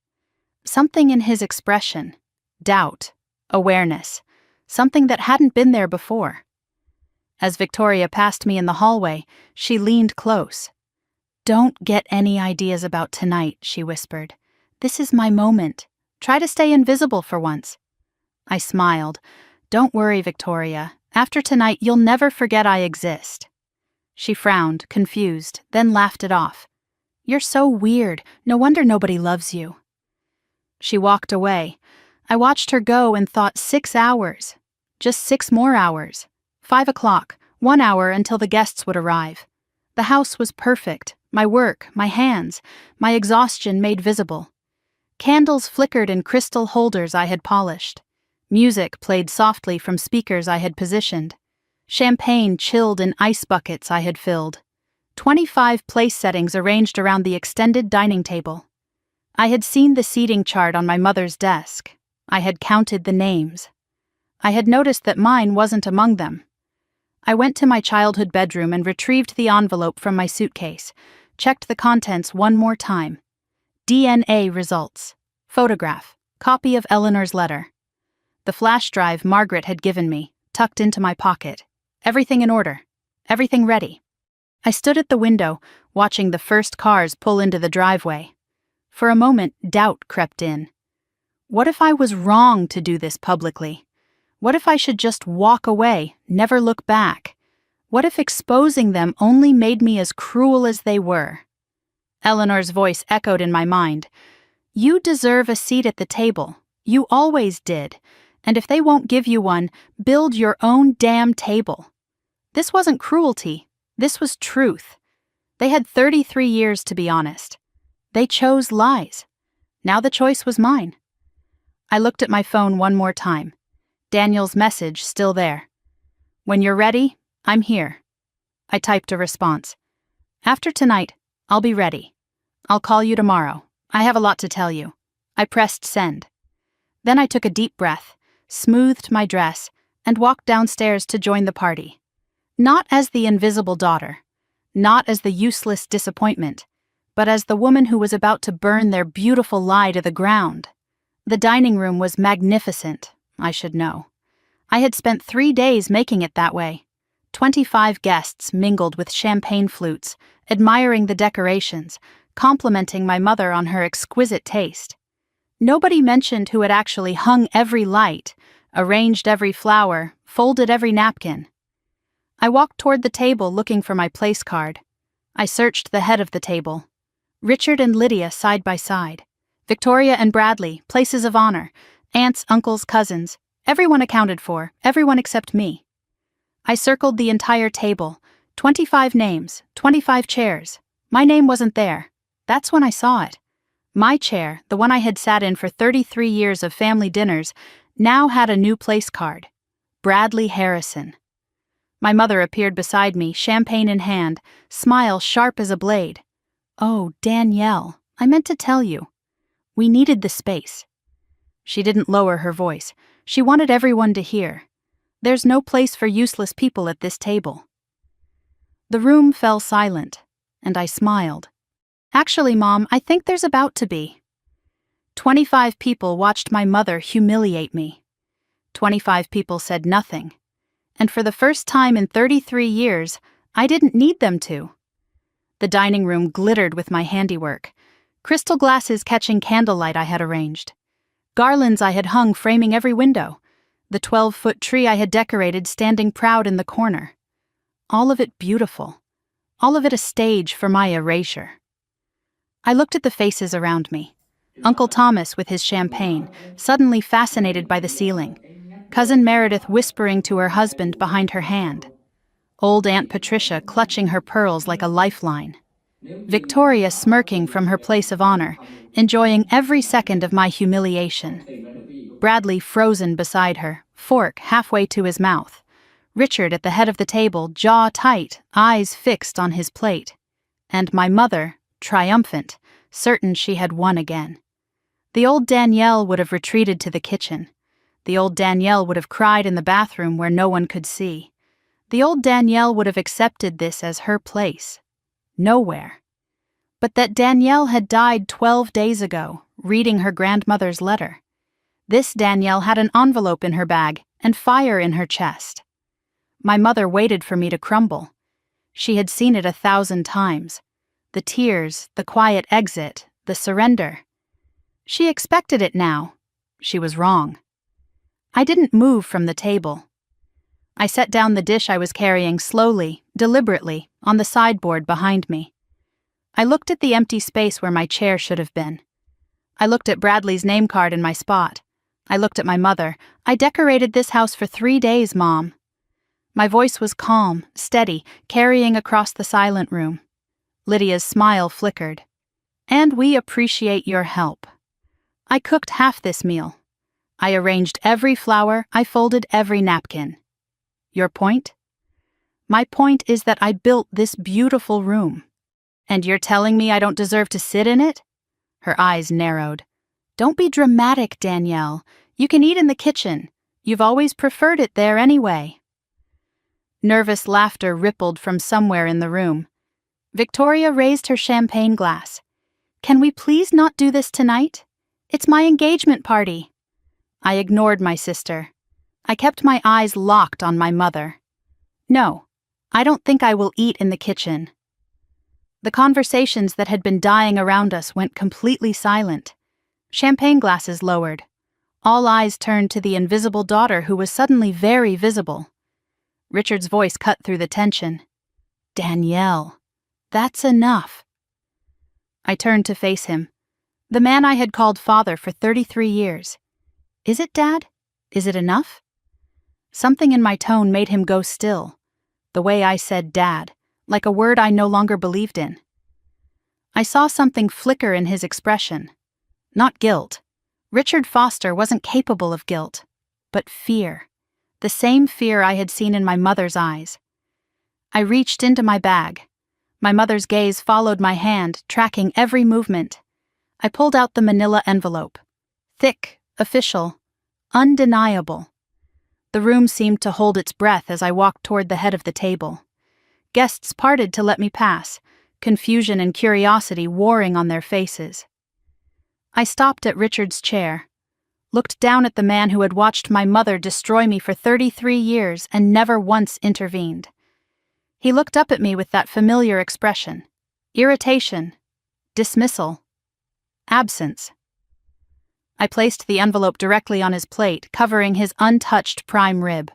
Something in his expression, doubt, awareness, something that hadn't been there before. As Victoria passed me in the hallway, she leaned close. "Don't get any ideas about tonight," she whispered. "This is my moment. Try to stay invisible for once." I smiled. "Don't worry, Victoria. After tonight, you'll never forget I exist." She frowned, confused, then laughed it off. "You're so weird. No wonder nobody loves you." She walked away. I watched her go and thought 6 hours. Just 6 more hours. 5 o'clock, 1 hour until the guests would arrive. The house was perfect. My work, my hands, my exhaustion made visible. Candles flickered in crystal holders I had polished. Music played softly from speakers I had positioned. Champagne chilled in ice buckets I had filled. 25 place settings arranged around the extended dining table. I had seen the seating chart on my mother's desk. I had counted the names. I had noticed that mine wasn't among them. I went to my childhood bedroom and retrieved the envelope from my suitcase, checked the contents one more time. DNA results. Photograph. Copy of Eleanor's letter. The flash drive Margaret had given me, tucked into my pocket. Everything in order. Everything ready. I stood at the window, watching the first cars pull into the driveway. For a moment, doubt crept in. What if I was wrong to do this publicly? What if I should just walk away, never look back? What if exposing them only made me as cruel as they were? Eleanor's voice echoed in my mind. "You deserve a seat at the table. You always did. And if they won't give you one, build your own damn table." This wasn't cruelty. This was truth. They had 33 years to be honest. They chose lies. Now the choice was mine. I looked at my phone one more time. Daniel's message still there. "When you're ready, I'm here." I typed a response. "After tonight, I'll be ready. I'll call you tomorrow. I have a lot to tell you." I pressed send. Then I took a deep breath, smoothed my dress, and walked downstairs to join the party. Not as the invisible daughter, not as the useless disappointment, but as the woman who was about to burn their beautiful lie to the ground. The dining room was magnificent, I should know. I had spent 3 days making it that way. 25 guests mingled with champagne flutes, admiring the decorations, complimenting my mother on her exquisite taste. Nobody mentioned who had actually hung every light, arranged every flower, folded every napkin. I walked toward the table looking for my place card. I searched the head of the table. Richard and Lydia side by side. Victoria and Bradley, places of honor. Aunts, uncles, cousins. Everyone accounted for, everyone except me. I circled the entire table. 25 names, 25 chairs. My name wasn't there. That's when I saw it. My chair, the one I had sat in for 33 years of family dinners, now had a new place card. Bradley Harrison. My mother appeared beside me, champagne in hand, smile sharp as a blade. "Oh, Danielle, I meant to tell you. We needed the space." She didn't lower her voice. She wanted everyone to hear. "There's no place for useless people at this table." The room fell silent, and I smiled. "Actually, Mom, I think there's about to be." 25 people watched my mother humiliate me. 25 people said nothing. And for the first time in 33 years, I didn't need them to. The dining room glittered with my handiwork. Crystal glasses catching candlelight I had arranged. Garlands I had hung framing every window. The 12-foot tree I had decorated standing proud in the corner. All of it beautiful. all of it a stage for my erasure. I looked at the faces around me. Uncle Thomas with his champagne, suddenly fascinated by the ceiling. Cousin Meredith whispering to her husband behind her hand. Old Aunt Patricia clutching her pearls like a lifeline. Victoria smirking from her place of honor, enjoying every second of my humiliation. Bradley frozen beside her, fork halfway to his mouth. Richard at the head of the table, jaw tight, eyes fixed on his plate. And my mother, triumphant, certain she had won again. The old Danielle would have retreated to the kitchen. The old Danielle would have cried in the bathroom where no one could see. The old Danielle would have accepted this as her place. Nowhere. But that Danielle had died 12 days ago, reading her grandmother's letter. This Danielle had an envelope in her bag and fire in her chest. My mother waited for me to crumble. She had seen it 1,000 times. The tears, the quiet exit, the surrender. She expected it now. She was wrong. I didn't move from the table. I set down the dish I was carrying slowly, deliberately, on the sideboard behind me. I looked at the empty space where my chair should have been. I looked at Bradley's name card in my spot. I looked at my mother. I decorated this house for 3 days, Mom. My voice was calm, steady, carrying across the silent room. Lydia's smile flickered. And we appreciate your help. I cooked half this meal. I arranged every flower, I folded every napkin. Your point? My point is that I built this beautiful room. And you're telling me I don't deserve to sit in it? Her eyes narrowed. Don't be dramatic, Danielle. You can eat in the kitchen. You've always preferred it there anyway. Nervous laughter rippled from somewhere in the room. Victoria raised her champagne glass. Can we please not do this tonight? It's my engagement party. I ignored my sister. I kept my eyes locked on my mother. No, I don't think I will eat in the kitchen. The conversations that had been dying around us went completely silent. Champagne glasses lowered. All eyes turned to the invisible daughter who was suddenly very visible. Richard's voice cut through the tension. Danielle, that's enough. I turned to face him. The man I had called father for 33 years. Is it, Dad? Is it enough? Something in my tone made him go still. The way I said Dad, like a word I no longer believed in. I saw something flicker in his expression. Not guilt. Richard Foster wasn't capable of guilt. But fear. The same fear I had seen in my mother's eyes. I reached into my bag. My mother's gaze followed my hand, tracking every movement. I pulled out the manila envelope. Thick, official, undeniable. The room seemed to hold its breath as I walked toward the head of the table. Guests parted to let me pass, confusion and curiosity warring on their faces. I stopped at Richard's chair, looked down at the man who had watched my mother destroy me for 33 years and never once intervened. He looked up at me with that familiar expression. Irritation. Dismissal. Absence. I placed the envelope directly on his plate, covering his untouched prime rib.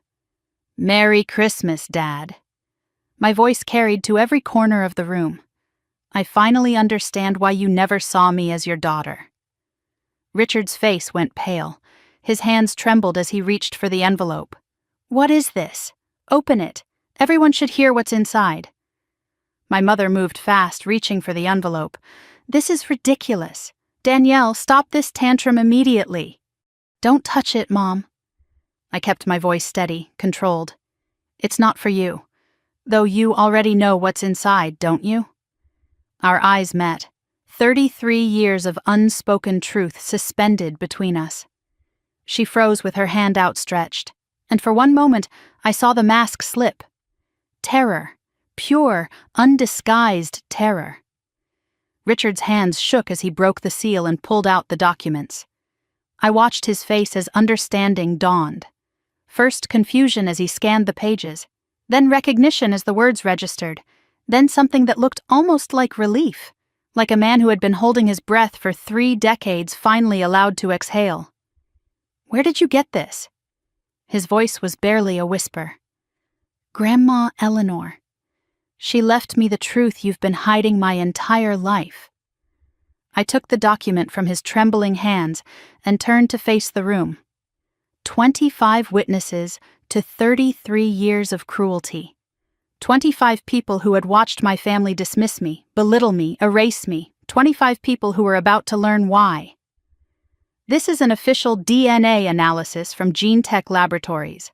Merry Christmas, Dad. My voice carried to every corner of the room. I finally understand why you never saw me as your daughter. Richard's face went pale. His hands trembled as he reached for the envelope. What is this? Open it. Everyone should hear what's inside. My mother moved fast, reaching for the envelope. This is ridiculous. Danielle, stop this tantrum immediately. Don't touch it, Mom. I kept my voice steady, controlled. It's not for you. Though you already know what's inside, don't you? Our eyes met. 33 years of unspoken truth suspended between us. She froze with her hand outstretched, and for one moment I saw the mask slip. Terror. Pure, undisguised terror. Richard's hands shook as he broke the seal and pulled out the documents. I watched his face as understanding dawned. First confusion as he scanned the pages, then recognition as the words registered, then something that looked almost like relief, like a man who had been holding his breath for 3 decades finally allowed to exhale. Where did you get this? His voice was barely a whisper. Grandma Eleanor. She left me the truth you've been hiding my entire life." I took the document from his trembling hands and turned to face the room. 25 witnesses to 33 years of cruelty. 25 people who had watched my family dismiss me, belittle me, erase me. 25 people who were about to learn why. "This is an official DNA analysis from Gene Tech Laboratories."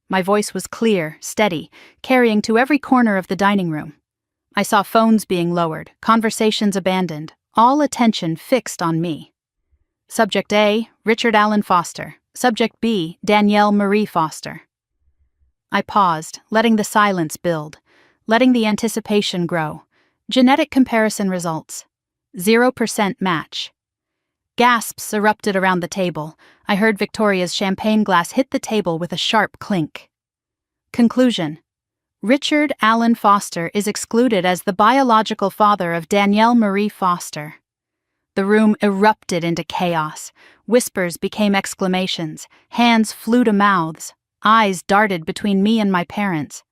My voice was clear, steady, carrying to every corner of the dining room. I saw phones being lowered, conversations abandoned, all attention fixed on me. Subject A, Richard Allen Foster. Subject B, Danielle Marie Foster. I paused, letting the silence build, letting the anticipation grow. Genetic comparison results. 0% match. Gasps erupted around the table. I heard Victoria's champagne glass hit the table with a sharp clink. Conclusion: Richard Allen Foster is excluded as the biological father of Danielle Marie Foster. The room erupted into chaos. Whispers became exclamations. Hands flew to mouths. Eyes darted between me and my parents.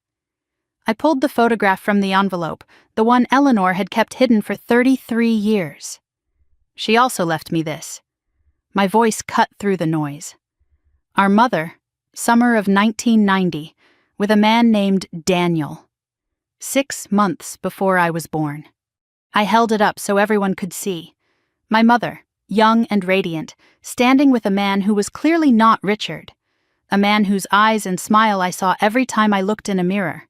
I pulled the photograph from the envelope, the one Eleanor had kept hidden for 33 years. She also left me this. My voice cut through the noise. Our mother, summer of 1990, with a man named Daniel. 6 months before I was born. I held it up so everyone could see. My mother, young and radiant, standing with a man who was clearly not Richard. A man whose eyes and smile I saw every time I looked in a mirror.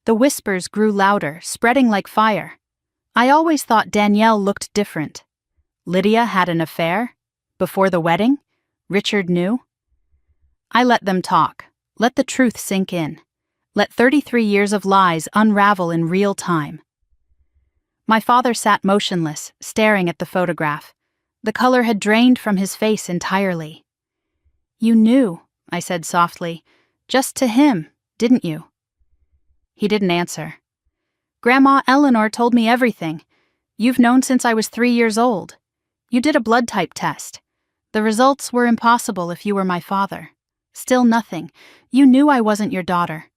The whispers grew louder, spreading like fire. I always thought Danielle looked different. Lydia had an affair? Before the wedding? Richard knew? I let them talk. Let the truth sink in. Let 33 years of lies unravel in real time. My father sat motionless, staring at the photograph. The color had drained from his face entirely. "You knew," I said softly, "just to him, didn't you?" He didn't answer. "Grandma Eleanor told me everything. You've known since I was 3 years old. You did a blood type test. The results were impossible if you were my father. Still nothing. You knew I wasn't your daughter.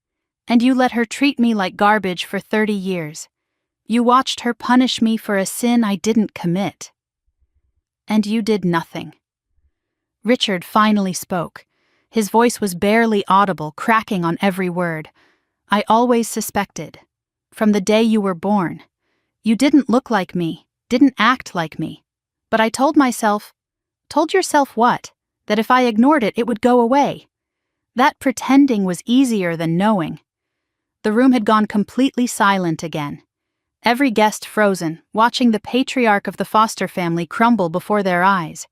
And you let her treat me like garbage for 30 years. You watched her punish me for a sin I didn't commit. And you did nothing." Richard finally spoke. His voice was barely audible, cracking on every word. "I always suspected. From the day you were born. You didn't look like me, didn't act like me. But I told myself..." "Told yourself what? That if I ignored it, it would go away. That pretending was easier than knowing." The room had gone completely silent again. Every guest frozen, watching the patriarch of the Foster family crumble before their eyes.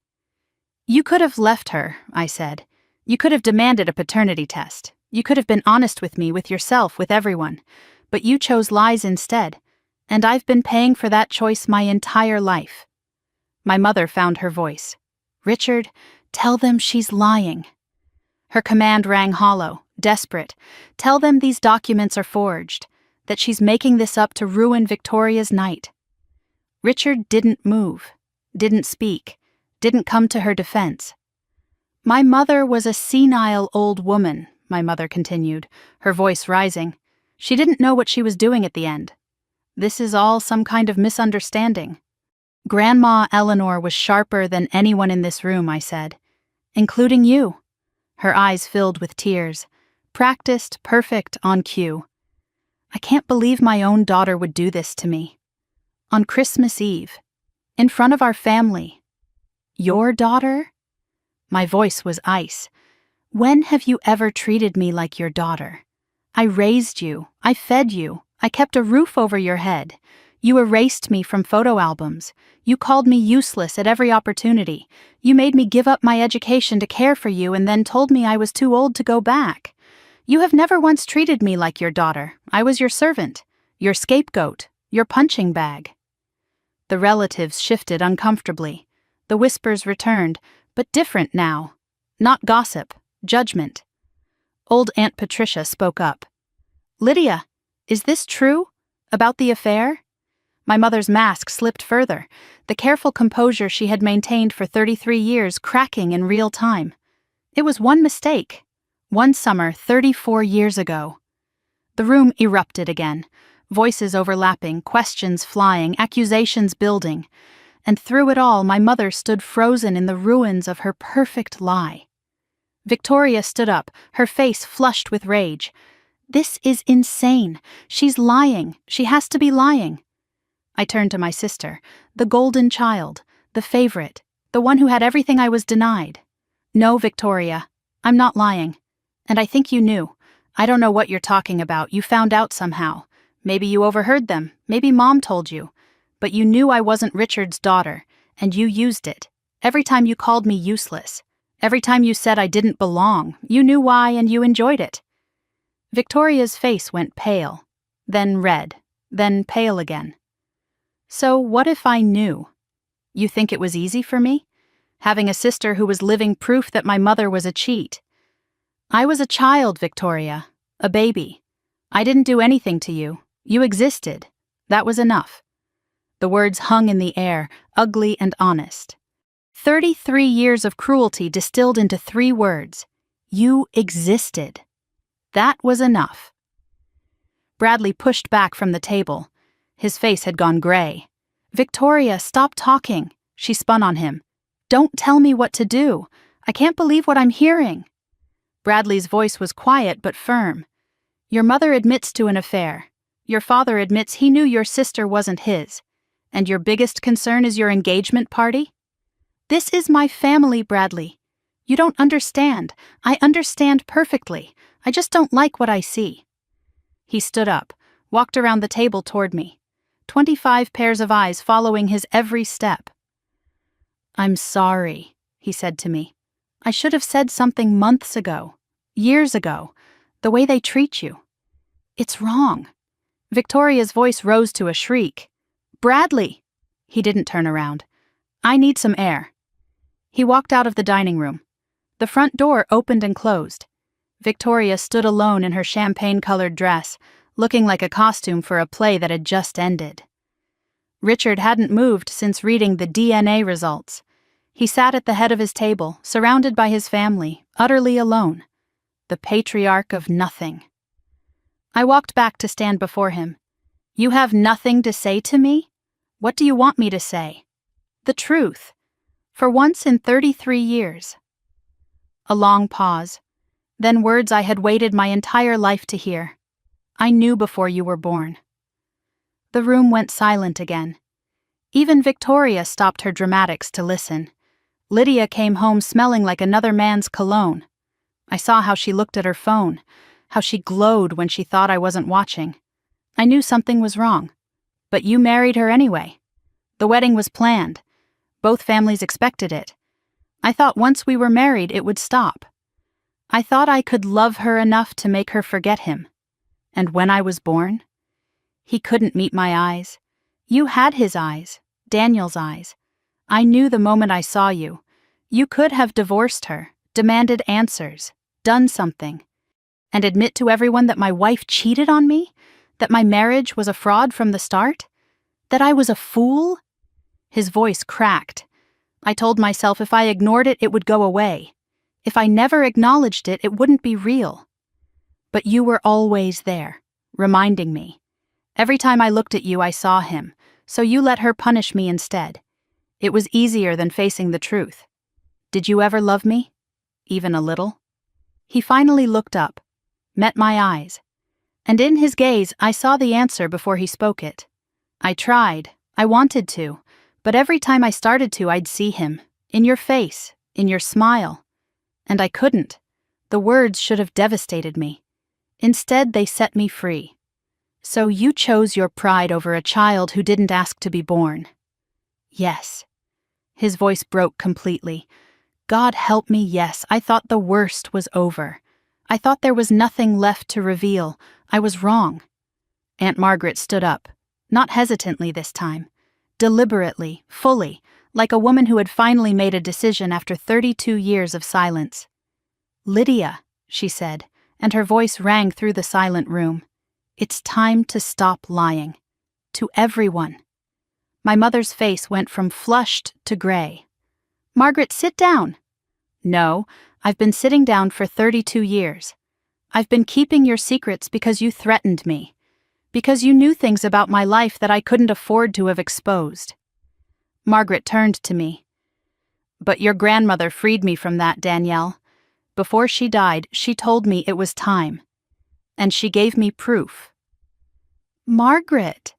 "You could have left her," I said. "You could have demanded a paternity test. You could have been honest with me, with yourself, with everyone. But you chose lies instead, and I've been paying for that choice my entire life." My mother found her voice. "Richard, tell them she's lying." Her command rang hollow, desperate. "Tell them these documents are forged, that she's making this up to ruin Victoria's night." Richard didn't move, didn't speak, didn't come to her defense. "My mother was a senile old woman," my mother continued, her voice rising. "She didn't know what she was doing at the end. This is all some kind of misunderstanding." "Grandma Eleanor was sharper than anyone in this room," I said. "Including you." Her eyes filled with tears. Practiced, perfect, on cue. "I can't believe my own daughter would do this to me. On Christmas Eve. In front of our family. Your daughter?" My voice was ice. "When have you ever treated me like your daughter? I raised you. I fed you. I kept a roof over your head. You erased me from photo albums. You called me useless at every opportunity. You made me give up my education to care for you and then told me I was too old to go back. You have never once treated me like your daughter. I was your servant, your scapegoat, your punching bag." The relatives shifted uncomfortably. The whispers returned, but different now. Not gossip, judgment. Old Aunt Patricia spoke up. "Lydia, is this true? About the affair?" My mother's mask slipped further, the careful composure she had maintained for 33 years cracking in real time. It was one mistake. One summer 34 years ago. The room erupted again. Voices overlapping, questions flying, accusations building. And through it all, my mother stood frozen in the ruins of her perfect lie. Victoria stood up, her face flushed with rage. "This is insane. She's lying. She has to be lying." I turned to my sister, the golden child, the favorite, the one who had everything I was denied. "No, Victoria, I'm not lying. And I think you knew. I don't know what you're talking about. You found out somehow. Maybe you overheard them. Maybe Mom told you. But you knew I wasn't Richard's daughter, and you used it. Every time you called me useless. Every time you said I didn't belong, you knew why and you enjoyed it." Victoria's face went pale, then red, then pale again. "So what if I knew? You think it was easy for me? Having a sister who was living proof that my mother was a cheat. I was a child, Victoria, a baby. I didn't do anything to you. You existed. That was enough." The words hung in the air, ugly and honest. 33 years of cruelty distilled into 3 words. You existed. That was enough. Bradley pushed back from the table. His face had gone gray. "Victoria, stop talking," she spun on him. "Don't tell me what to do. I can't believe what I'm hearing." Bradley's voice was quiet but firm. "Your mother admits to an affair. Your father admits he knew your sister wasn't his. And your biggest concern is your engagement party? This is my family, Bradley. You don't understand. I understand perfectly. I just don't like what I see." He stood up, walked around the table toward me, 25 pairs of eyes following his every step. "I'm sorry," he said to me. "I should have said something months ago, years ago, the way they treat you. It's wrong." Victoria's voice rose to a shriek. "Bradley!" He didn't turn around. "I need some air." He walked out of the dining room. The front door opened and closed. Victoria stood alone in her champagne-colored dress, looking like a costume for a play that had just ended. Richard hadn't moved since reading the DNA results. He sat at the head of his table, surrounded by his family, utterly alone. The patriarch of nothing. I walked back to stand before him. "You have nothing to say to me? What do you want me to say?" "The truth. For once in 33 years. A long pause. Then words I had waited my entire life to hear. "I knew before you were born." The room went silent again. Even Victoria stopped her dramatics to listen. Lydia came home smelling like another man's cologne. I saw how she looked at her phone, how she glowed when she thought I wasn't watching. I knew something was wrong. But you married her anyway. The wedding was planned. Both families expected it. I thought once we were married it would stop. I thought I could love her enough to make her forget him. And when I was born, he couldn't meet my eyes. You had his eyes, Daniel's eyes. I knew the moment I saw you. You could have divorced her, demanded answers, done something, and admit to everyone that my wife cheated on me, that my marriage was a fraud from the start, that I was a fool. His voice cracked. I told myself if I ignored it, it would go away. If I never acknowledged it, it wouldn't be real. But you were always there, reminding me. Every time I looked at you, I saw him, so you let her punish me instead. It was easier than facing the truth. Did you ever love me? Even a little? He finally looked up, met my eyes, and in his gaze I saw the answer before he spoke it. I tried, I wanted to, but every time I started to, I'd see him, in your face, in your smile. And I couldn't. The words should have devastated me. Instead, they set me free. So you chose your pride over a child who didn't ask to be born. Yes. His voice broke completely. God help me, yes, I thought the worst was over. I thought there was nothing left to reveal. I was wrong. Aunt Margaret stood up, not hesitantly this time, deliberately, fully, like a woman who had finally made a decision after 32 years of silence. "Lydia," she said, and her voice rang through the silent room. "It's time to stop lying. To everyone." My mother's face went from flushed to gray. "Margaret, sit down." "No, I've been sitting down for 32 years. I've been keeping your secrets because you threatened me. because you knew things about my life that I couldn't afford to have exposed. Margaret turned to me. But your grandmother freed me from that, Danielle. Before she died, she told me it was time. And she gave me proof. Margaret!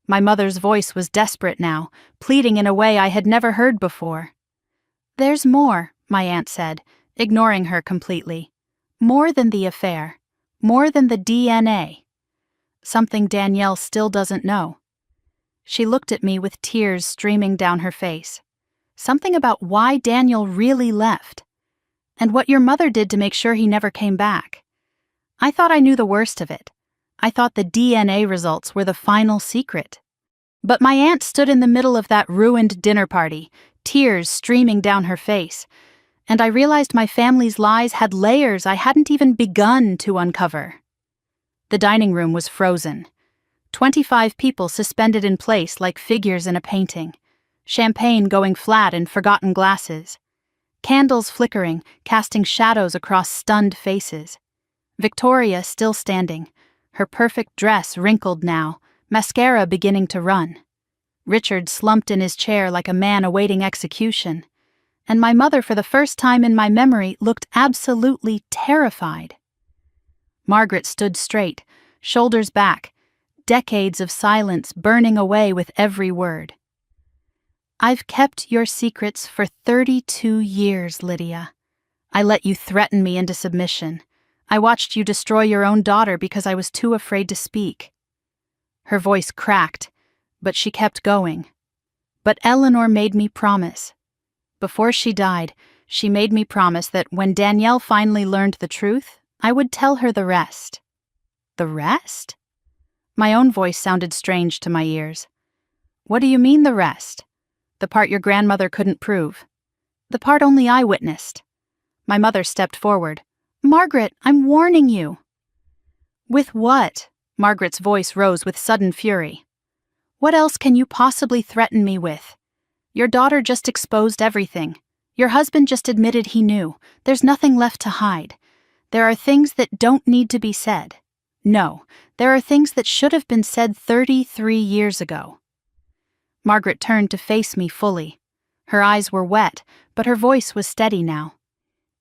My mother's voice was desperate now, pleading in a way I had never heard before. There's more, my aunt said, ignoring her completely. More than the affair. More than the DNA. Something Danielle still doesn't know. She looked at me with tears streaming down her face. Something about why Daniel really left. And what your mother did to make sure he never came back. I thought I knew the worst of it. I thought the DNA results were the final secret. But my aunt stood in the middle of that ruined dinner party, tears streaming down her face, and I realized my family's lies had layers I hadn't even begun to uncover. The dining room was frozen. 25 people suspended in place like figures in a painting. Champagne going flat in forgotten glasses. Candles flickering, casting shadows across stunned faces. Victoria still standing, her perfect dress wrinkled now, mascara beginning to run. Richard slumped in his chair like a man awaiting execution. And my mother, for the first time in my memory, looked absolutely terrified. Margaret stood straight, shoulders back, decades of silence burning away with every word. I've kept your secrets for 32 years, Lydia. I let you threaten me into submission. I watched you destroy your own daughter because I was too afraid to speak. Her voice cracked, but she kept going. But Eleanor made me promise. Before she died, she made me promise that when Danielle finally learned the truth, I would tell her the rest. The rest? My own voice sounded strange to my ears. What do you mean, the rest? The part your grandmother couldn't prove. The part only I witnessed. My mother stepped forward. Margaret, I'm warning you. With what? Margaret's voice rose with sudden fury. What else can you possibly threaten me with? Your daughter just exposed everything. Your husband just admitted he knew. There's nothing left to hide. There are things that don't need to be said. No, there are things that should have been said 33 years ago. Margaret turned to face me fully. Her eyes were wet, but her voice was steady now.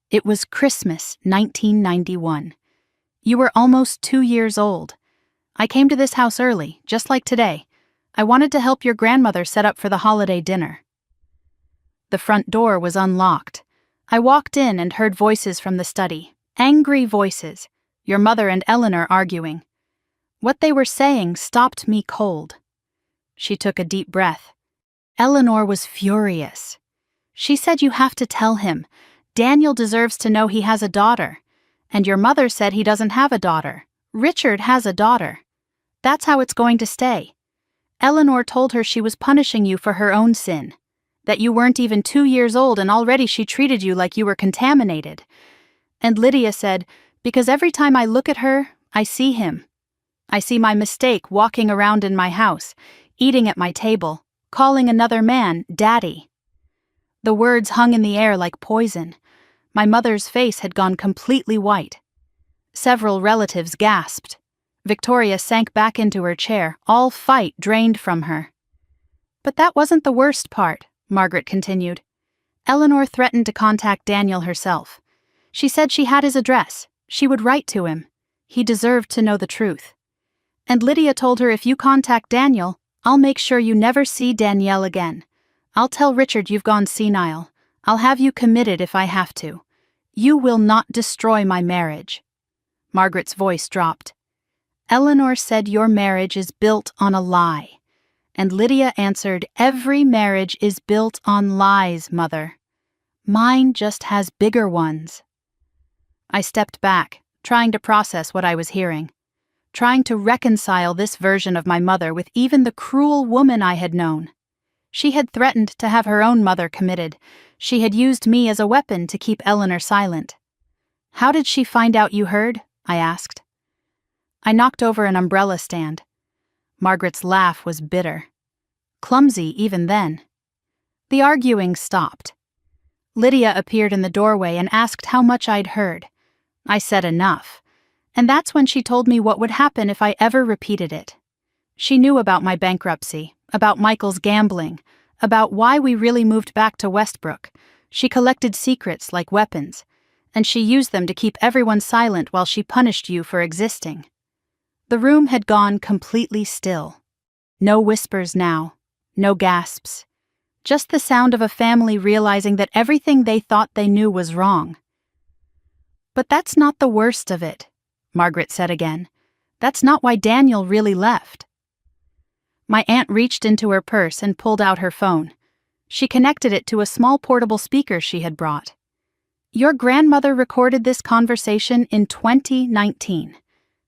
It was Christmas, 1991. You were almost 2 years old. I came to this house early, just like today. I wanted to help your grandmother set up for the holiday dinner. The front door was unlocked. I walked in and heard voices from the study, angry voices, your mother and Eleanor arguing. What they were saying stopped me cold. She took a deep breath. Eleanor was furious. She said you have to tell him. Daniel deserves to know he has a daughter. And your mother said he doesn't have a daughter. Richard has a daughter. That's how it's going to stay. Eleanor told her she was punishing you for her own sin. That you weren't even 2 years old and already she treated you like you were contaminated. And Lydia said, because every time I look at her, I see him. I see my mistake walking around in my house, eating at my table, calling another man Daddy. The words hung in the air like poison. My mother's face had gone completely white. Several relatives gasped. Victoria sank back into her chair, all fight drained from her. But that wasn't the worst part, Margaret continued. Eleanor threatened to contact Daniel herself. She said she had his address. She would write to him. He deserved to know the truth. And Lydia told her if you contact Daniel, I'll make sure you never see Danielle again. I'll tell Richard you've gone senile. I'll have you committed if I have to. You will not destroy my marriage. Margaret's voice dropped. Eleanor said your marriage is built on a lie. And Lydia answered, every marriage is built on lies, Mother. Mine just has bigger ones. I stepped back, trying to process what I was hearing. Trying to reconcile this version of my mother with even the cruel woman I had known. She had threatened to have her own mother committed. She had used me as a weapon to keep Eleanor silent. How did she find out you heard? I asked. I knocked over an umbrella stand. Margaret's laugh was bitter. Clumsy even then. The arguing stopped. Lydia appeared in the doorway and asked how much I'd heard. I said enough. And that's when she told me what would happen if I ever repeated it. She knew about my bankruptcy, about Michael's gambling, about why we really moved back to Westbrook. She collected secrets like weapons, and she used them to keep everyone silent while she punished you for existing. The room had gone completely still. No whispers now, no gasps. Just the sound of a family realizing that everything they thought they knew was wrong. "But that's not the worst of it," Margaret said again. "That's not why Daniel really left." My aunt reached into her purse and pulled out her phone. She connected it to a small portable speaker she had brought. "Your grandmother recorded this conversation in 2019.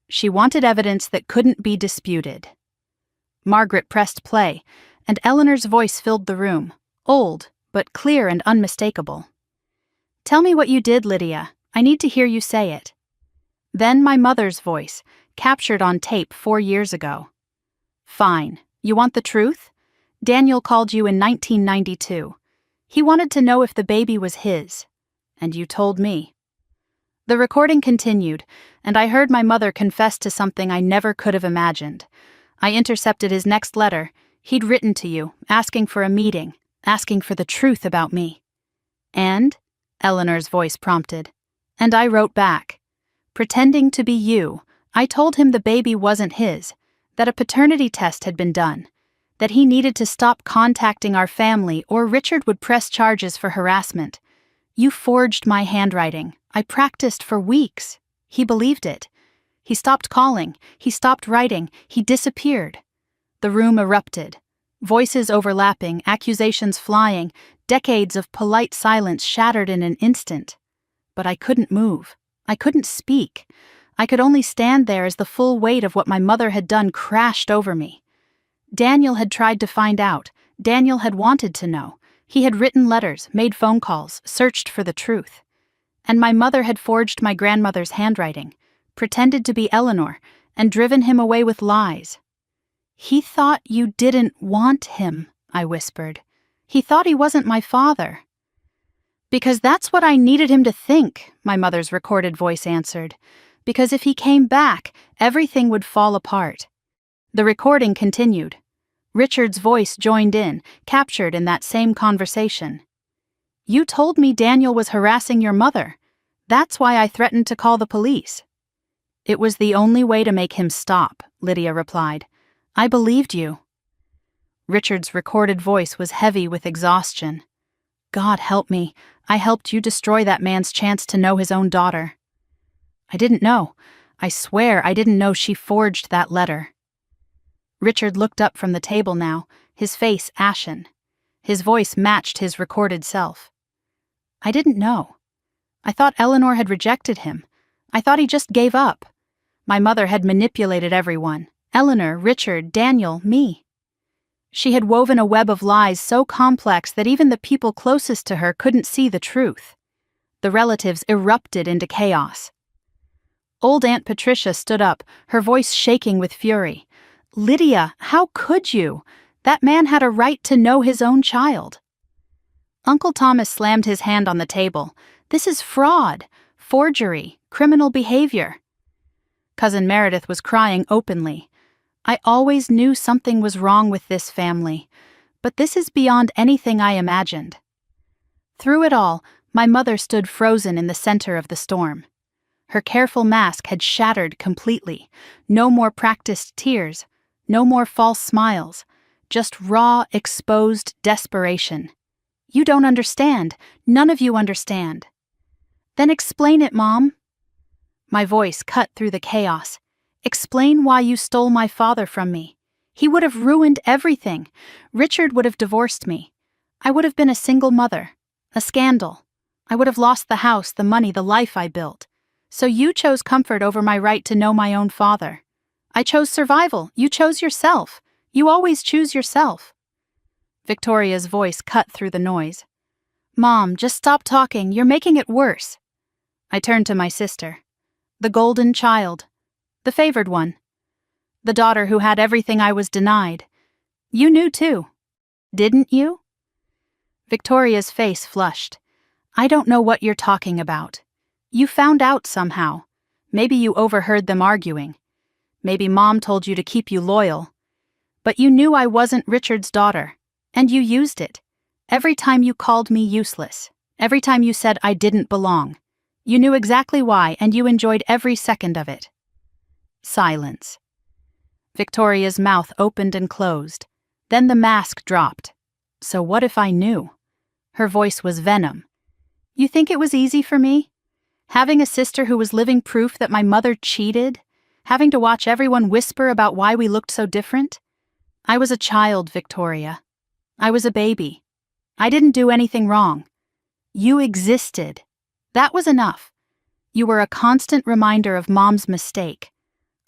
She wanted evidence that couldn't be disputed." Margaret pressed play, and Eleanor's voice filled the room, old, but clear and unmistakable. "Tell me what you did, Lydia. I need to hear you say it." Then my mother's voice, captured on tape 4 years ago. "Fine. You want the truth? Daniel called you in 1992. He wanted to know if the baby was his. And you told me." The recording continued, and I heard my mother confess to something I never could have imagined. I intercepted his next letter. He'd written to you, asking for a meeting, asking for the truth about me. "And?" Eleanor's voice prompted. And I wrote back. Pretending to be you, I told him the baby wasn't his, that a paternity test had been done, that he needed to stop contacting our family or Richard would press charges for harassment. You forged my handwriting. I practiced for weeks. He believed it. He stopped calling. He stopped writing. He disappeared. The room erupted. Voices overlapping, accusations flying, decades of polite silence shattered in an instant. But I couldn't move. I couldn't speak. I could only stand there as the full weight of what my mother had done crashed over me. Daniel had tried to find out. Daniel had wanted to know. He had written letters, made phone calls, searched for the truth. And my mother had forged my grandmother's handwriting, pretended to be Eleanor, and driven him away with lies. "He thought you didn't want him," I whispered. "He thought he wasn't my father." "Because that's what I needed him to think," my mother's recorded voice answered. "Because if he came back, everything would fall apart." The recording continued. Richard's voice joined in, captured in that same conversation. "You told me Daniel was harassing your mother. That's why I threatened to call the police." "It was the only way to make him stop," Lydia replied. "I believed you." Richard's recorded voice was heavy with exhaustion. "God help me. I helped you destroy that man's chance to know his own daughter." "I didn't know. I swear I didn't know she forged that letter." Richard looked up from the table now, his face ashen. His voice matched his recorded self. "I didn't know. I thought Eleanor had rejected him. I thought he just gave up. My mother had manipulated everyone. Eleanor, Richard, Daniel, me. She had woven a web of lies so complex that even the people closest to her couldn't see the truth. The relatives erupted into chaos. Old Aunt Patricia stood up, her voice shaking with fury. "Lydia, how could you? That man had a right to know his own child." Uncle Thomas slammed his hand on the table. "This is fraud, forgery, criminal behavior." Cousin Meredith was crying openly. "I always knew something was wrong with this family, but this is beyond anything I imagined." Through it all, my mother stood frozen in the center of the storm. Her careful mask had shattered completely. No more practiced tears, no more false smiles, just raw, exposed desperation. "You don't understand. None of you understand." "Then explain it, Mom." My voice cut through the chaos. "Explain why you stole my father from me. He would have ruined everything. Richard would have divorced me. I would have been a single mother. A scandal. I would have lost the house, the money, the life I built. So you chose comfort over my right to know my own father. I chose survival. You chose yourself. You always choose yourself." Victoria's voice cut through the noise. "Mom, just stop talking. You're making it worse." I turned to my sister. The golden child. The favored one. The daughter who had everything I was denied. "You knew too. Didn't you?" Victoria's face flushed. "I don't know what you're talking about. You found out somehow. Maybe you overheard them arguing. Maybe Mom told you to keep you loyal. But you knew I wasn't Richard's daughter, and you used it. Every time you called me useless, every time you said I didn't belong. You knew exactly why, and you enjoyed every second of it. Silence. Victoria's mouth opened and closed. Then the mask dropped. So what if I knew? Her voice was venom. You think it was easy for me? Having a sister who was living proof that my mother cheated? Having to watch everyone whisper about why we looked so different? I was a child, Victoria. I was a baby. I didn't do anything wrong. You existed. That was enough. You were a constant reminder of Mom's mistake.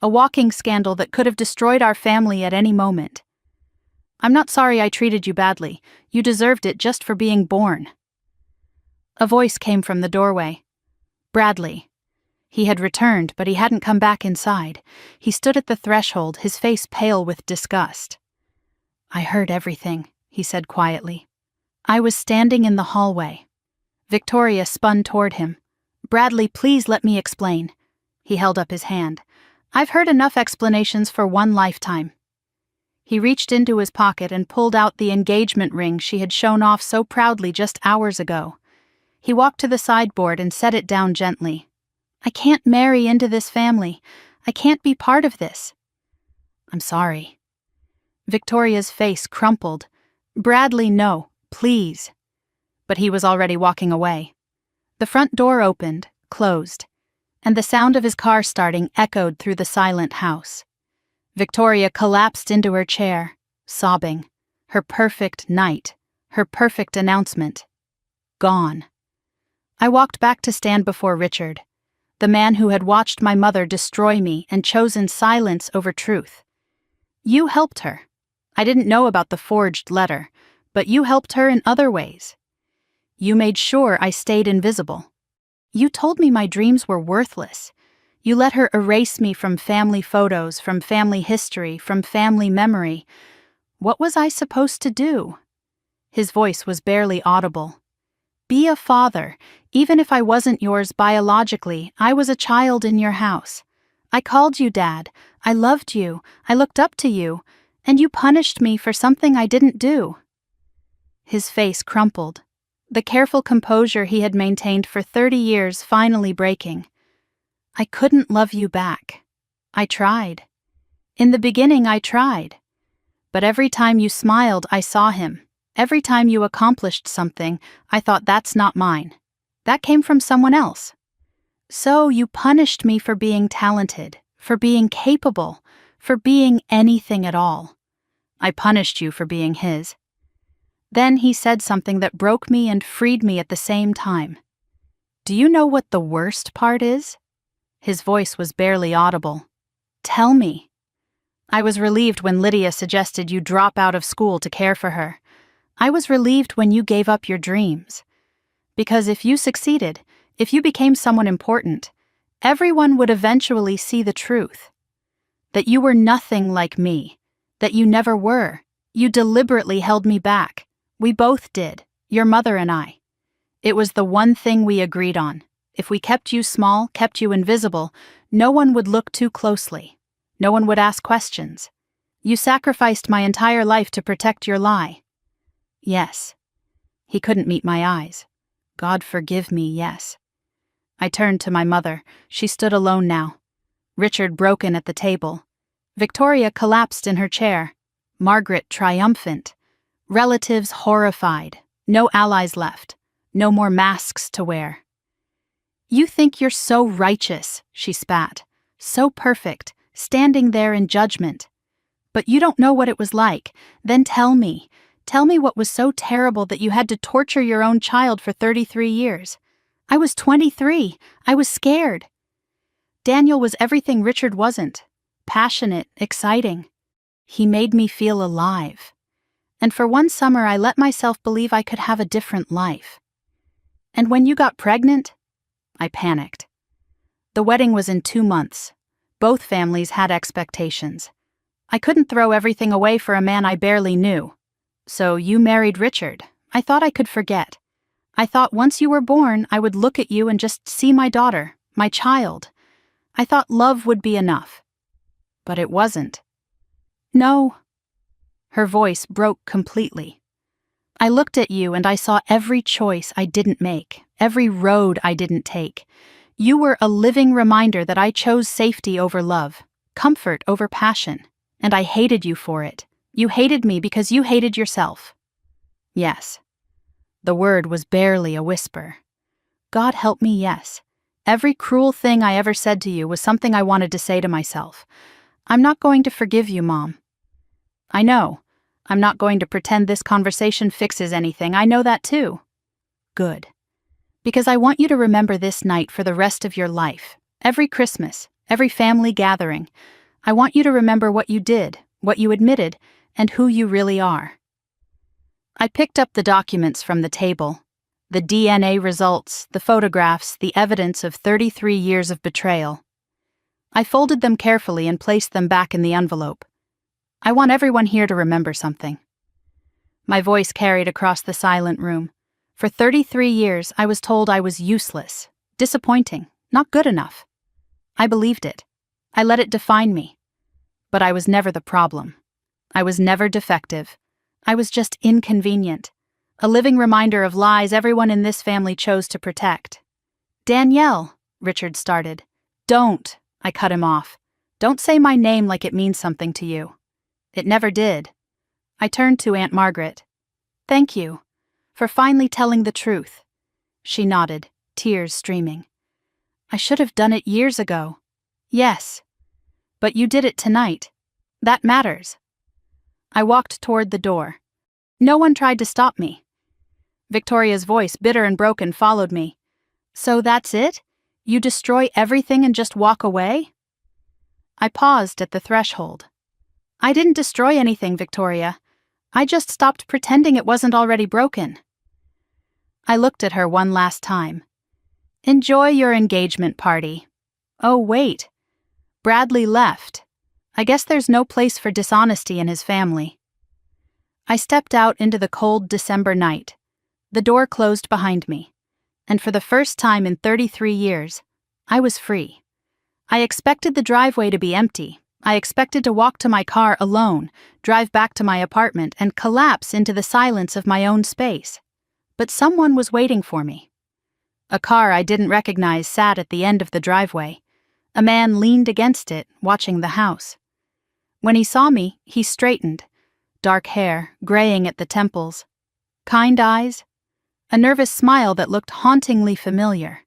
A walking scandal that could have destroyed our family at any moment. I'm not sorry I treated you badly. You deserved it just for being born. A voice came from the doorway. Bradley. He had returned, but he hadn't come back inside. He stood at the threshold, his face pale with disgust. I heard everything, he said quietly. I was standing in the hallway. Victoria spun toward him. Bradley, please let me explain. He held up his hand. I've heard enough explanations for one lifetime. He reached into his pocket and pulled out the engagement ring she had shown off so proudly just hours ago. He walked to the sideboard and set it down gently. I can't marry into this family. I can't be part of this. I'm sorry. Victoria's face crumpled. Bradley, no, please. But he was already walking away. The front door opened, closed, and the sound of his car starting echoed through the silent house. Victoria collapsed into her chair, sobbing. Her perfect night, her perfect announcement. Gone. I walked back to stand before Richard, the man who had watched my mother destroy me and chosen silence over truth. You helped her. I didn't know about the forged letter, but you helped her in other ways. You made sure I stayed invisible. You told me my dreams were worthless. You let her erase me from family photos, from family history, from family memory. What was I supposed to do? His voice was barely audible. Be a father. Even if I wasn't yours biologically, I was a child in your house. I called you Dad. I loved you. I looked up to you. And you punished me for something I didn't do. His face crumpled, the careful composure he had maintained for 30 years finally breaking. I couldn't love you back. I tried. In the beginning, I tried. But every time you smiled, I saw him. Every time you accomplished something, I thought that's not mine. That came from someone else. So you punished me for being talented, for being capable, for being anything at all. I punished you for being his. Then he said something that broke me and freed me at the same time. Do you know what the worst part is? His voice was barely audible. Tell me. I was relieved when Lydia suggested you drop out of school to care for her. I was relieved when you gave up your dreams. Because if you succeeded, if you became someone important, everyone would eventually see the truth. That you were nothing like me. That you never were. You deliberately held me back. We both did, your mother and I. It was the one thing we agreed on. If we kept you small, kept you invisible, no one would look too closely. No one would ask questions. You sacrificed my entire life to protect your lie. Yes. He couldn't meet my eyes. God forgive me, yes. I turned to my mother. She stood alone now. Richard broken at the table. Victoria collapsed in her chair. Margaret triumphant. Relatives horrified. No allies left. No more masks to wear. You think you're so righteous, she spat. So perfect, standing there in judgment. But you don't know what it was like. Then tell me. Tell me what was so terrible that you had to torture your own child for 33 years. I was 23. I was scared. Daniel was everything Richard wasn't. Passionate, exciting. He made me feel alive. And for one summer I let myself believe I could have a different life. And when you got pregnant, I panicked. The wedding was in 2 months. Both families had expectations. I couldn't throw everything away for a man I barely knew. So you married Richard. I thought I could forget. I thought once you were born, I would look at you and just see my daughter, my child. I thought love would be enough. But it wasn't. No. Her voice broke completely. I looked at you and I saw every choice I didn't make, every road I didn't take. You were a living reminder that I chose safety over love, comfort over passion, and I hated you for it. You hated me because you hated yourself. Yes. The word was barely a whisper. God help me, yes. Every cruel thing I ever said to you was something I wanted to say to myself. I'm not going to forgive you, Mom. I know. I'm not going to pretend this conversation fixes anything. I know that too. Good. Because I want you to remember this night for the rest of your life. Every Christmas, every family gathering. I want you to remember what you did, what you admitted, and who you really are. I picked up the documents from the table. The DNA results, the photographs, the evidence of 33 years of betrayal. I folded them carefully and placed them back in the envelope. I want everyone here to remember something. My voice carried across the silent room. For 33 years, I was told I was useless, disappointing, not good enough. I believed it. I let it define me. But I was never the problem. I was never defective. I was just inconvenient. A living reminder of lies everyone in this family chose to protect. Danielle, Richard started. Don't, I cut him off. Don't say my name like it means something to you. It never did. I turned to Aunt Margaret. Thank you for finally telling the truth. She nodded, tears streaming. I should have done it years ago. Yes. But you did it tonight. That matters. I walked toward the door. No one tried to stop me. Victoria's voice, bitter and broken, followed me. So that's it? You destroy everything and just walk away? I paused at the threshold. I didn't destroy anything, Victoria. I just stopped pretending it wasn't already broken. I looked at her one last time. Enjoy your engagement party. Oh, wait. Bradley left. I guess there's no place for dishonesty in his family. I stepped out into the cold December night. The door closed behind me, and for the first time in 33 years, I was free. I expected the driveway to be empty. I expected to walk to my car alone, drive back to my apartment, and collapse into the silence of my own space. But someone was waiting for me. A car I didn't recognize sat at the end of the driveway. A man leaned against it, watching the house. When he saw me, he straightened. Dark hair, graying at the temples. Kind eyes. A nervous smile that looked hauntingly familiar.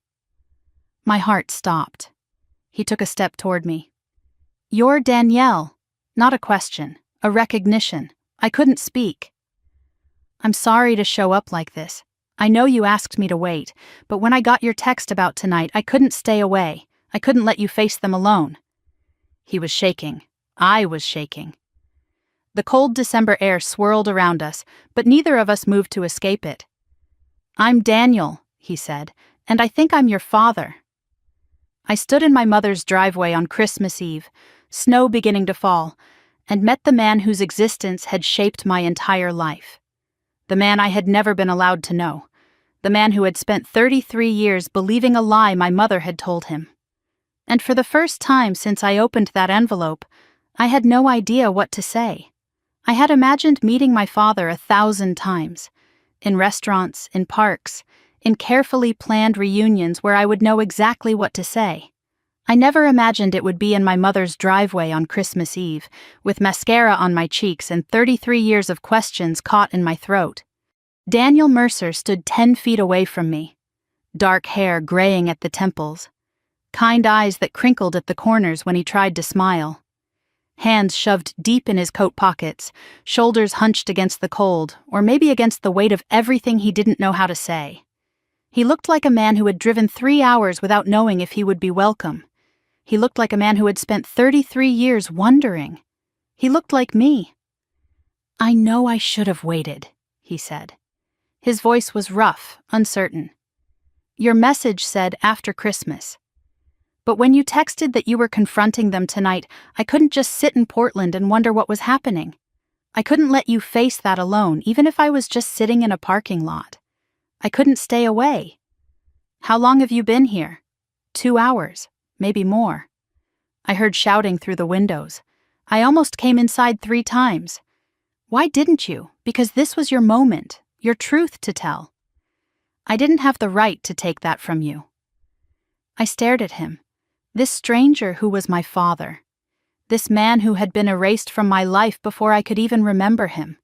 My heart stopped. He took a step toward me. You're Danielle. Not a question, a recognition. I couldn't speak. I'm sorry to show up like this. I know you asked me to wait, but when I got your text about tonight, I couldn't stay away. I couldn't let you face them alone. He was shaking. I was shaking. The cold December air swirled around us, but neither of us moved to escape it. I'm Daniel, he said, and I think I'm your father. I stood in my mother's driveway on Christmas Eve, snow beginning to fall, and met the man whose existence had shaped my entire life. The man I had never been allowed to know. The man who had spent 33 years believing a lie my mother had told him. And for the first time since I opened that envelope, I had no idea what to say. I had imagined meeting my father 1,000 times. In restaurants, in parks, in carefully planned reunions where I would know exactly what to say. I never imagined it would be in my mother's driveway on Christmas Eve, with mascara on my cheeks and 33 years of questions caught in my throat. Daniel Mercer stood 10 feet away from me, dark hair graying at the temples, kind eyes that crinkled at the corners when he tried to smile. Hands shoved deep in his coat pockets, shoulders hunched against the cold, or maybe against the weight of everything he didn't know how to say. He looked like a man who had driven 3 hours without knowing if he would be welcome. He looked like a man who had spent 33 years wondering. He looked like me. I know I should have waited, he said. His voice was rough, uncertain. Your message said after Christmas. But when you texted that you were confronting them tonight, I couldn't just sit in Portland and wonder what was happening. I couldn't let you face that alone, even if I was just sitting in a parking lot. I couldn't stay away. How long have you been here? 2 hours, maybe more. I heard shouting through the windows. I almost came inside 3 times. Why didn't you? Because this was your moment, your truth to tell. I didn't have the right to take that from you. I stared at him. This stranger who was my father. This man who had been erased from my life before I could even remember him.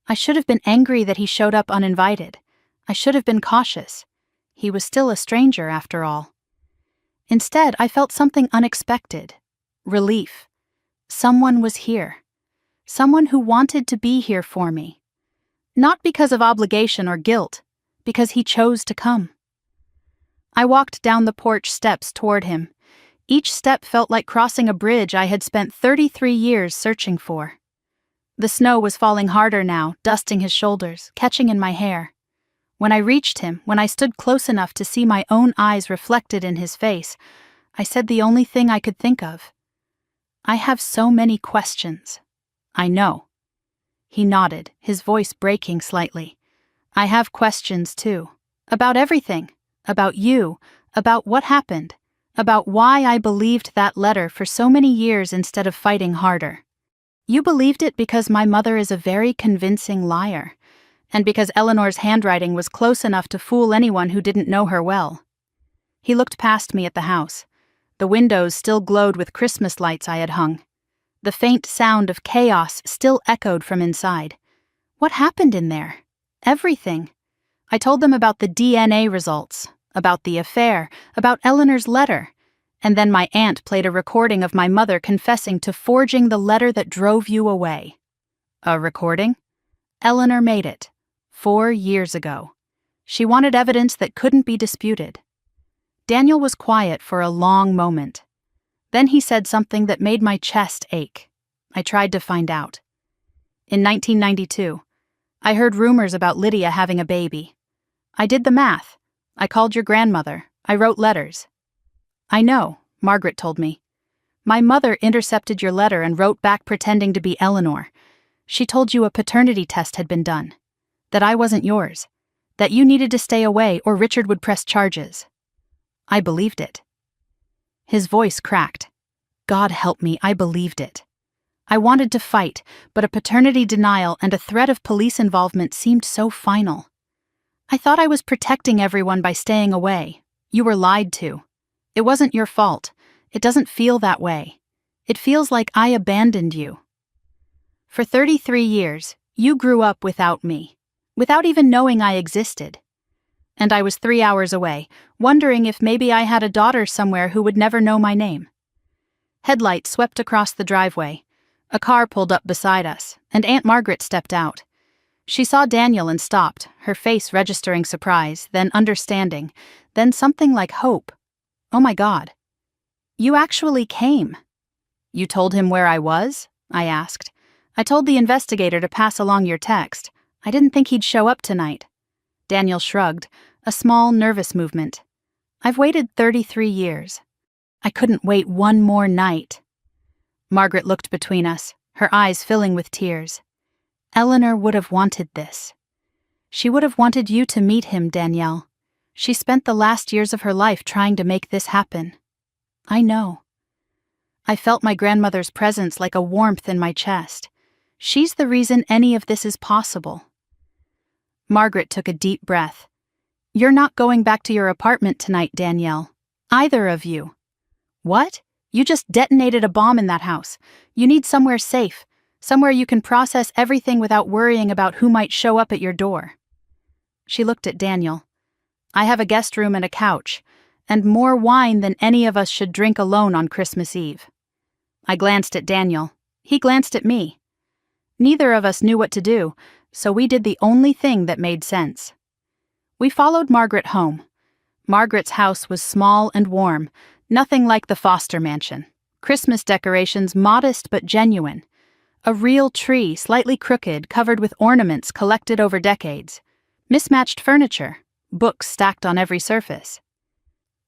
I should have been angry that he showed up uninvited. I should have been cautious. He was still a stranger after all. Instead, I felt something unexpected. Relief. Someone was here. Someone who wanted to be here for me. Not because of obligation or guilt, because he chose to come. I walked down the porch steps toward him. Each step felt like crossing a bridge I had spent 33 years searching for. The snow was falling harder now, dusting his shoulders, catching in my hair. When I reached him, when I stood close enough to see my own eyes reflected in his face, I said the only thing I could think of. I have so many questions. I know. He nodded, his voice breaking slightly. I have questions too. About everything. About you. About what happened. About why I believed that letter for so many years instead of fighting harder. You believed it because my mother is a very convincing liar, and because Eleanor's handwriting was close enough to fool anyone who didn't know her well. He looked past me at the house. The windows still glowed with Christmas lights I had hung. The faint sound of chaos still echoed from inside. What happened in there? Everything. I told them about the DNA results, about the affair, about Eleanor's letter, and then my aunt played a recording of my mother confessing to forging the letter that drove you away. A recording? Eleanor made it. 4 years ago. She wanted evidence that couldn't be disputed. Daniel was quiet for a long moment. Then he said something that made my chest ache. I tried to find out. In 1992, I heard rumors about Lydia having a baby. I did the math. I called your grandmother. I wrote letters. I know, Margaret told me. My mother intercepted your letter and wrote back pretending to be Eleanor. She told you a paternity test had been done. That I wasn't yours. That you needed to stay away or Richard would press charges. I believed it. His voice cracked. God help me, I believed it. I wanted to fight, but a paternity denial and a threat of police involvement seemed so final. I thought I was protecting everyone by staying away. You were lied to. It wasn't your fault. It doesn't feel that way. It feels like I abandoned you. For 33 years, you grew up without me, without even knowing I existed. And I was 3 hours away, wondering if maybe I had a daughter somewhere who would never know my name. Headlights swept across the driveway. A car pulled up beside us, and Aunt Margaret stepped out. She saw Daniel and stopped, her face registering surprise, then understanding, then something like hope. Oh my God. You actually came. You told him where I was? I asked. I told the investigator to pass along your text. I didn't think he'd show up tonight. Daniel shrugged, a small, nervous movement. I've waited 33 years. I couldn't wait one more night. Margaret looked between us, her eyes filling with tears. Eleanor would have wanted this. She would have wanted you to meet him, Danielle. She spent the last years of her life trying to make this happen. I know. I felt my grandmother's presence like a warmth in my chest. She's the reason any of this is possible. Margaret took a deep breath. You're not going back to your apartment tonight, Danielle. Either of you. What? You just detonated a bomb in that house. You need somewhere safe, somewhere you can process everything without worrying about who might show up at your door. She looked at Daniel. I have a guest room and a couch, and more wine than any of us should drink alone on Christmas Eve. I glanced at Daniel. He glanced at me. Neither of us knew what to do, so we did the only thing that made sense. We followed Margaret home. Margaret's house was small and warm, nothing like the Foster mansion. Christmas decorations modest but genuine. A real tree, slightly crooked, covered with ornaments collected over decades. Mismatched furniture, books stacked on every surface.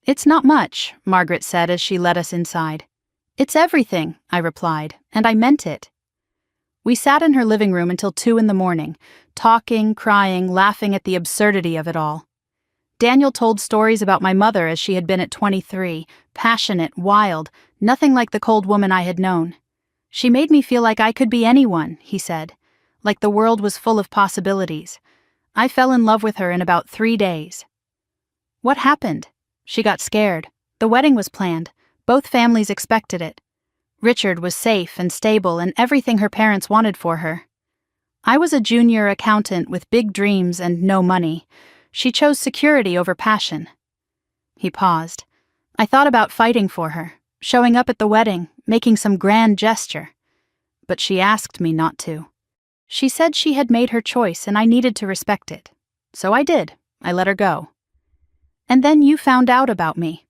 It's not much, Margaret said as she led us inside. It's everything, I replied, and I meant it. We sat in her living room until 2 a.m, talking, crying, laughing at the absurdity of it all. Daniel told stories about my mother as she had been at 23, passionate, wild, Nothing like the cold woman I had known. She made me feel like I could be anyone, he said, like the world was full of possibilities. I fell in love with her in about 3 days. What happened? She got scared. The wedding was planned. Both families expected it. Richard was safe and stable and everything her parents wanted for her. I was a junior accountant with big dreams and no money. She chose security over passion. He paused. I thought about fighting for her, showing up at the wedding, making some grand gesture. But she asked me not to. She said she had made her choice and I needed to respect it. So I did. I let her go. And then you found out about me.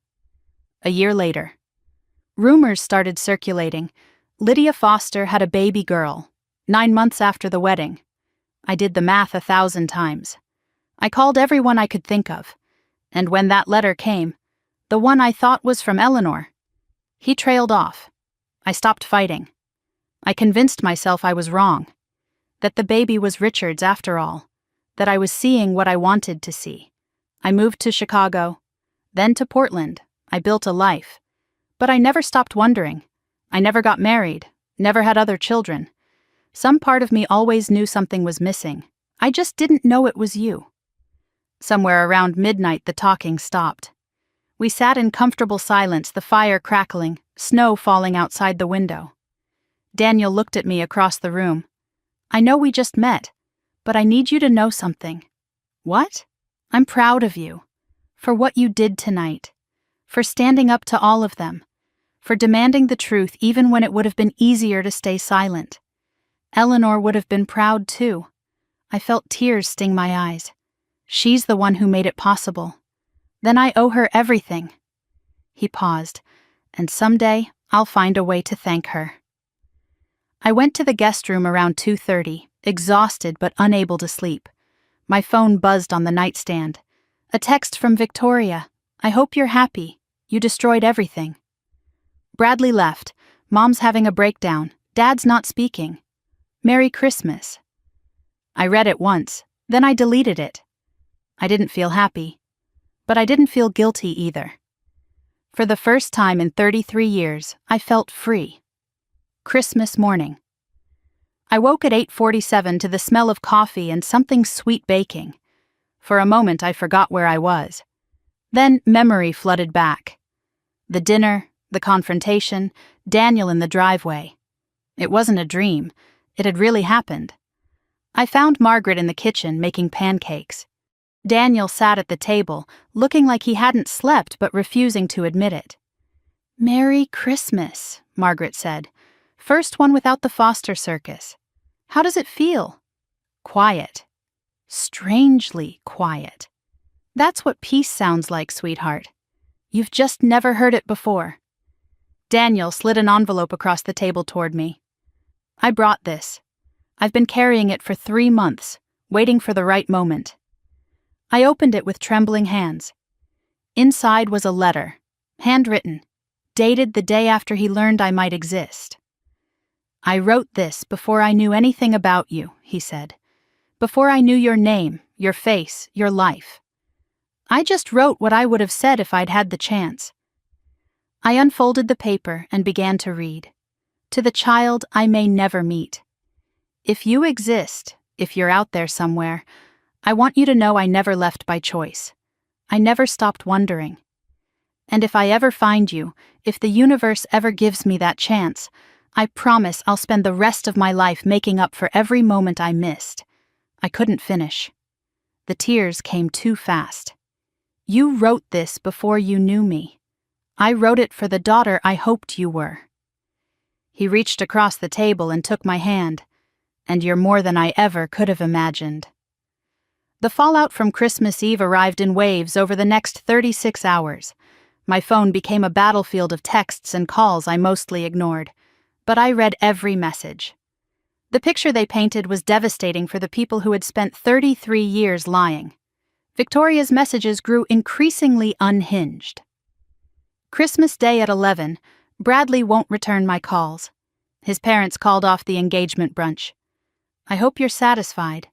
A year later. Rumors started circulating. Lydia Foster had a baby girl, 9 months after the wedding. I did the math 1,000 times. I called everyone I could think of. And when that letter came, the one I thought was from Eleanor, he trailed off. I stopped fighting. I convinced myself I was wrong. That the baby was Richard's after all. That I was seeing what I wanted to see. I moved to Chicago, then to Portland. I built a life. But I never stopped wondering. I never got married, never had other children. Some part of me always knew something was missing. I just didn't know it was you. Somewhere around midnight, the talking stopped. We sat in comfortable silence, the fire crackling, snow falling outside the window. Daniel looked at me across the room. I know we just met, but I need you to know something. What? I'm proud of you. For what you did tonight. For standing up to all of them. For demanding the truth even when it would have been easier to stay silent. Eleanor would have been proud too. I felt tears sting my eyes. She's the one who made it possible. Then I owe her everything. He paused, and someday I'll find a way to thank her. I went to the guest room around 2:30, exhausted but unable to sleep. My phone buzzed on the nightstand. A text from Victoria. I hope you're happy. You destroyed everything. Bradley left. Mom's having a breakdown. Dad's not speaking. Merry Christmas. I read it once, then I deleted it. I didn't feel happy. But I didn't feel guilty either. For the first time in 33 years, I felt free. Christmas morning. I woke at 8:47 to the smell of coffee and something sweet baking. For a moment I forgot where I was. Then memory flooded back. The dinner, the confrontation, Daniel in the driveway. It wasn't a dream. It had really happened. I found Margaret in the kitchen making pancakes. Daniel sat at the table, looking like he hadn't slept but refusing to admit it. Merry Christmas, Margaret said. First one without the Foster circus. How does it feel? Quiet. Strangely quiet. That's what peace sounds like, sweetheart. You've just never heard it before. Daniel slid an envelope across the table toward me. I brought this. I've been carrying it for 3 months, waiting for the right moment. I opened it with trembling hands. Inside was a letter, handwritten, dated the day after he learned I might exist. I wrote this before I knew anything about you, he said. Before I knew your name, your face, your life. I just wrote what I would have said if I'd had the chance. I unfolded the paper and began to read. To the child I may never meet. If you exist, if you're out there somewhere, I want you to know I never left by choice. I never stopped wondering. And if I ever find you, if the universe ever gives me that chance, I promise I'll spend the rest of my life making up for every moment I missed. I couldn't finish. The tears came too fast. You wrote this before you knew me. I wrote it for the daughter I hoped you were. He reached across the table and took my hand. And you're more than I ever could have imagined. The fallout from Christmas Eve arrived in waves over the next 36 hours. My phone became a battlefield of texts and calls I mostly ignored. But I read every message. The picture they painted was devastating for the people who had spent 33 years lying. Victoria's messages grew increasingly unhinged. Christmas Day at 11, Bradley won't return my calls. His parents called off the engagement brunch. I hope you're satisfied.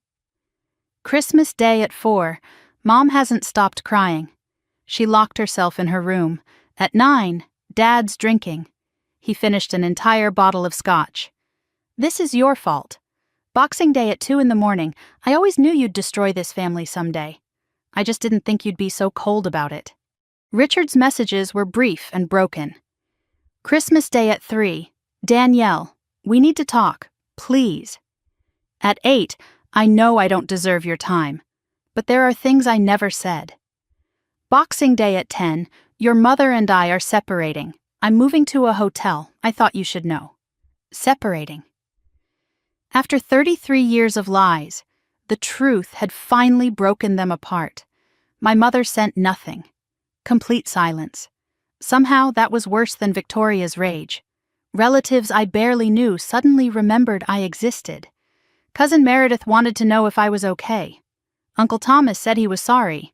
Christmas Day at 4, Mom hasn't stopped crying. She locked herself in her room. At 9, Dad's drinking. He finished an entire bottle of scotch. "This is your fault. Boxing Day at 2 in the morning, I always knew you'd destroy this family someday. I just didn't think you'd be so cold about it." Richard's messages were brief and broken. "Christmas Day at 3, Danielle, we need to talk, please." At 8, "I know I don't deserve your time, but there are things I never said." Boxing Day at 10, "Your mother and I are separating. I'm moving to a hotel. I thought you should know." Separating. After 33 years of lies, the truth had finally broken them apart. My mother sent nothing. Complete silence. Somehow that was worse than Victoria's rage. Relatives I barely knew suddenly remembered I existed. Cousin Meredith wanted to know if I was okay. Uncle Thomas said he was sorry.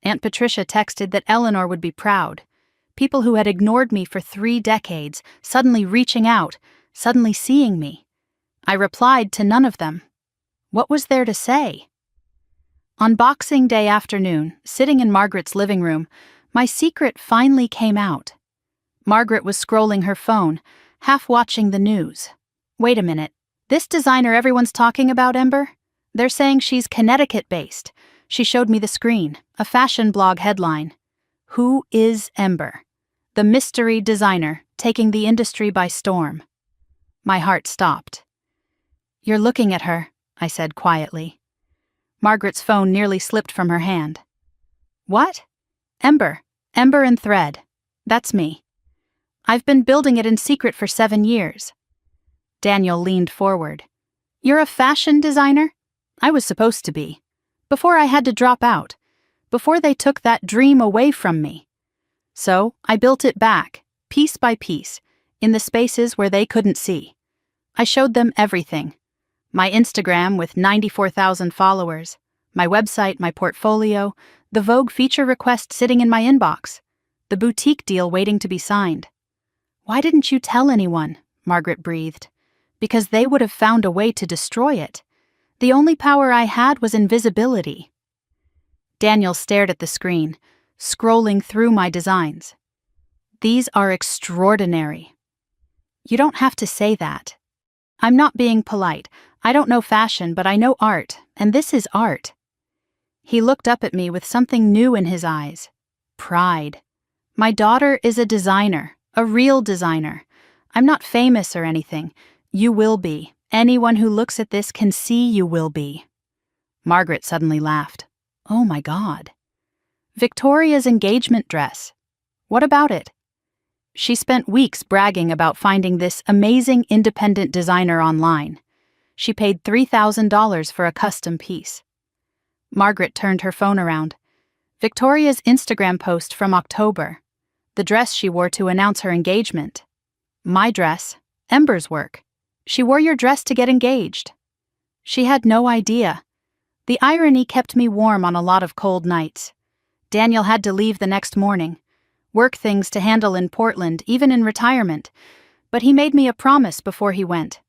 Aunt Patricia texted that Eleanor would be proud. People who had ignored me for 3 decades, suddenly reaching out, suddenly seeing me. I replied to none of them. What was there to say? On Boxing Day afternoon, sitting in Margaret's living room, my secret finally came out. Margaret was scrolling her phone, half watching the news. "Wait a minute. This designer everyone's talking about, Ember? They're saying she's Connecticut-based." She showed me the screen, a fashion blog headline. "Who is Ember? The mystery designer taking the industry by storm." My heart stopped. "You're looking at her," I said quietly. Margaret's phone nearly slipped from her hand. "What?" "Ember. Ember and Thread. That's me. I've been building it in secret for 7 years." Daniel leaned forward. "You're a fashion designer?" "I was supposed to be. Before I had to drop out. Before they took that dream away from me. So I built it back, piece by piece, in the spaces where they couldn't see. I showed them everything. My Instagram with 94,000 followers, my website, my portfolio, the Vogue feature request sitting in my inbox, the boutique deal waiting to be signed." "Why didn't you tell anyone?" Margaret breathed. "Because they would have found a way to destroy it. The only power I had was invisibility." Daniel stared at the screen, scrolling through my designs. "These are extraordinary." "You don't have to say that. I'm not being polite. I don't know fashion, but I know art, and this is art." He looked up at me with something new in his eyes. Pride. "My daughter is a designer, a real designer. I'm not famous or anything. You will be. Anyone who looks at this can see you will be." Margaret suddenly laughed. "Oh my God." "Victoria's engagement dress. What about it?" She spent weeks bragging about finding this amazing independent designer online. She paid $3,000 for a custom piece. Margaret turned her phone around. Victoria's Instagram post from October. The dress she wore to announce her engagement. My dress, Ember's work. She wore your dress to get engaged. She had no idea. The irony kept me warm on a lot of cold nights. Daniel had to leave the next morning. Work things to handle in Portland, even in retirement. But he made me a promise before he went.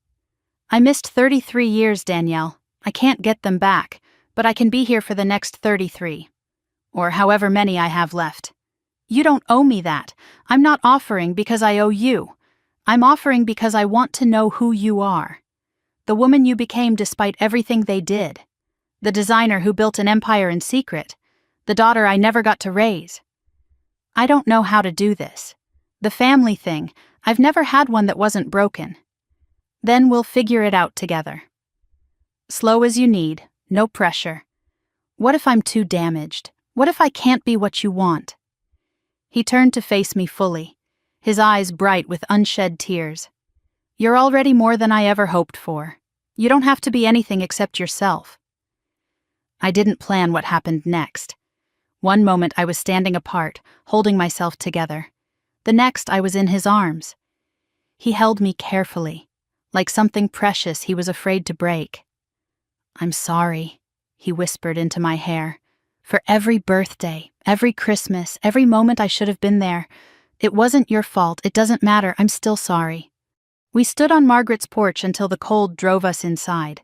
"I missed 33 years, Danielle. I can't get them back, but I can be here for the next 33. Or however many I have left. You don't owe me that. I'm not offering because I owe you. I'm offering because I want to know who you are. The woman you became despite everything they did. The designer who built an empire in secret. The daughter I never got to raise. I don't know how to do this. The family thing, I've never had one that wasn't broken. Then we'll figure it out together. Slow as you need, no pressure. What if I'm too damaged? What if I can't be what you want?" He turned to face me fully, his eyes bright with unshed tears. "You're already more than I ever hoped for. You don't have to be anything except yourself." I didn't plan what happened next. One moment I was standing apart, holding myself together. The next I was in his arms. He held me carefully, like something precious he was afraid to break. "I'm sorry," he whispered into my hair, "for every birthday, every Christmas, every moment I should have been there. It wasn't your fault, it doesn't matter, I'm still sorry." We stood on Margaret's porch until the cold drove us inside.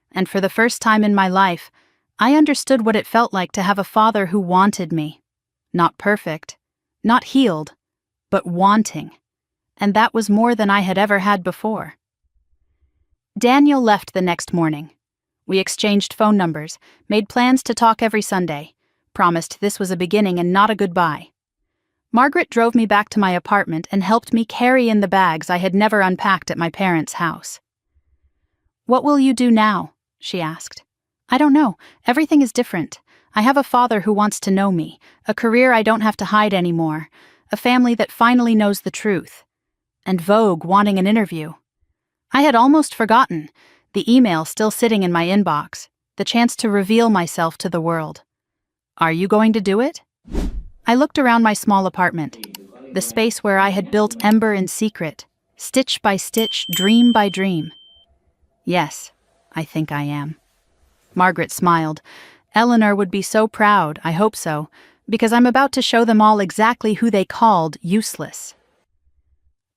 And for the first time in my life, I understood what it felt like to have a father who wanted me. Not perfect, not healed, but wanting. and that was more than I had ever had before. Daniel left the next morning. We exchanged phone numbers, made plans to talk every Sunday, promised this was a beginning and not a goodbye. Margaret drove me back to my apartment and helped me carry in the bags I had never unpacked at my parents' house. "What will you do now?" she asked. "I don't know. Everything is different. I have a father who wants to know me, a career I don't have to hide anymore, a family that finally knows the truth, and Vogue wanting an interview." I had almost forgotten, the email still sitting in my inbox, the chance to reveal myself to the world. "Are you going to do it?" I looked around my small apartment, the space where I had built ember in secret, stitch by stitch, dream by dream. "Yes, I think I am." Margaret smiled. "Eleanor would be so proud, I hope so, because I'm about to show them all exactly who they called useless."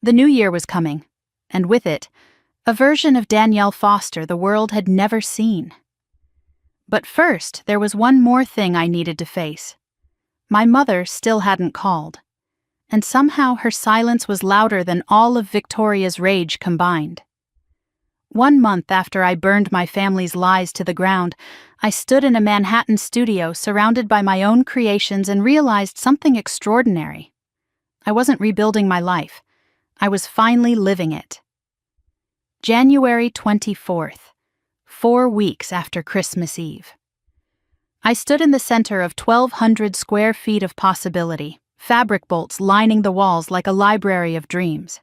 The new year was coming, and with it, a version of Danielle Foster the world had never seen. But first, there was one more thing I needed to face. My mother still hadn't called, and somehow her silence was louder than all of Victoria's rage combined. 1 month after I burned my family's lies to the ground, I stood in a Manhattan studio surrounded by my own creations and realized something extraordinary. I wasn't rebuilding my life. I was finally living it. January 24th, 4 weeks after Christmas Eve. I stood in the center of 1,200 square feet of possibility, fabric bolts lining the walls like a library of dreams.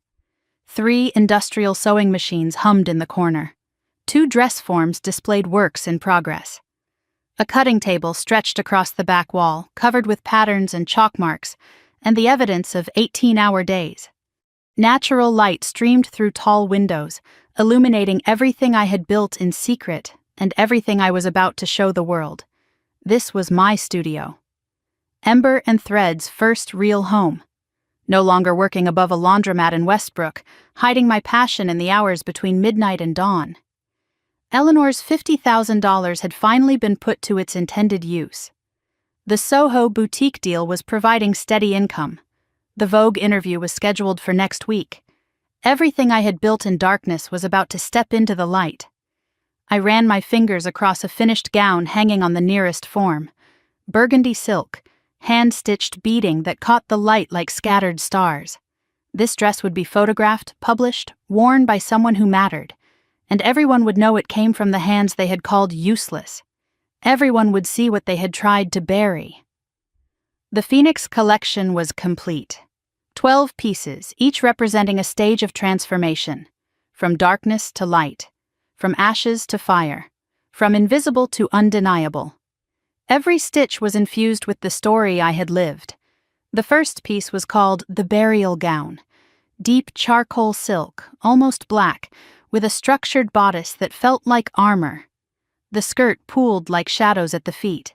3 industrial sewing machines hummed in the corner. 2 dress forms displayed works in progress. A cutting table stretched across the back wall, covered with patterns and chalk marks, and the evidence of 18-hour days. Natural light streamed through tall windows, illuminating everything I had built in secret and everything I was about to show the world. This was my studio. Ember and Thread's first real home. No longer working above a laundromat in Westbrook, hiding my passion in the hours between midnight and dawn. Eleanor's $50,000 had finally been put to its intended use. The Soho boutique deal was providing steady income. The Vogue interview was scheduled for next week. Everything I had built in darkness was about to step into the light. I ran my fingers across a finished gown hanging on the nearest form. Burgundy silk, hand-stitched beading that caught the light like scattered stars. This dress would be photographed, published, worn by someone who mattered, and everyone would know it came from the hands they had called useless. Everyone would see what they had tried to bury. The Phoenix collection was complete. 12 pieces, each representing a stage of transformation, from darkness to light, from ashes to fire, from invisible to undeniable. Every stitch was infused with the story I had lived. The first piece was called the Burial Gown, deep charcoal silk, almost black, with a structured bodice that felt like armor. The skirt pooled like shadows at the feet.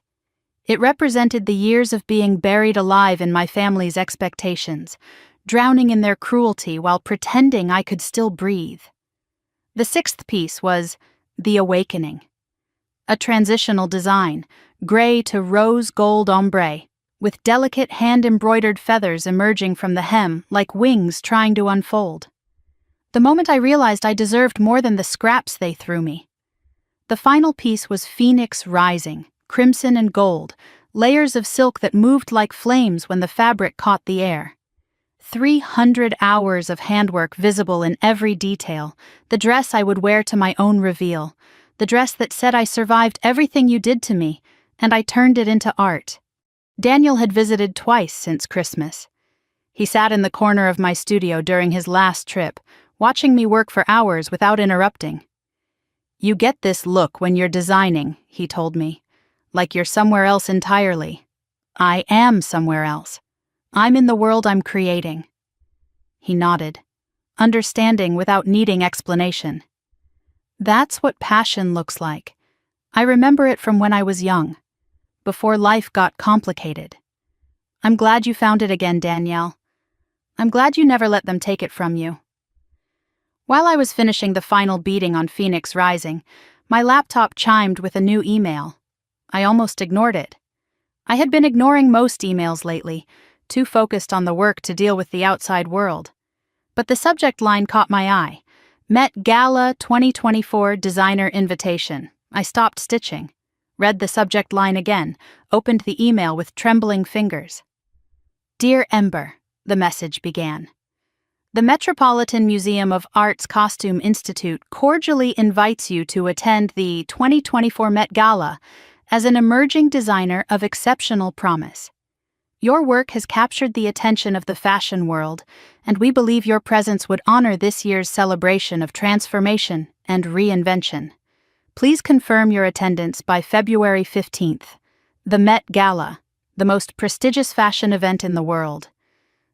It represented the years of being buried alive in my family's expectations, drowning in their cruelty while pretending I could still breathe. The sixth piece was The Awakening. A transitional design, gray to rose gold ombre, with delicate hand-embroidered feathers emerging from the hem like wings trying to unfold. The moment I realized I deserved more than the scraps they threw me. The final piece was Phoenix Rising, crimson and gold, layers of silk that moved like flames when the fabric caught the air. 300 hours of handwork visible in every detail, the dress I would wear to my own reveal, the dress that said I survived everything you did to me, and I turned it into art. Daniel had visited twice since Christmas. He sat in the corner of my studio during his last trip, watching me work for hours without interrupting. "You get this look when you're designing," he told me, "like you're somewhere else entirely. I am somewhere else. I'm in the world I'm creating." He nodded, understanding without needing explanation. That's what passion looks like. I remember it from when I was young, before life got complicated. I'm glad you found it again, Danielle. I'm glad you never let them take it from you. While I was finishing the final beading on Phoenix Rising, my laptop chimed with a new email. I almost ignored it. I had been ignoring most emails lately, too focused on the work to deal with the outside world. but the subject line caught my eye. Met Gala 2024 Designer Invitation. I stopped stitching, read the subject line again, opened the email with trembling fingers. Dear Ember, the message began. The Metropolitan Museum of Art's Costume Institute cordially invites you to attend the 2024 Met Gala as an emerging designer of exceptional promise. Your work has captured the attention of the fashion world, and we believe your presence would honor this year's celebration of transformation and reinvention. Please confirm your attendance by February 15th. The Met Gala, the most prestigious fashion event in the world.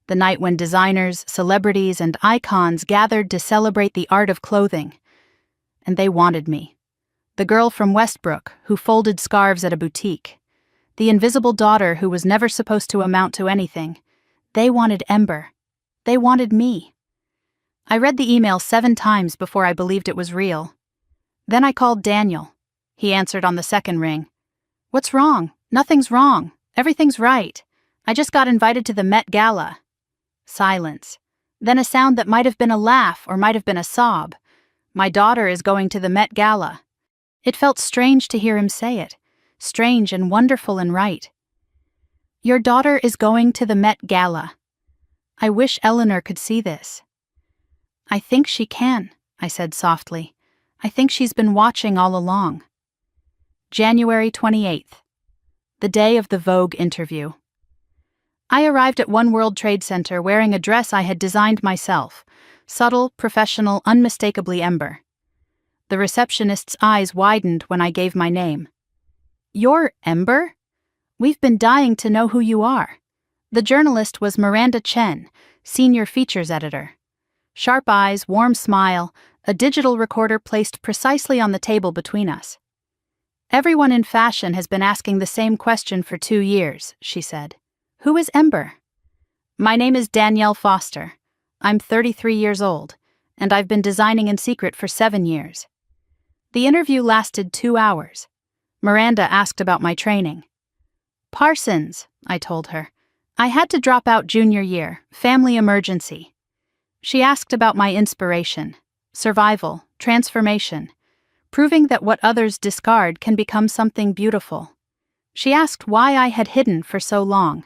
The night when designers, celebrities, and icons gathered to celebrate the art of clothing. And they wanted me. The girl from Westbrook who folded scarves at a boutique. The invisible daughter who was never supposed to amount to anything. They wanted Ember. They wanted me. I read the email 7 times before I believed it was real. Then I called Daniel. He answered on the second ring. What's wrong? Nothing's wrong. Everything's right. I just got invited to the Met Gala. Silence. Then a sound that might have been a laugh or might have been a sob. My daughter is going to the Met Gala. It felt strange to hear him say it. Strange and wonderful and right. Your daughter is going to the Met Gala. I wish Eleanor could see this. I think she can, I said softly. I think she's been watching all along. January 28th. The day of the Vogue interview. I arrived at One World Trade Center wearing a dress I had designed myself. Subtle, professional, unmistakably Ember. The receptionist's eyes widened when I gave my name. You're Ember? We've been dying to know who you are. The journalist was Miranda Chen, senior features editor. Sharp eyes, warm smile, a digital recorder placed precisely on the table between us. Everyone in fashion has been asking the same question for 2 years, she said. Who is Ember? My name is Danielle Foster. I'm 33 years old, and I've been designing in secret for 7 years. The interview lasted 2 hours. Miranda asked about my training. Parsons, I told her. I had to drop out junior year, family emergency. She asked about my inspiration, survival, transformation, proving that what others discard can become something beautiful. She asked why I had hidden for so long,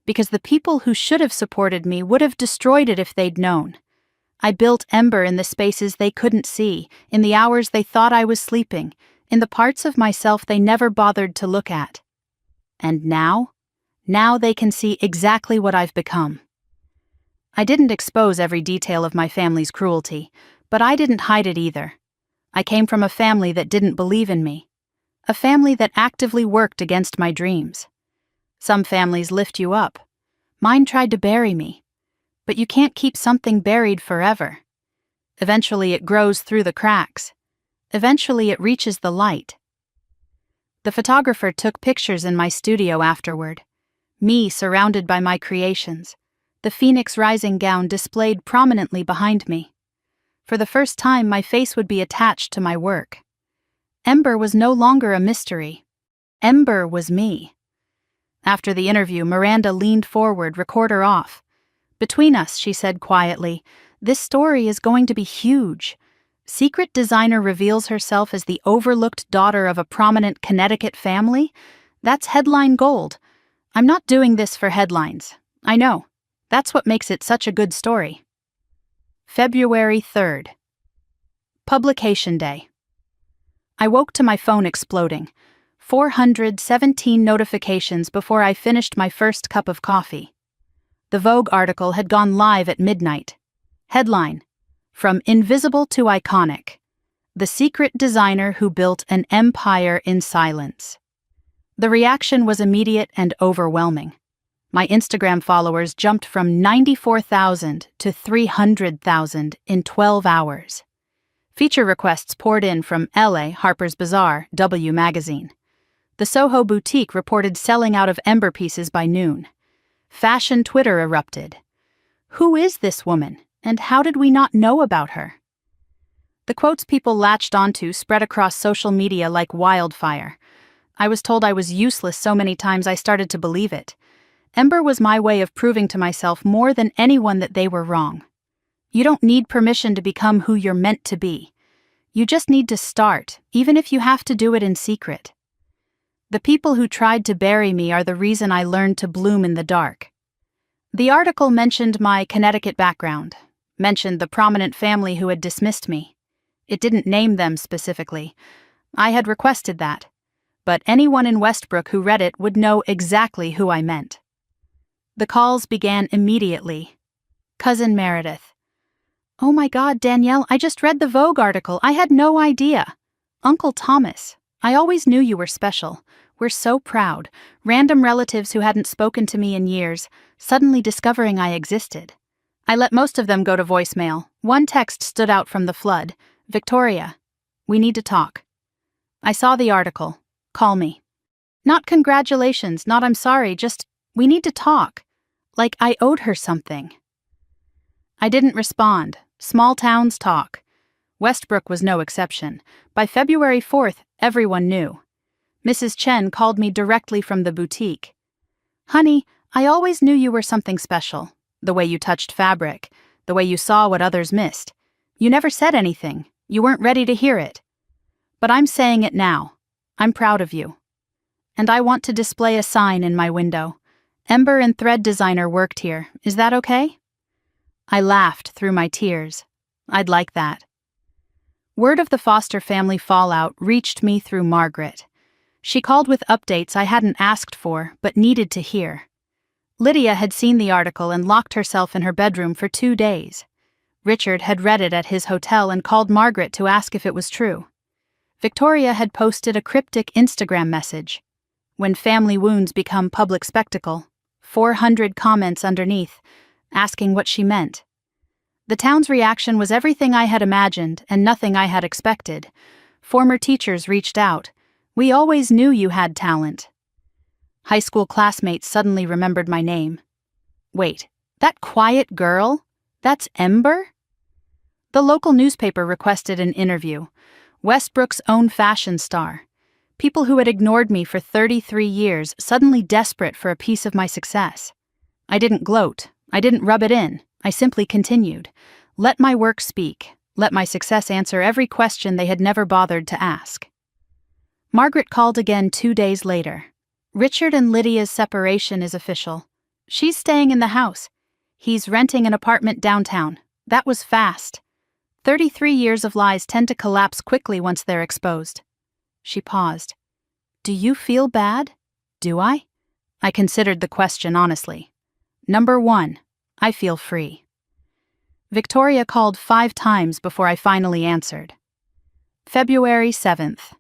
because the people who should have supported me would have destroyed it if they'd known. I built Ember in the spaces they couldn't see, in the hours they thought I was sleeping, in the parts of myself they never bothered to look at. And now they can see exactly what I've become. I didn't expose every detail of my family's cruelty, but I didn't hide it either. I came from a family that didn't believe in me, a family that actively worked against my dreams. Some families lift you up. Mine tried to bury me. But you can't keep something buried forever. Eventually it grows through the cracks. Eventually it reaches the light. The photographer took pictures in my studio afterward. Me surrounded by my creations. The Phoenix Rising gown displayed prominently behind me. For the first time, my face would be attached to my work. Ember was no longer a mystery. Ember was me. After the interview, Miranda leaned forward, recorder off. Between us, she said quietly, this story is going to be huge. Secret designer reveals herself as the overlooked daughter of a prominent Connecticut family? That's headline gold. I'm not doing this for headlines. I know. That's what makes it such a good story. February 3rd. Publication day. I woke to my phone exploding. 417 notifications before I finished my first cup of coffee. The Vogue article had gone live at midnight. Headline: From Invisible to Iconic. The secret designer who built an empire in silence. The reaction was immediate and overwhelming. My Instagram followers jumped from 94,000 to 300,000 in 12 hours. Feature requests poured in from LA, Harper's Bazaar, W Magazine. The Soho boutique reported selling out of Ember pieces by noon. Fashion Twitter erupted. Who is this woman, and how did we not know about her? The quotes people latched onto spread across social media like wildfire. I was told I was useless so many times I started to believe it. Ember was my way of proving to myself more than anyone that they were wrong. You don't need permission to become who you're meant to be. You just need to start, even if you have to do it in secret. The people who tried to bury me are the reason I learned to bloom in the dark. The article mentioned my Connecticut background, mentioned the prominent family who had dismissed me. It didn't name them specifically. I had requested that. But anyone in Westbrook who read it would know exactly who I meant. The calls began immediately. Cousin Meredith. Oh my God, Danielle, I just read the Vogue article. I had no idea. Uncle Thomas, I always knew you were special. We're so proud. Random relatives who hadn't spoken to me in years, suddenly discovering I existed. I let most of them go to voicemail. One text stood out from the flood. Victoria, we need to talk. I saw the article. Call me. Not congratulations, not I'm sorry, just, we need to talk. Like I owed her something. I didn't respond. Small towns talk. Westbrook was no exception. By February 4th, everyone knew. Mrs. Chen called me directly from the boutique. Honey, I always knew you were something special. The way you touched fabric, the way you saw what others missed. You never said anything. You weren't ready to hear it. But I'm saying it now. I'm proud of you. And I want to display a sign in my window. Ember and thread designer worked here. Is that okay? I laughed through my tears. I'd like that. Word of the Foster family fallout reached me through Margaret. She called with updates I hadn't asked for, but needed to hear. Lydia had seen the article and locked herself in her bedroom for 2 days. Richard had read it at his hotel and called Margaret to ask if it was true. Victoria had posted a cryptic Instagram message. When family wounds become public spectacle, 400 comments underneath, asking what she meant. The town's reaction was everything I had imagined and nothing I had expected. Former teachers reached out. We always knew you had talent. High school classmates suddenly remembered my name. Wait, that quiet girl? That's Ember? The local newspaper requested an interview. Westbrook's own fashion star. People who had ignored me for 33 years, suddenly desperate for a piece of my success. I didn't gloat. I didn't rub it in. I simply continued. Let my work speak. Let my success answer every question they had never bothered to ask. Margaret called again 2 days later. Richard and Lydia's separation is official. She's staying in the house. He's renting an apartment downtown. That was fast. 33 years of lies tend to collapse quickly once they're exposed. She paused. Do you feel bad? Do I? I considered the question honestly. Number 1, I feel free. Victoria called 5 times before I finally answered. February 7th.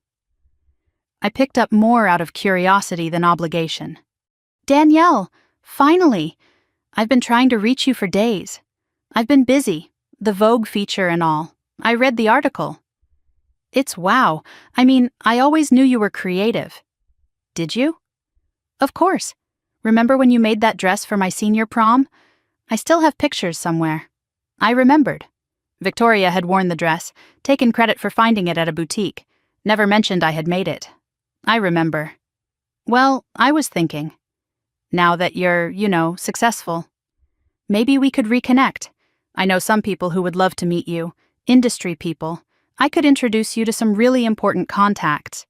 I picked up more out of curiosity than obligation. Danielle, finally! I've been trying to reach you for days. I've been busy. The Vogue feature and all. I read the article. It's wow. I mean, I always knew you were creative. Did you? Of course. Remember when you made that dress for my senior prom? I still have pictures somewhere. I remembered. Victoria had worn the dress, taken credit for finding it at a boutique, never mentioned I had made it. I remember. Well, I was thinking. Now that you're, successful. Maybe we could reconnect. I know some people who would love to meet you, industry people. I could introduce you to some really important contacts.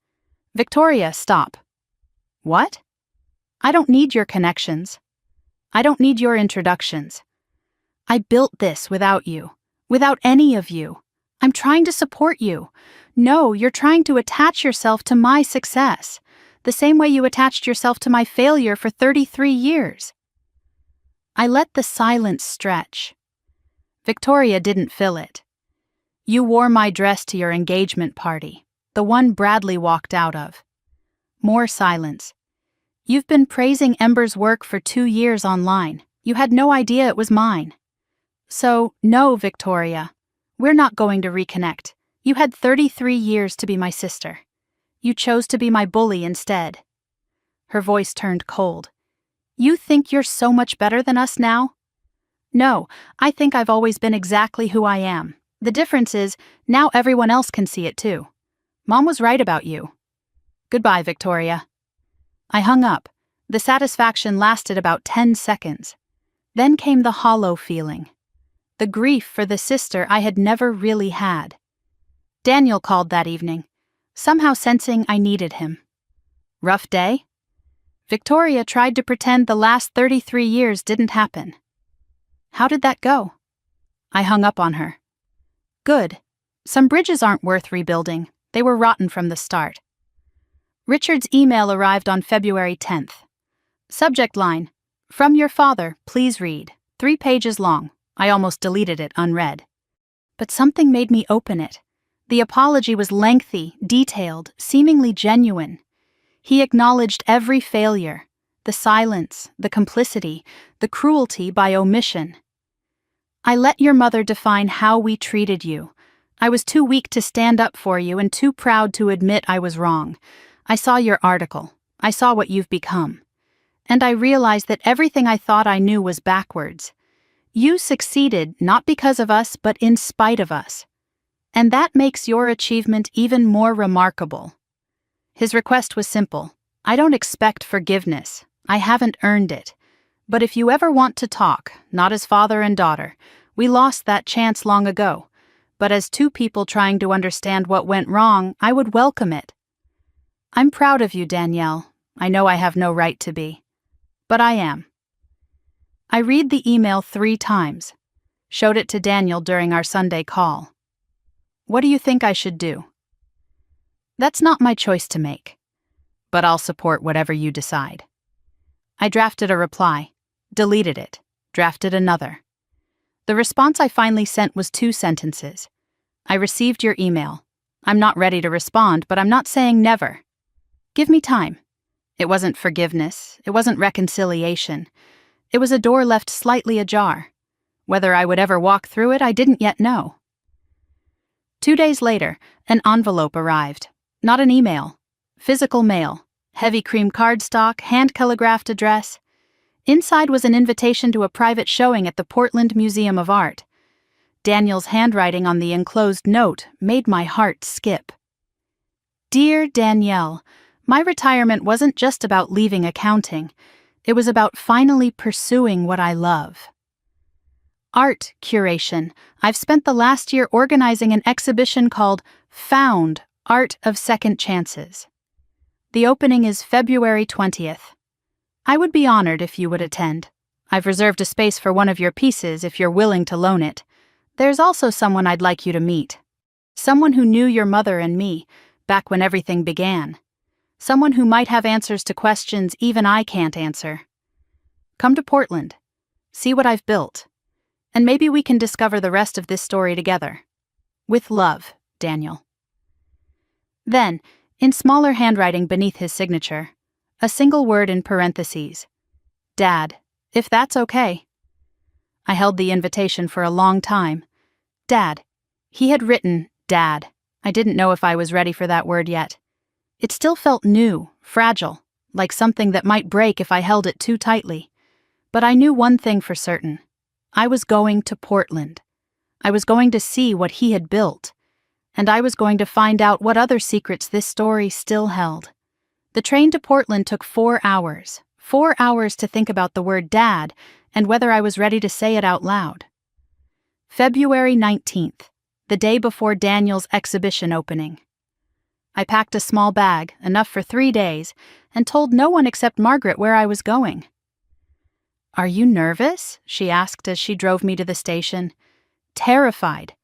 Victoria, stop. What? I don't need your connections. I don't need your introductions. I built this without you, without any of you. I'm trying to support you. No, you're trying to attach yourself to my success, the same way you attached yourself to my failure for 33 years. I let the silence stretch. Victoria didn't fill it. You wore my dress to your engagement party, the one Bradley walked out of. More silence. You've been praising Ember's work for 2 years online. You had no idea it was mine. So, no, Victoria. We're not going to reconnect. You had 33 years to be my sister. You chose to be my bully instead. Her voice turned cold. You think you're so much better than us now? No, I think I've always been exactly who I am. The difference is, now everyone else can see it too. Mom was right about you. Goodbye, Victoria. I hung up. The satisfaction lasted about 10 seconds. Then came the hollow feeling. the grief for the sister I had never really had. Daniel called that evening, somehow sensing I needed him. Rough day? Victoria tried to pretend the last 33 years didn't happen. How did that go? I hung up on her. Good. Some bridges aren't worth rebuilding. They were rotten from the start. Richard's email arrived on February 10th. Subject line, "From your father, please read." 3 pages long. I almost deleted it unread. But something made me open it. The apology was lengthy, detailed, seemingly genuine. He acknowledged every failure, the silence, the complicity, the cruelty by omission. "I let your mother define how we treated you. I was too weak to stand up for you and too proud to admit I was wrong. I saw your article. I saw what you've become. And I realized that everything I thought I knew was backwards. You succeeded not because of us, but in spite of us. And that makes your achievement even more remarkable." His request was simple. "I don't expect forgiveness. I haven't earned it. But if you ever want to talk, not as father and daughter, we lost that chance long ago. But as two people trying to understand what went wrong, I would welcome it." I'm proud of you, Danielle. I know I have no right to be. But I am. I read the email 3 times. Showed it to Daniel during our Sunday call. "What do you think I should do?" "That's not my choice to make. But I'll support whatever you decide." I drafted a reply, deleted it, drafted another. The response I finally sent was 2 sentences. "I received your email. I'm not ready to respond, but I'm not saying never. Give me time." It wasn't forgiveness. It wasn't reconciliation. It was a door left slightly ajar. Whether I would ever walk through it, I didn't yet know. 2 days later, an envelope arrived. Not an email. Physical mail. Heavy cream cardstock, hand-calligraphed address. Inside was an invitation to a private showing at the Portland Museum of Art. Daniel's handwriting on the enclosed note made my heart skip. "Dear Danielle, my retirement wasn't just about leaving accounting. It was about finally pursuing what I love. Art curation. I've spent the last year organizing an exhibition called Found, Art of Second Chances. The opening is February 20th. I would be honored if you would attend. I've reserved a space for one of your pieces if you're willing to loan it. There's also someone I'd like you to meet. Someone who knew your mother and me, back when everything began. Someone who might have answers to questions even I can't answer. Come to Portland. See what I've built. And maybe we can discover the rest of this story together. With love, Daniel." Then, in smaller handwriting beneath his signature, a single word in parentheses. "Dad, if that's okay." I held the invitation for a long time. Dad. He had written, Dad. I didn't know if I was ready for that word yet. It still felt new, fragile, like something that might break if I held it too tightly. But I knew one thing for certain. I was going to Portland. I was going to see what he had built. And I was going to find out what other secrets this story still held. The train to Portland took 4 hours. 4 hours to think about the word Dad and whether I was ready to say it out loud. February 19th, the day before Daniel's exhibition opening. I packed a small bag, enough for 3 days, and told no one except Margaret where I was going. "Are you nervous?" she asked as she drove me to the station. Terrified.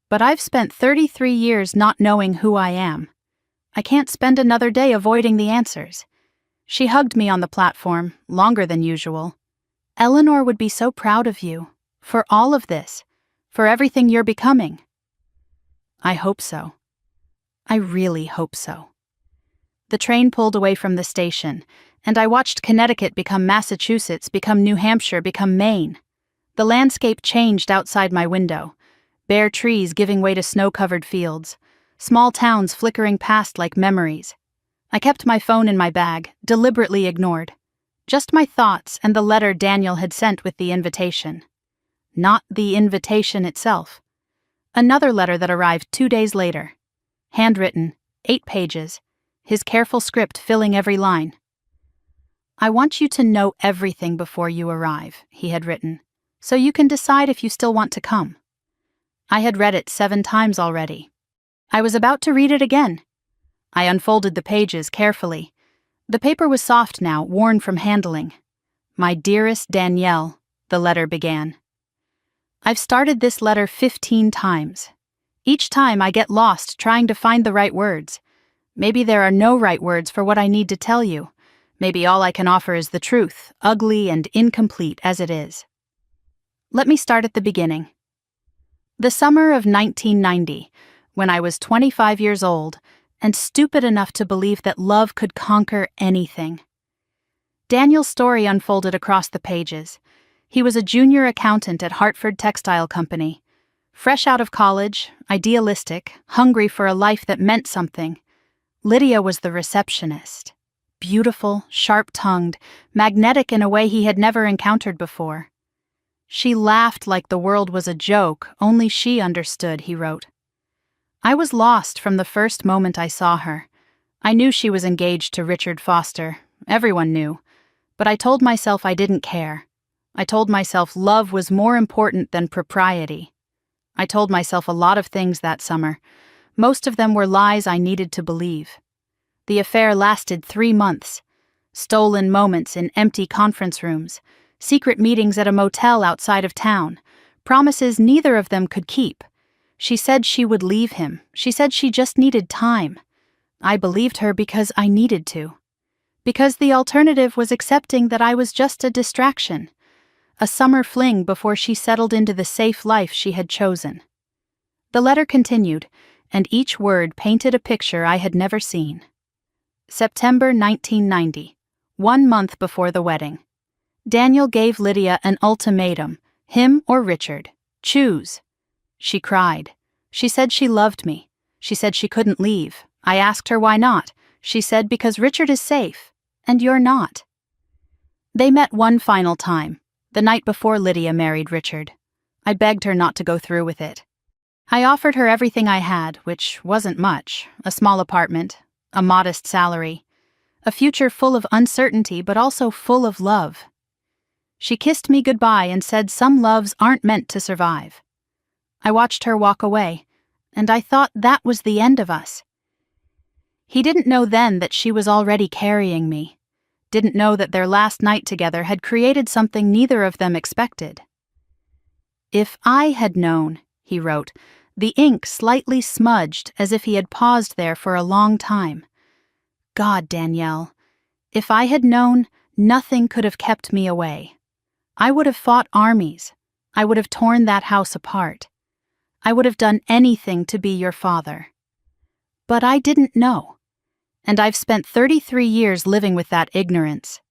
But I've spent 33 years not knowing who I am. I can't spend another day avoiding the answers. She hugged me on the platform, longer than usual. "Eleanor would be so proud of you. For all of this. For everything you're becoming." I hope so. I really hope so. The train pulled away from the station, and I watched Connecticut become Massachusetts, become New Hampshire, become Maine. The landscape changed outside my window. Bare trees giving way to snow-covered fields. Small towns flickering past like memories. I kept my phone in my bag, deliberately ignored. Just my thoughts and the letter Daniel had sent with the invitation. Not the invitation itself. Another letter that arrived 2 days later. Handwritten, 8 pages, his careful script filling every line. "I want you to know everything before you arrive," he had written. so you can decide if you still want to come. I had read it 7 times already. I was about to read it again. I unfolded the pages carefully. The paper was soft now, worn from handling. My dearest Danielle, the letter began. I've started this letter 15 times. Each time I get lost trying to find the right words. Maybe there are no right words for what I need to tell you. Maybe all I can offer is the truth, ugly and incomplete as it is. Let me start at the beginning. The summer of 1990, when I was 25 years old and stupid enough to believe that love could conquer anything. Daniel's story unfolded across the pages. He was a junior accountant at Hartford Textile Company. Fresh out of college, idealistic, hungry for a life that meant something. Lydia was the receptionist. Beautiful, sharp-tongued, magnetic in a way he had never encountered before. She laughed like the world was a joke, only she understood, he wrote. I was lost from the first moment I saw her. I knew she was engaged to Richard Foster. Everyone knew. But I told myself I didn't care. I told myself love was more important than propriety. I told myself a lot of things that summer. Most of them were lies I needed to believe. The affair lasted 3 months. Stolen moments in empty conference rooms, secret meetings at a motel outside of town, promises neither of them could keep. She said she would leave him. She said she just needed time. I believed her because I needed to. Because the alternative was accepting that I was just a distraction. A summer fling before she settled into the safe life she had chosen. The letter continued, and each word painted a picture I had never seen. September 1990, 1 month before the wedding. Daniel gave Lydia an ultimatum, him or Richard. Choose. She cried. She said she loved me. She said she couldn't leave. I asked her why not. She said because Richard is safe, and you're not. They met one final time, the night before Lydia married Richard. I begged her not to go through with it. I offered her everything I had, which wasn't much, a small apartment, a modest salary, a future full of uncertainty but also full of love. She kissed me goodbye and said some loves aren't meant to survive. I watched her walk away, and I thought that was the end of us. He didn't know then that she was already carrying me, didn't know that their last night together had created something neither of them expected. If I had known, he wrote, the ink slightly smudged as if he had paused there for a long time. God, Danielle, if I had known, nothing could have kept me away. I would have fought armies. I would have torn that house apart. I would have done anything to be your father. But I didn't know. And I've spent 33 years living with that ignorance.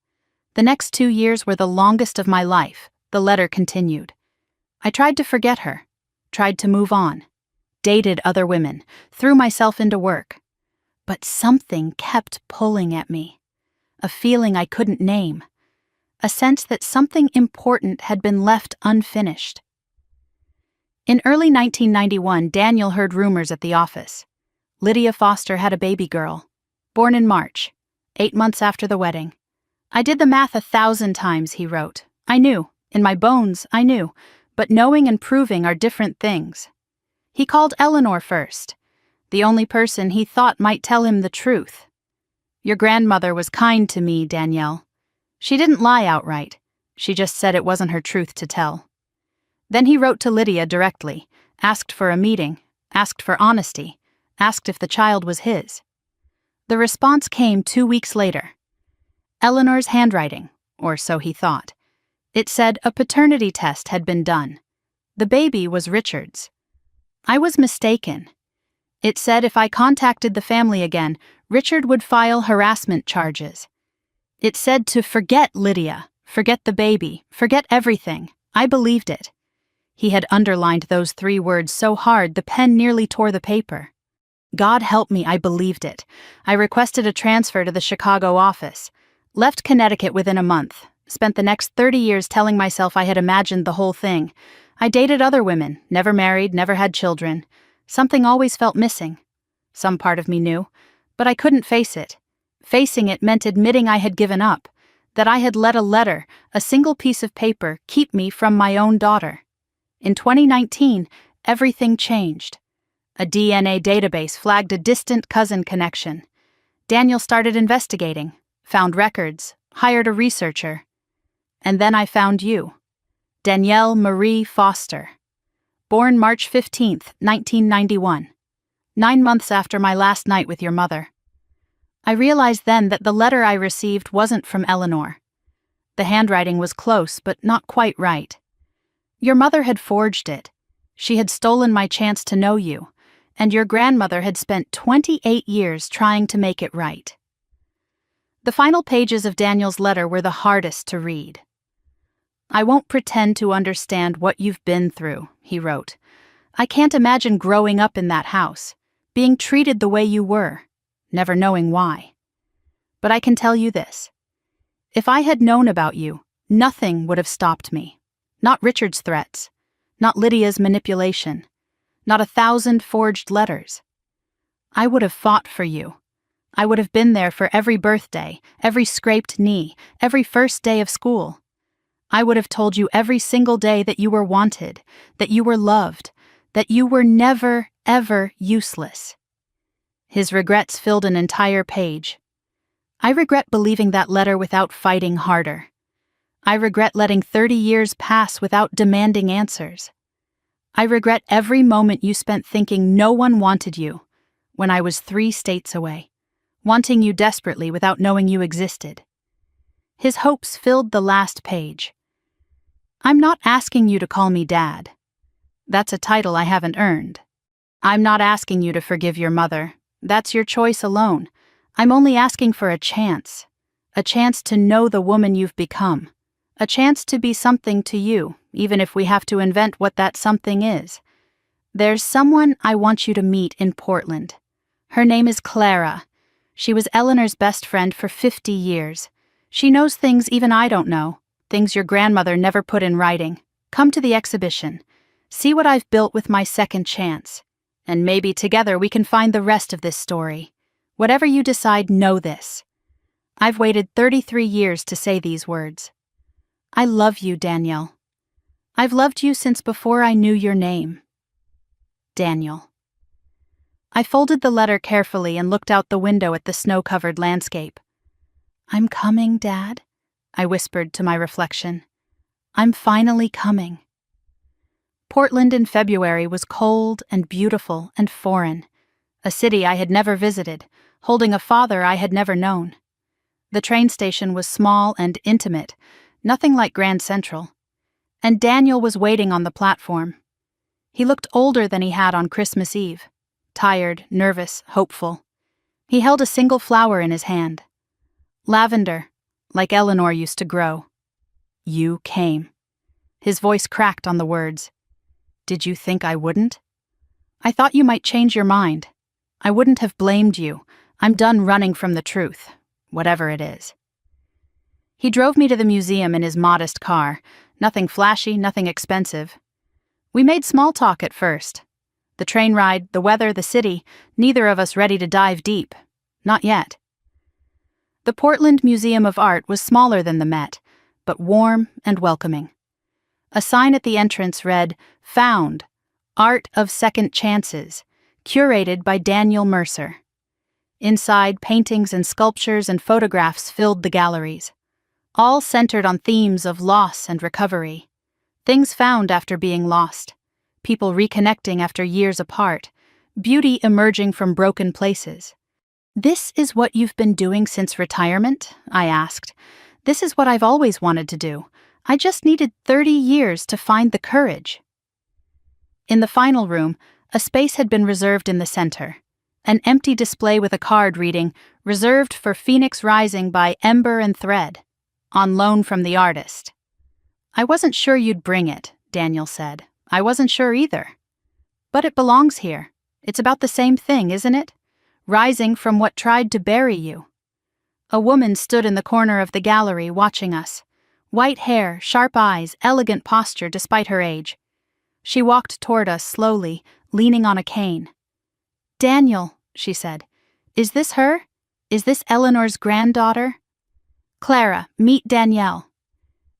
The next 2 years were the longest of my life, the letter continued. I tried to forget her, tried to move on, dated other women, threw myself into work. But something kept pulling at me. A feeling I couldn't name. A sense that something important had been left unfinished. In early 1991, Daniel heard rumors at the office. Lydia Foster had a baby girl, born in March, 8 months after the wedding. I did the math 1,000 times, he wrote. I knew, in my bones, I knew, but knowing and proving are different things. He called Eleanor first, the only person he thought might tell him the truth. Your grandmother was kind to me, Danielle. She didn't lie outright. She just said it wasn't her truth to tell. Then he wrote to Lydia directly, asked for a meeting, asked for honesty, asked if the child was his. The response came 2 weeks later. Eleanor's handwriting, or so he thought. It said a paternity test had been done. The baby was Richard's. I was mistaken. It said if I contacted the family again, Richard would file harassment charges. It said to forget Lydia, forget the baby, forget everything. I believed it. He had underlined those 3 words so hard the pen nearly tore the paper. God help me, I believed it. I requested a transfer to the Chicago office. Left Connecticut within a month. Spent the next 30 years telling myself I had imagined the whole thing. I dated other women, never married, never had children. Something always felt missing. Some part of me knew, but I couldn't face it. Facing it meant admitting I had given up, that I had let a letter, a single piece of paper, keep me from my own daughter. In 2019, everything changed. A DNA database flagged a distant cousin connection. Daniel started investigating, found records, hired a researcher. And then I found you, Danielle Marie Foster. Born March 15, 1991, 9 months after my last night with your mother. I realized then that the letter I received wasn't from Eleanor. The handwriting was close, but not quite right. Your mother had forged it. She had stolen my chance to know you, and your grandmother had spent 28 years trying to make it right. The final pages of Daniel's letter were the hardest to read. I won't pretend to understand what you've been through, he wrote. I can't imagine growing up in that house, being treated the way you were, never knowing why. But I can tell you this. If I had known about you, nothing would have stopped me. Not Richard's threats, not Lydia's manipulation, not 1,000 forged letters. I would have fought for you. I would have been there for every birthday, every scraped knee, every first day of school. I would have told you every single day that you were wanted, that you were loved, that you were never, ever useless. His regrets filled an entire page. I regret believing that letter without fighting harder. I regret letting 30 years pass without demanding answers. I regret every moment you spent thinking no one wanted you, when I was 3 states away, wanting you desperately without knowing you existed. His hopes filled the last page. I'm not asking you to call me Dad. That's a title I haven't earned. I'm not asking you to forgive your mother. That's your choice alone. I'm only asking for a chance to know the woman you've become, a chance to be something to you, even if we have to invent what that something is. There's someone I want you to meet in Portland. Her name is Clara. She was Eleanor's best friend for 50 years. She knows things even I don't know, things your grandmother never put in writing. Come to the exhibition. See what I've built with my second chance. And maybe together we can find the rest of this story. Whatever you decide, know this. I've waited 33 years to say these words. I love you, Danielle. I've loved you since before I knew your name. Daniel. I folded the letter carefully and looked out the window at the snow-covered landscape. I'm coming, Dad, I whispered to my reflection. I'm finally coming. Portland in February was cold and beautiful and foreign, a city I had never visited, holding a father I had never known. The train station was small and intimate, nothing like Grand Central, and Daniel was waiting on the platform. He looked older than he had on Christmas Eve, tired, nervous, hopeful. He held a single flower in his hand. Lavender, like Eleanor used to grow. You came. His voice cracked on the words. Did you think I wouldn't? I thought you might change your mind. I wouldn't have blamed you. I'm done running from the truth, whatever it is. He drove me to the museum in his modest car, nothing flashy, nothing expensive. We made small talk at first. The train ride, the weather, the city, neither of us ready to dive deep. Not yet. The Portland Museum of Art was smaller than the Met, but warm and welcoming. A sign at the entrance read, Found, Art of Second Chances, curated by Daniel Mercer. Inside, paintings and sculptures and photographs filled the galleries, all centered on themes of loss and recovery. Things found after being lost, people reconnecting after years apart, beauty emerging from broken places. This is what you've been doing since retirement? I asked. This is what I've always wanted to do. I just needed 30 years to find the courage. In the final room, a space had been reserved in the center. An empty display with a card reading, Reserved for Phoenix Rising by Ember and Thread, on loan from the artist. I wasn't sure you'd bring it, Daniel said. I wasn't sure either. But it belongs here. It's about the same thing, isn't it? Rising from what tried to bury you. A woman stood in the corner of the gallery watching us. White hair, sharp eyes, elegant posture despite her age. She walked toward us slowly, leaning on a cane. Daniel, she said, is this her? Is this Eleanor's granddaughter? Clara, meet Danielle.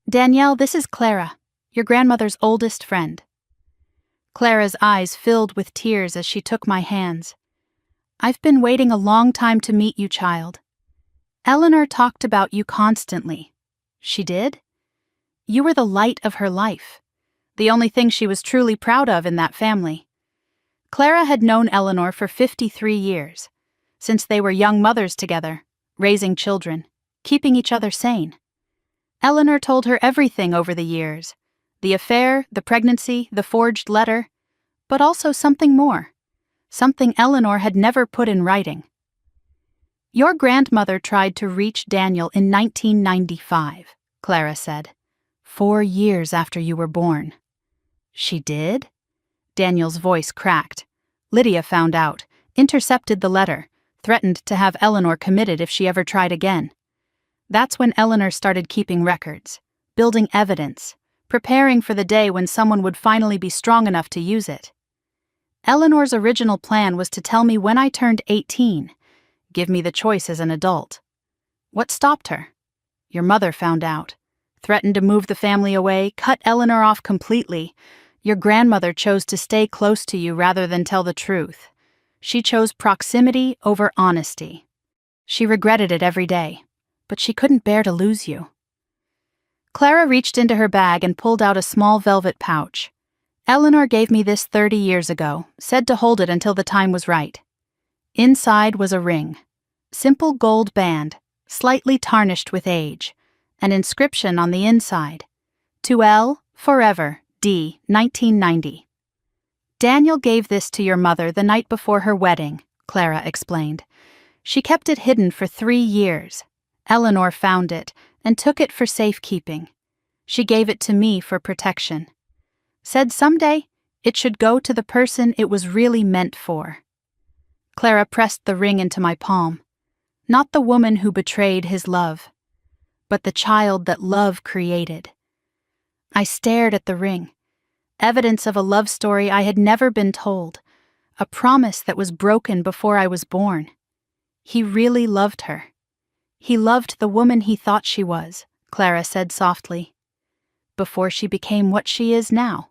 Danielle, this is Clara, your grandmother's oldest friend. Clara's eyes filled with tears as she took my hands. I've been waiting a long time to meet you, child. Eleanor talked about you constantly. She did? You were the light of her life, the only thing she was truly proud of in that family. Clara had known Eleanor for 53 years, since they were young mothers together, raising children, keeping each other sane. Eleanor told her everything over the years, the affair, the pregnancy, the forged letter, but also something more, something Eleanor had never put in writing. Your grandmother tried to reach Daniel in 1995, Clara said, 4 years after you were born. She did? Daniel's voice cracked. Lydia found out, intercepted the letter, threatened to have Eleanor committed if she ever tried again. That's when Eleanor started keeping records, building evidence, preparing for the day when someone would finally be strong enough to use it. Eleanor's original plan was to tell me when I turned 18, give me the choice as an adult. What stopped her? Your mother found out, threatened to move the family away, cut Eleanor off completely. Your grandmother chose to stay close to you rather than tell the truth. She chose proximity over honesty. She regretted it every day, but she couldn't bear to lose you. Clara reached into her bag and pulled out a small velvet pouch. Eleanor gave me this 30 years ago, said to hold it until the time was right. Inside was a ring, simple gold band, slightly tarnished with age, an inscription on the inside, to L, forever, D, 1990. Daniel gave this to your mother the night before her wedding, Clara explained. She kept it hidden for 3 years. Eleanor found it and took it for safekeeping. She gave it to me for protection. Said someday it should go to the person it was really meant for. Clara pressed the ring into my palm. Not the woman who betrayed his love, but the child that love created. I stared at the ring, evidence of a love story I had never been told, a promise that was broken before I was born. He really loved her. He loved the woman he thought she was, Clara said softly, before she became what she is now.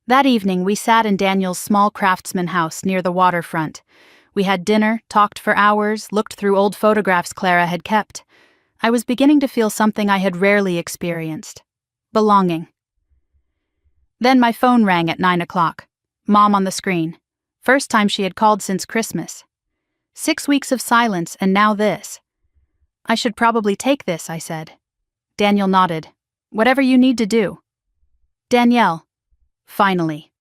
That evening we sat in Daniel's small craftsman house near the waterfront. We had dinner, talked for hours, looked through old photographs Clara had kept. I was beginning to feel something I had rarely experienced. Belonging. Then my phone rang at 9 o'clock. Mom on the screen. First time she had called since Christmas. 6 weeks of silence and now this. I should probably take this, I said. Daniel nodded. Whatever you need to do. Danielle. Finally.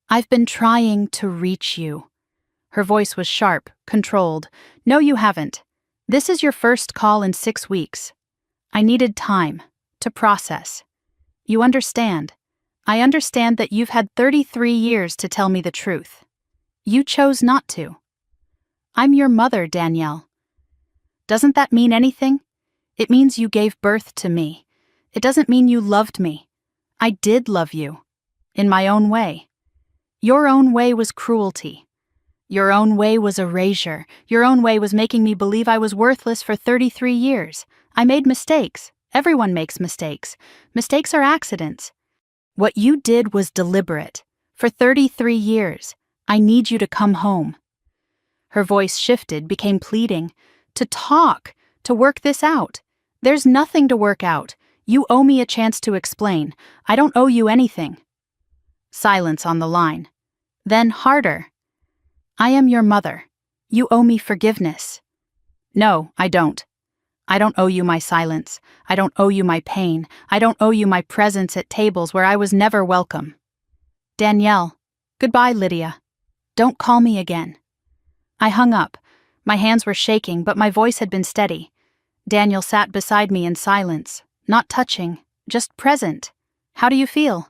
I've been trying to reach you. Her voice was sharp, controlled. No, you haven't. This is your first call in 6 weeks. I needed time to process. You understand. I understand that you've had 33 years to tell me the truth. You chose not to. I'm your mother, Danielle. Doesn't that mean anything? It means you gave birth to me. It doesn't mean you loved me. I did love you. In my own way. Your own way was cruelty. Your own way was erasure. Your own way was making me believe I was worthless for 33 years. I made mistakes. Everyone makes mistakes. Mistakes are accidents. What you did was deliberate. For 33 years, I need you to come home. Her voice shifted, became pleading. To talk, to work this out. There's nothing to work out. You owe me a chance to explain. I don't owe you anything. Silence on the line. Then harder. I am your mother. You owe me forgiveness. No, I don't. I don't owe you my silence. I don't owe you my pain. I don't owe you my presence at tables where I was never welcome. Danielle. Goodbye, Lydia. Don't call me again. I hung up. My hands were shaking, but my voice had been steady. Daniel sat beside me in silence, not touching, just present. How do you feel?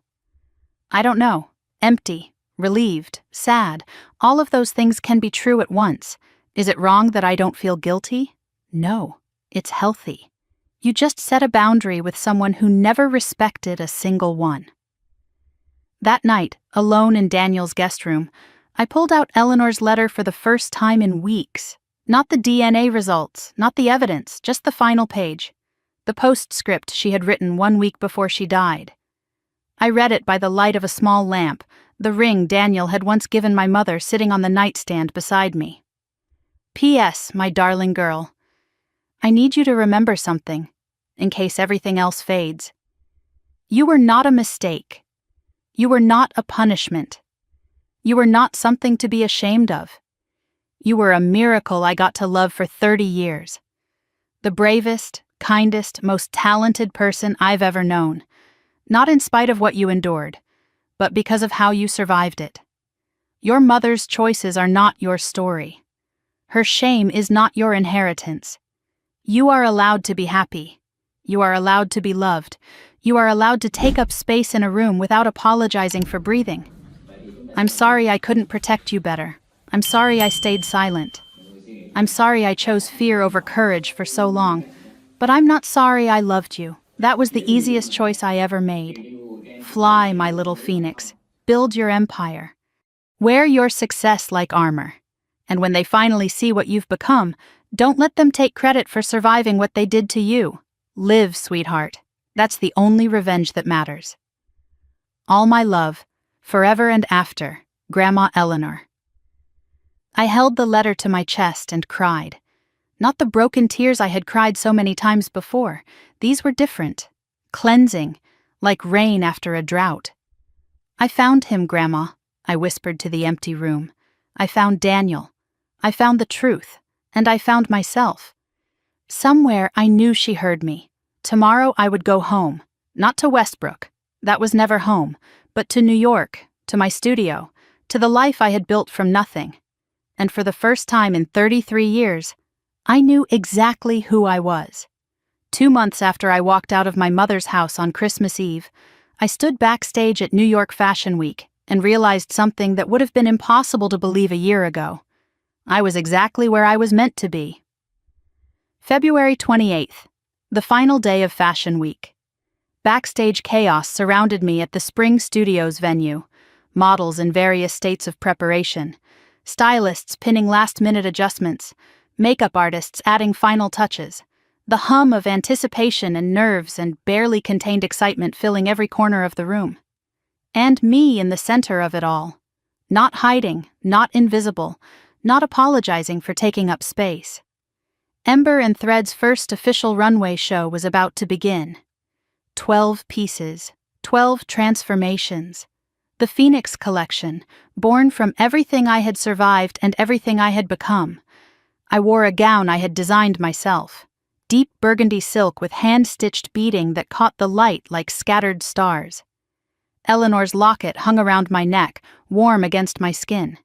I don't know. Empty, relieved, sad. All of those things can be true at once. Is it wrong that I don't feel guilty? No, it's healthy. You just set a boundary with someone who never respected a single one. That night, alone in Daniel's guest room, I pulled out Eleanor's letter for the first time in weeks. Not the DNA results, not the evidence, just the final page. The postscript she had written 1 week before she died. I read it by the light of a small lamp, the ring Daniel had once given my mother sitting on the nightstand beside me. P.S., my darling girl. I need you to remember something, in case everything else fades. You were not a mistake. You were not a punishment. You were not something to be ashamed of. You were a miracle I got to love for 30 years. The bravest, kindest, most talented person I've ever known. Not in spite of what you endured, but because of how you survived it. Your mother's choices are not your story. Her shame is not your inheritance. You are allowed to be happy. You are allowed to be loved. You are allowed to take up space in a room without apologizing for breathing. I'm sorry I couldn't protect you better. I'm sorry I stayed silent. I'm sorry I chose fear over courage for so long. But I'm not sorry I loved you. That was the easiest choice I ever made. Fly, my little phoenix. Build your empire. Wear your success like armor. And when they finally see what you've become, don't let them take credit for surviving what they did to you. Live, sweetheart. That's the only revenge that matters. All my love, forever and after, Grandma Eleanor. I held the letter to my chest and cried. Not the broken tears I had cried so many times before. These were different, cleansing, like rain after a drought. I found him, Grandma, I whispered to the empty room. I found Daniel. I found the truth, and I found myself. Somewhere I knew she heard me. Tomorrow I would go home, not to Westbrook. That was never home, but to New York, to my studio, to the life I had built from nothing. And for the first time in 33 years, I knew exactly who I was. 2 months after I walked out of my mother's house on Christmas Eve, I stood backstage at New York Fashion Week and realized something that would have been impossible to believe a year ago. I was exactly where I was meant to be. February 28th, the final day of Fashion Week. Backstage chaos surrounded me at the Spring Studios venue, models in various states of preparation, stylists pinning last-minute adjustments, makeup artists adding final touches, the hum of anticipation and nerves and barely contained excitement filling every corner of the room. And me in the center of it all. Not hiding, not invisible, not apologizing for taking up space. Ember and Thread's first official runway show was about to begin. 12 pieces, 12 transformations. The Phoenix Collection, born from everything I had survived and everything I had become. I wore a gown I had designed myself. Deep burgundy silk with hand-stitched beading that caught the light like scattered stars. Eleanor's locket hung around my neck, warm against my skin.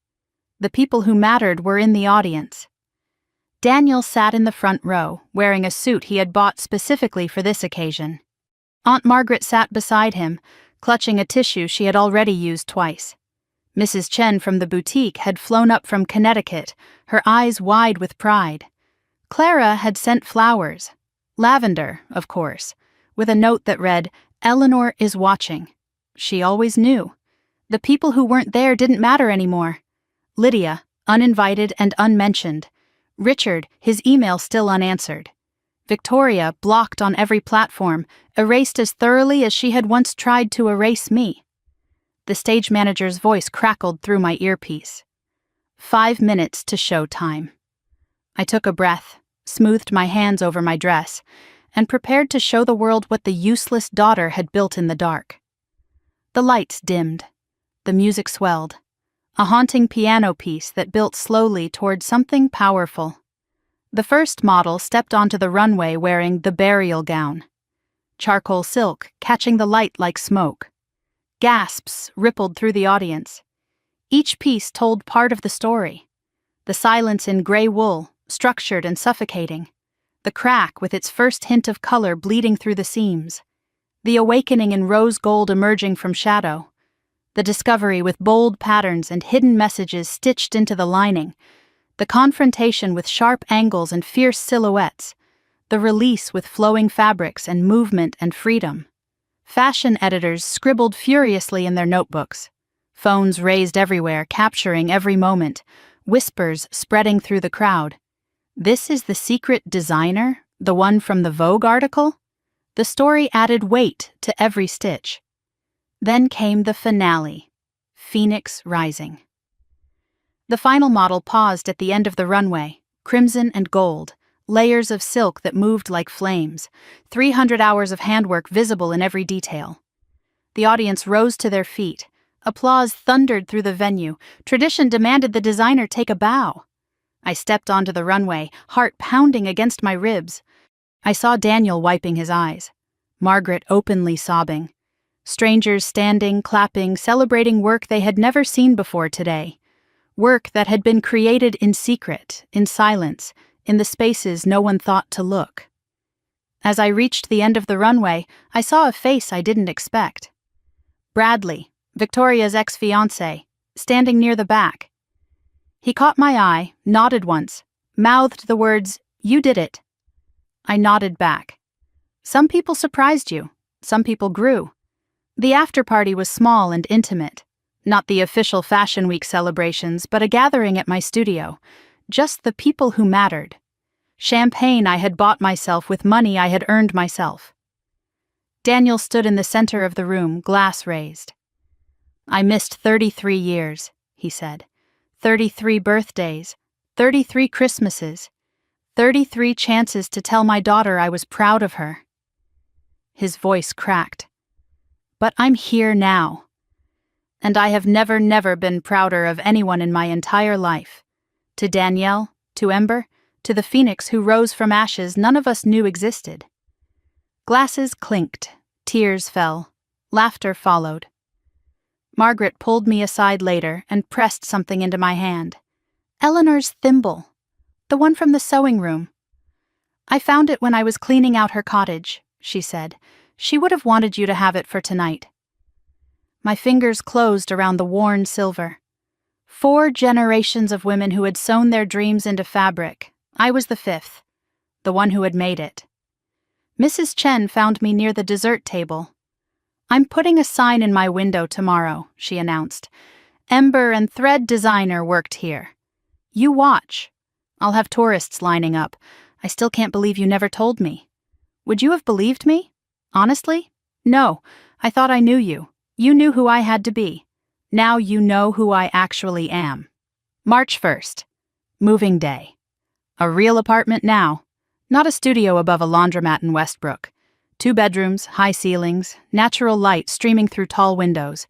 The people who mattered were in the audience. Daniel sat in the front row, wearing a suit he had bought specifically for this occasion. Aunt Margaret sat beside him, clutching a tissue she had already used twice. Mrs. Chen from the boutique had flown up from Connecticut, her eyes wide with pride. Clara had sent flowers. Lavender, of course, with a note that read, "Eleanor is watching." She always knew. The people who weren't there didn't matter anymore. Lydia, uninvited and unmentioned. Richard, his email still unanswered. Victoria, blocked on every platform, erased as thoroughly as she had once tried to erase me. The stage manager's voice crackled through my earpiece. 5 minutes to show time. I took a breath, smoothed my hands over my dress, and prepared to show the world what the useless daughter had built in the dark. The lights dimmed. The music swelled. A haunting piano piece that built slowly toward something powerful. The first model stepped onto the runway wearing the burial gown. Charcoal silk, catching the light like smoke. Gasps rippled through the audience. Each piece told part of the story. The silence in gray wool, structured and suffocating. The crack with its first hint of color bleeding through the seams. The awakening in rose gold emerging from shadow. The discovery with bold patterns and hidden messages stitched into the lining. The confrontation with sharp angles and fierce silhouettes. The release with flowing fabrics and movement and freedom. Fashion editors scribbled furiously in their notebooks. Phones raised everywhere, capturing every moment. Whispers spreading through the crowd. This is the secret designer, the one from the Vogue article? The story added weight to every stitch. Then came the finale, Phoenix Rising. The final model paused at the end of the runway, crimson and gold, layers of silk that moved like flames, 300 hours of handwork visible in every detail. The audience rose to their feet. Applause thundered through the venue. Tradition demanded the designer take a bow. I stepped onto the runway, heart pounding against my ribs. I saw Daniel wiping his eyes, Margaret openly sobbing, strangers standing, clapping, celebrating work they had never seen before today. Work that had been created in secret, in silence, in the spaces no one thought to look. As I reached the end of the runway, I saw a face I didn't expect. Bradley, Victoria's ex-fiancé, standing near the back. He caught my eye, nodded once, mouthed the words, "You did it." I nodded back. Some people surprised you, some people grew. The after-party was small and intimate. Not the official Fashion Week celebrations, but a gathering at my studio. Just the people who mattered. Champagne I had bought myself with money I had earned myself. Daniel stood in the center of the room, glass raised. "I missed 33 years," he said. 33 birthdays, 33 Christmases, 33 chances to tell my daughter I was proud of her. His voice cracked. "But I'm here now. And I have never been prouder of anyone in my entire life. To Danielle, to Ember, to the phoenix who rose from ashes none of us knew existed." Glasses clinked, tears fell, laughter followed. Margaret pulled me aside later and pressed something into my hand. "Eleanor's thimble. The one from the sewing room. I found it when I was cleaning out her cottage," she said. "She would have wanted you to have it for tonight." My fingers closed around the worn silver. 4 generations of women who had sewn their dreams into fabric. I was the 5th, the one who had made it. Mrs. Chen found me near the dessert table. "I'm putting a sign in my window tomorrow," she announced. "Ember and Thread Designer worked here. You watch. I'll have tourists lining up. I still can't believe you never told me. Would you have believed me? Honestly? No, I thought I knew you. You knew who I had to be. Now you know who I actually am." March 1st. Moving day. A real apartment now. Not a studio above a laundromat in Westbrook. 2 bedrooms, high ceilings, natural light streaming through tall windows.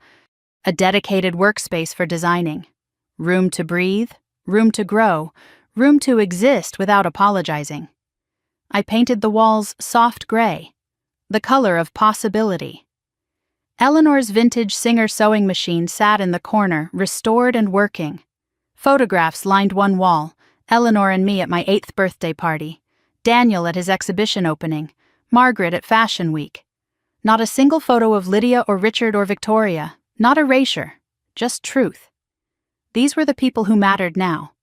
A dedicated workspace for designing. Room to breathe, room to grow, room to exist without apologizing. I painted the walls soft gray, the color of possibility. Eleanor's vintage Singer sewing machine sat in the corner, restored and working. Photographs lined one wall, Eleanor and me at my 8th birthday party, Daniel at his exhibition opening, Margaret at Fashion Week. Not a single photo of Lydia or Richard or Victoria, not erasure, just truth. These were the people who mattered now.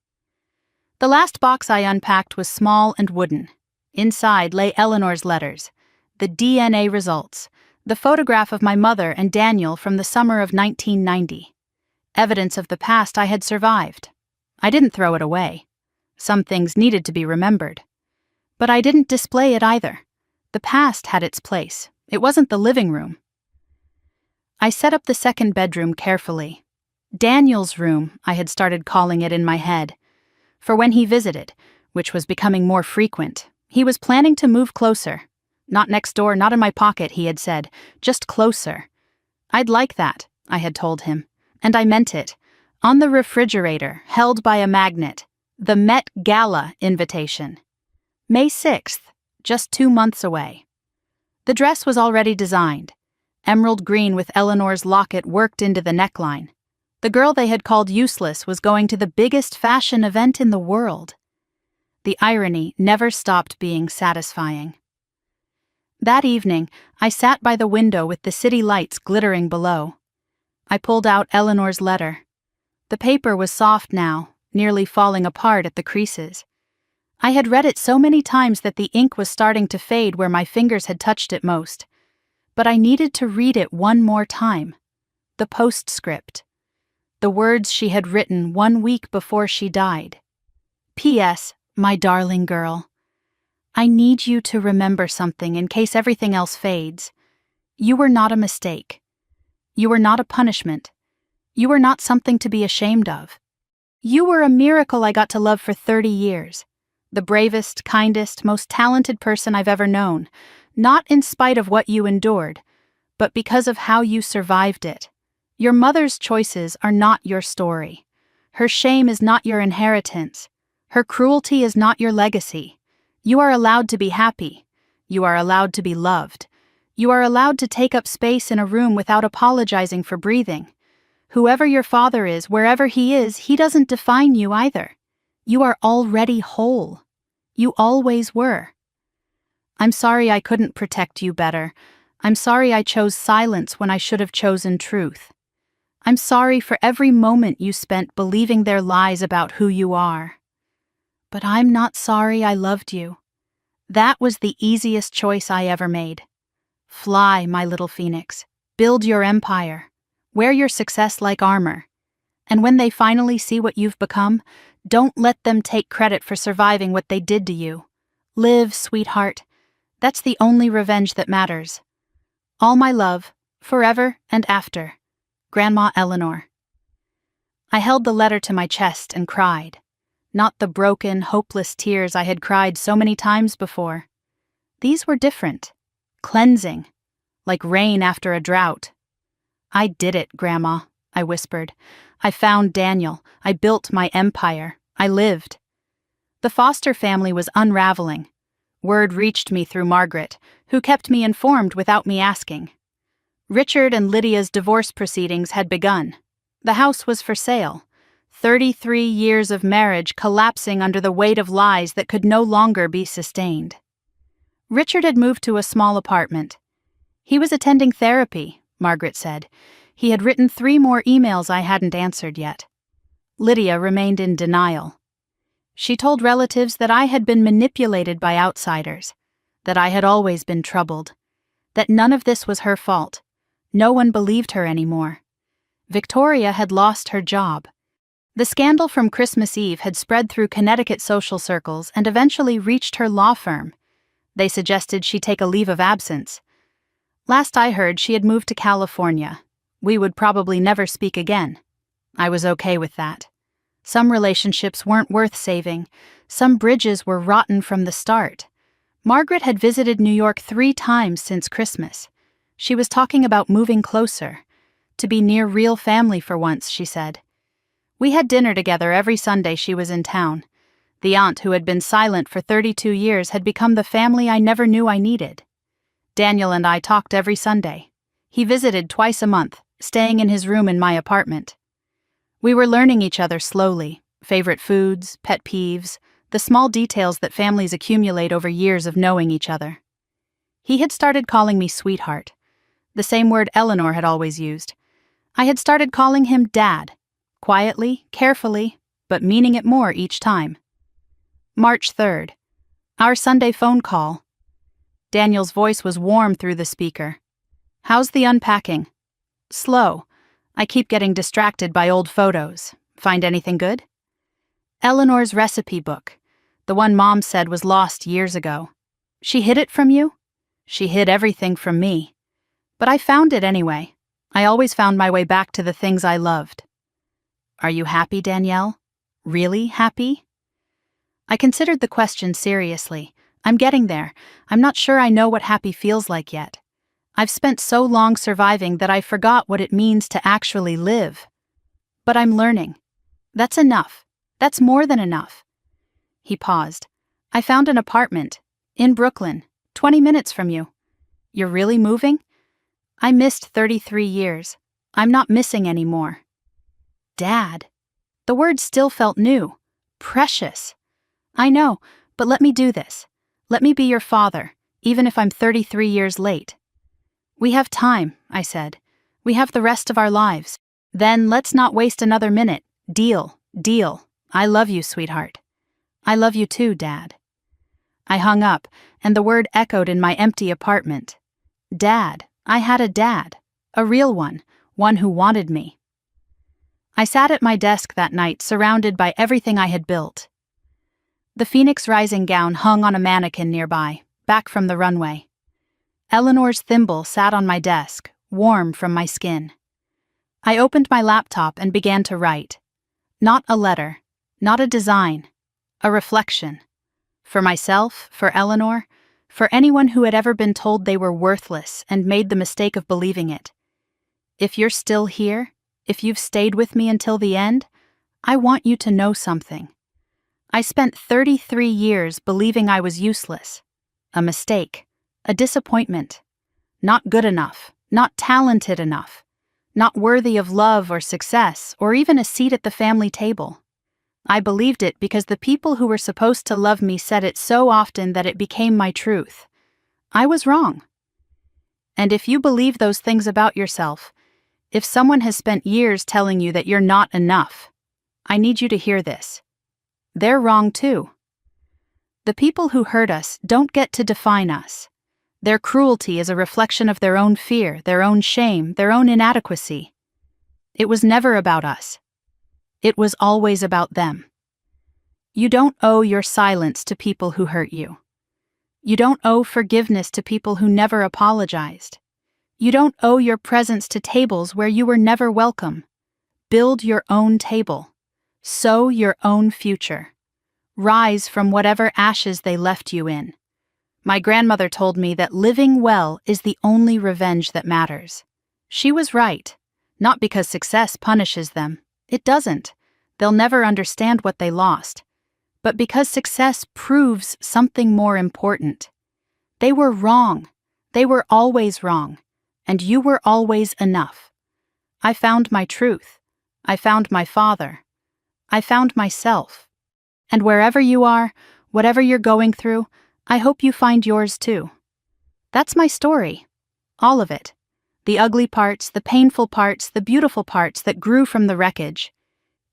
The last box I unpacked was small and wooden. Inside lay Eleanor's letters, the DNA results, the photograph of my mother and Daniel from the summer of 1990. Evidence of the past I had survived. I didn't throw it away. Some things needed to be remembered. But I didn't display it either. The past had its place. It wasn't the living room. I set up the 2nd bedroom carefully. Daniel's room, I had started calling it in my head. For when he visited, which was becoming more frequent, he was planning to move closer. Not next door, not in my pocket, he had said, just closer. I'd like that, I had told him, and I meant it. On the refrigerator, held by a magnet, the Met Gala invitation. May 6th, just 2 months away. The dress was already designed. Emerald green with Eleanor's locket worked into the neckline. The girl they had called useless was going to the biggest fashion event in the world. The irony never stopped being satisfying. That evening, I sat by the window with the city lights glittering below. I pulled out Eleanor's letter. The paper was soft now, nearly falling apart at the creases. I had read it so many times that the ink was starting to fade where my fingers had touched it most. But I needed to read it one more time. The postscript. The words she had written 1 week before she died. P.S. My darling girl, I need you to remember something in case everything else fades. You were not a mistake. You were not a punishment. You were not something to be ashamed of. You were a miracle I got to love for 30 years. The bravest, kindest, most talented person I've ever known, not in spite of what you endured, but because of how you survived it. Your mother's choices are not your story. Her shame is not your inheritance. Her cruelty is not your legacy. You are allowed to be happy. You are allowed to be loved. You are allowed to take up space in a room without apologizing for breathing. Whoever your father is, wherever he is, he doesn't define you either. You are already whole. You always were. I'm sorry I couldn't protect you better. I'm sorry I chose silence when I should have chosen truth. I'm sorry for every moment you spent believing their lies about who you are. But I'm not sorry I loved you. That was the easiest choice I ever made. Fly, my little phoenix. Build your empire. Wear your success like armor. And when they finally see what you've become, don't let them take credit for surviving what they did to you. Live, sweetheart. That's the only revenge that matters. All my love, forever and after. Grandma Eleanor. I held the letter to my chest and cried. Not the broken, hopeless tears I had cried so many times before. These were different. Cleansing. Like rain after a drought. I did it, Grandma, I whispered. I found Daniel. I built my empire. I lived. The Foster family was unraveling. Word reached me through Margaret, who kept me informed without me asking. Richard and Lydia's divorce proceedings had begun. The house was for sale. 33 years of marriage collapsing under the weight of lies that could no longer be sustained. Richard had moved to a small apartment. He was attending therapy, Margaret said. He had written 3 more emails I hadn't answered yet. Lydia remained in denial. She told relatives that I had been manipulated by outsiders, that I had always been troubled, that none of this was her fault. No one believed her anymore. Victoria had lost her job. The scandal from Christmas Eve had spread through Connecticut social circles and eventually reached her law firm. They suggested she take a leave of absence. Last I heard, she had moved to California. We would probably never speak again. I was okay with that. Some relationships weren't worth saving. Some bridges were rotten from the start. Margaret had visited New York 3 times since Christmas. She was talking about moving closer. To be near real family for once, she said. We had dinner together every Sunday she was in town. The aunt who had been silent for 32 years had become the family I never knew I needed. Daniel and I talked every Sunday. He visited twice a month, staying in his room in my apartment. We were learning each other slowly, favorite foods, pet peeves, the small details that families accumulate over years of knowing each other. He had started calling me sweetheart, the same word Eleanor had always used. I had started calling him Dad, quietly, carefully, but meaning it more each time. March 3rd. Our Sunday phone call. Daniel's voice was warm through the speaker. How's the unpacking? Slow. I keep getting distracted by old photos. Find anything good? Eleanor's recipe book, the one Mom said was lost years ago. She hid it from you? She hid everything from me. But I found it anyway. I always found my way back to the things I loved. Are you happy, Danielle? Really happy? I considered the question seriously. I'm getting there. I'm not sure I know what happy feels like yet. I've spent so long surviving that I forgot what it means to actually live. But I'm learning. That's enough. That's more than enough. He paused. I found an apartment. In Brooklyn. 20 minutes from you. You're really moving? I missed 33 years. I'm not missing anymore. Dad. The word still felt new. Precious. I know, but let me do this. Let me be your father, even if I'm 33 years late. We have time, I said. We have the rest of our lives. Then let's not waste another minute. Deal, deal. I love you, sweetheart. I love you too, Dad. I hung up, and the word echoed in my empty apartment. Dad. I had a dad. A real one who wanted me. I sat at my desk that night, surrounded by everything I had built. The phoenix rising gown hung on a mannequin nearby, back from the runway. Eleanor's thimble sat on my desk, warm from my skin. I opened my laptop and began to write. Not a letter, not a design, a reflection. For myself, for Eleanor, for anyone who had ever been told they were worthless and made the mistake of believing it. If you're still here, if you've stayed with me until the end, I want you to know something. I spent 33 years believing I was useless, a mistake, a disappointment, not good enough, not talented enough, not worthy of love or success or even a seat at the family table. I believed it because the people who were supposed to love me said it so often that it became my truth. I was wrong. And if you believe those things about yourself, if someone has spent years telling you that you're not enough, I need you to hear this. They're wrong too. The people who hurt us don't get to define us. Their cruelty is a reflection of their own fear, their own shame, their own inadequacy. It was never about us. It was always about them. You don't owe your silence to people who hurt you. You don't owe forgiveness to people who never apologized. You don't owe your presence to tables where you were never welcome. Build your own table. Sow your own future. Rise from whatever ashes they left you in. My grandmother told me that living well is the only revenge that matters. She was right. Not because success punishes them. It doesn't. They'll never understand what they lost. But because success proves something more important. They were wrong. They were always wrong. And you were always enough. I found my truth. I found my father. I found myself. And wherever you are, whatever you're going through, I hope you find yours too. That's my story. All of it. The ugly parts, the painful parts, the beautiful parts that grew from the wreckage.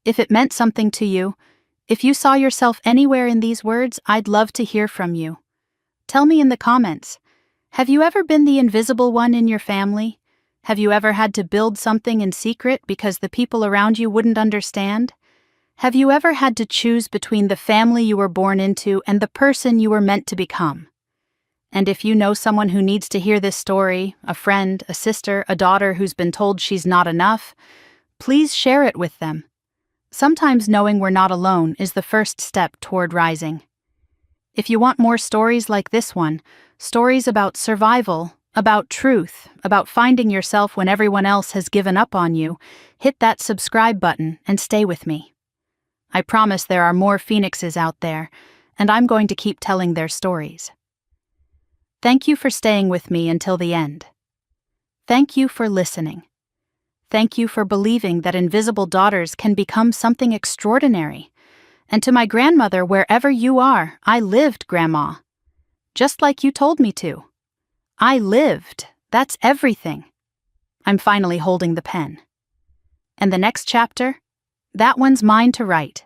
If it meant something to you, if you saw yourself anywhere in these words, I'd love to hear from you. Tell me in the comments. Have you ever been the invisible one in your family? Have you ever had to build something in secret because the people around you wouldn't understand? Have you ever had to choose between the family you were born into and the person you were meant to become? And if you know someone who needs to hear this story, a friend, a sister, a daughter who's been told she's not enough, please share it with them. Sometimes knowing we're not alone is the first step toward rising. If you want more stories like this one, stories about survival, about truth, about finding yourself when everyone else has given up on you, hit that subscribe button and stay with me. I promise there are more phoenixes out there, and I'm going to keep telling their stories. Thank you for staying with me until the end. Thank you for listening. Thank you for believing that invisible daughters can become something extraordinary. And to my grandmother, wherever you are, I lived, Grandma. Just like you told me to. I lived. That's everything. I'm finally holding the pen. And the next chapter? That one's mine to write.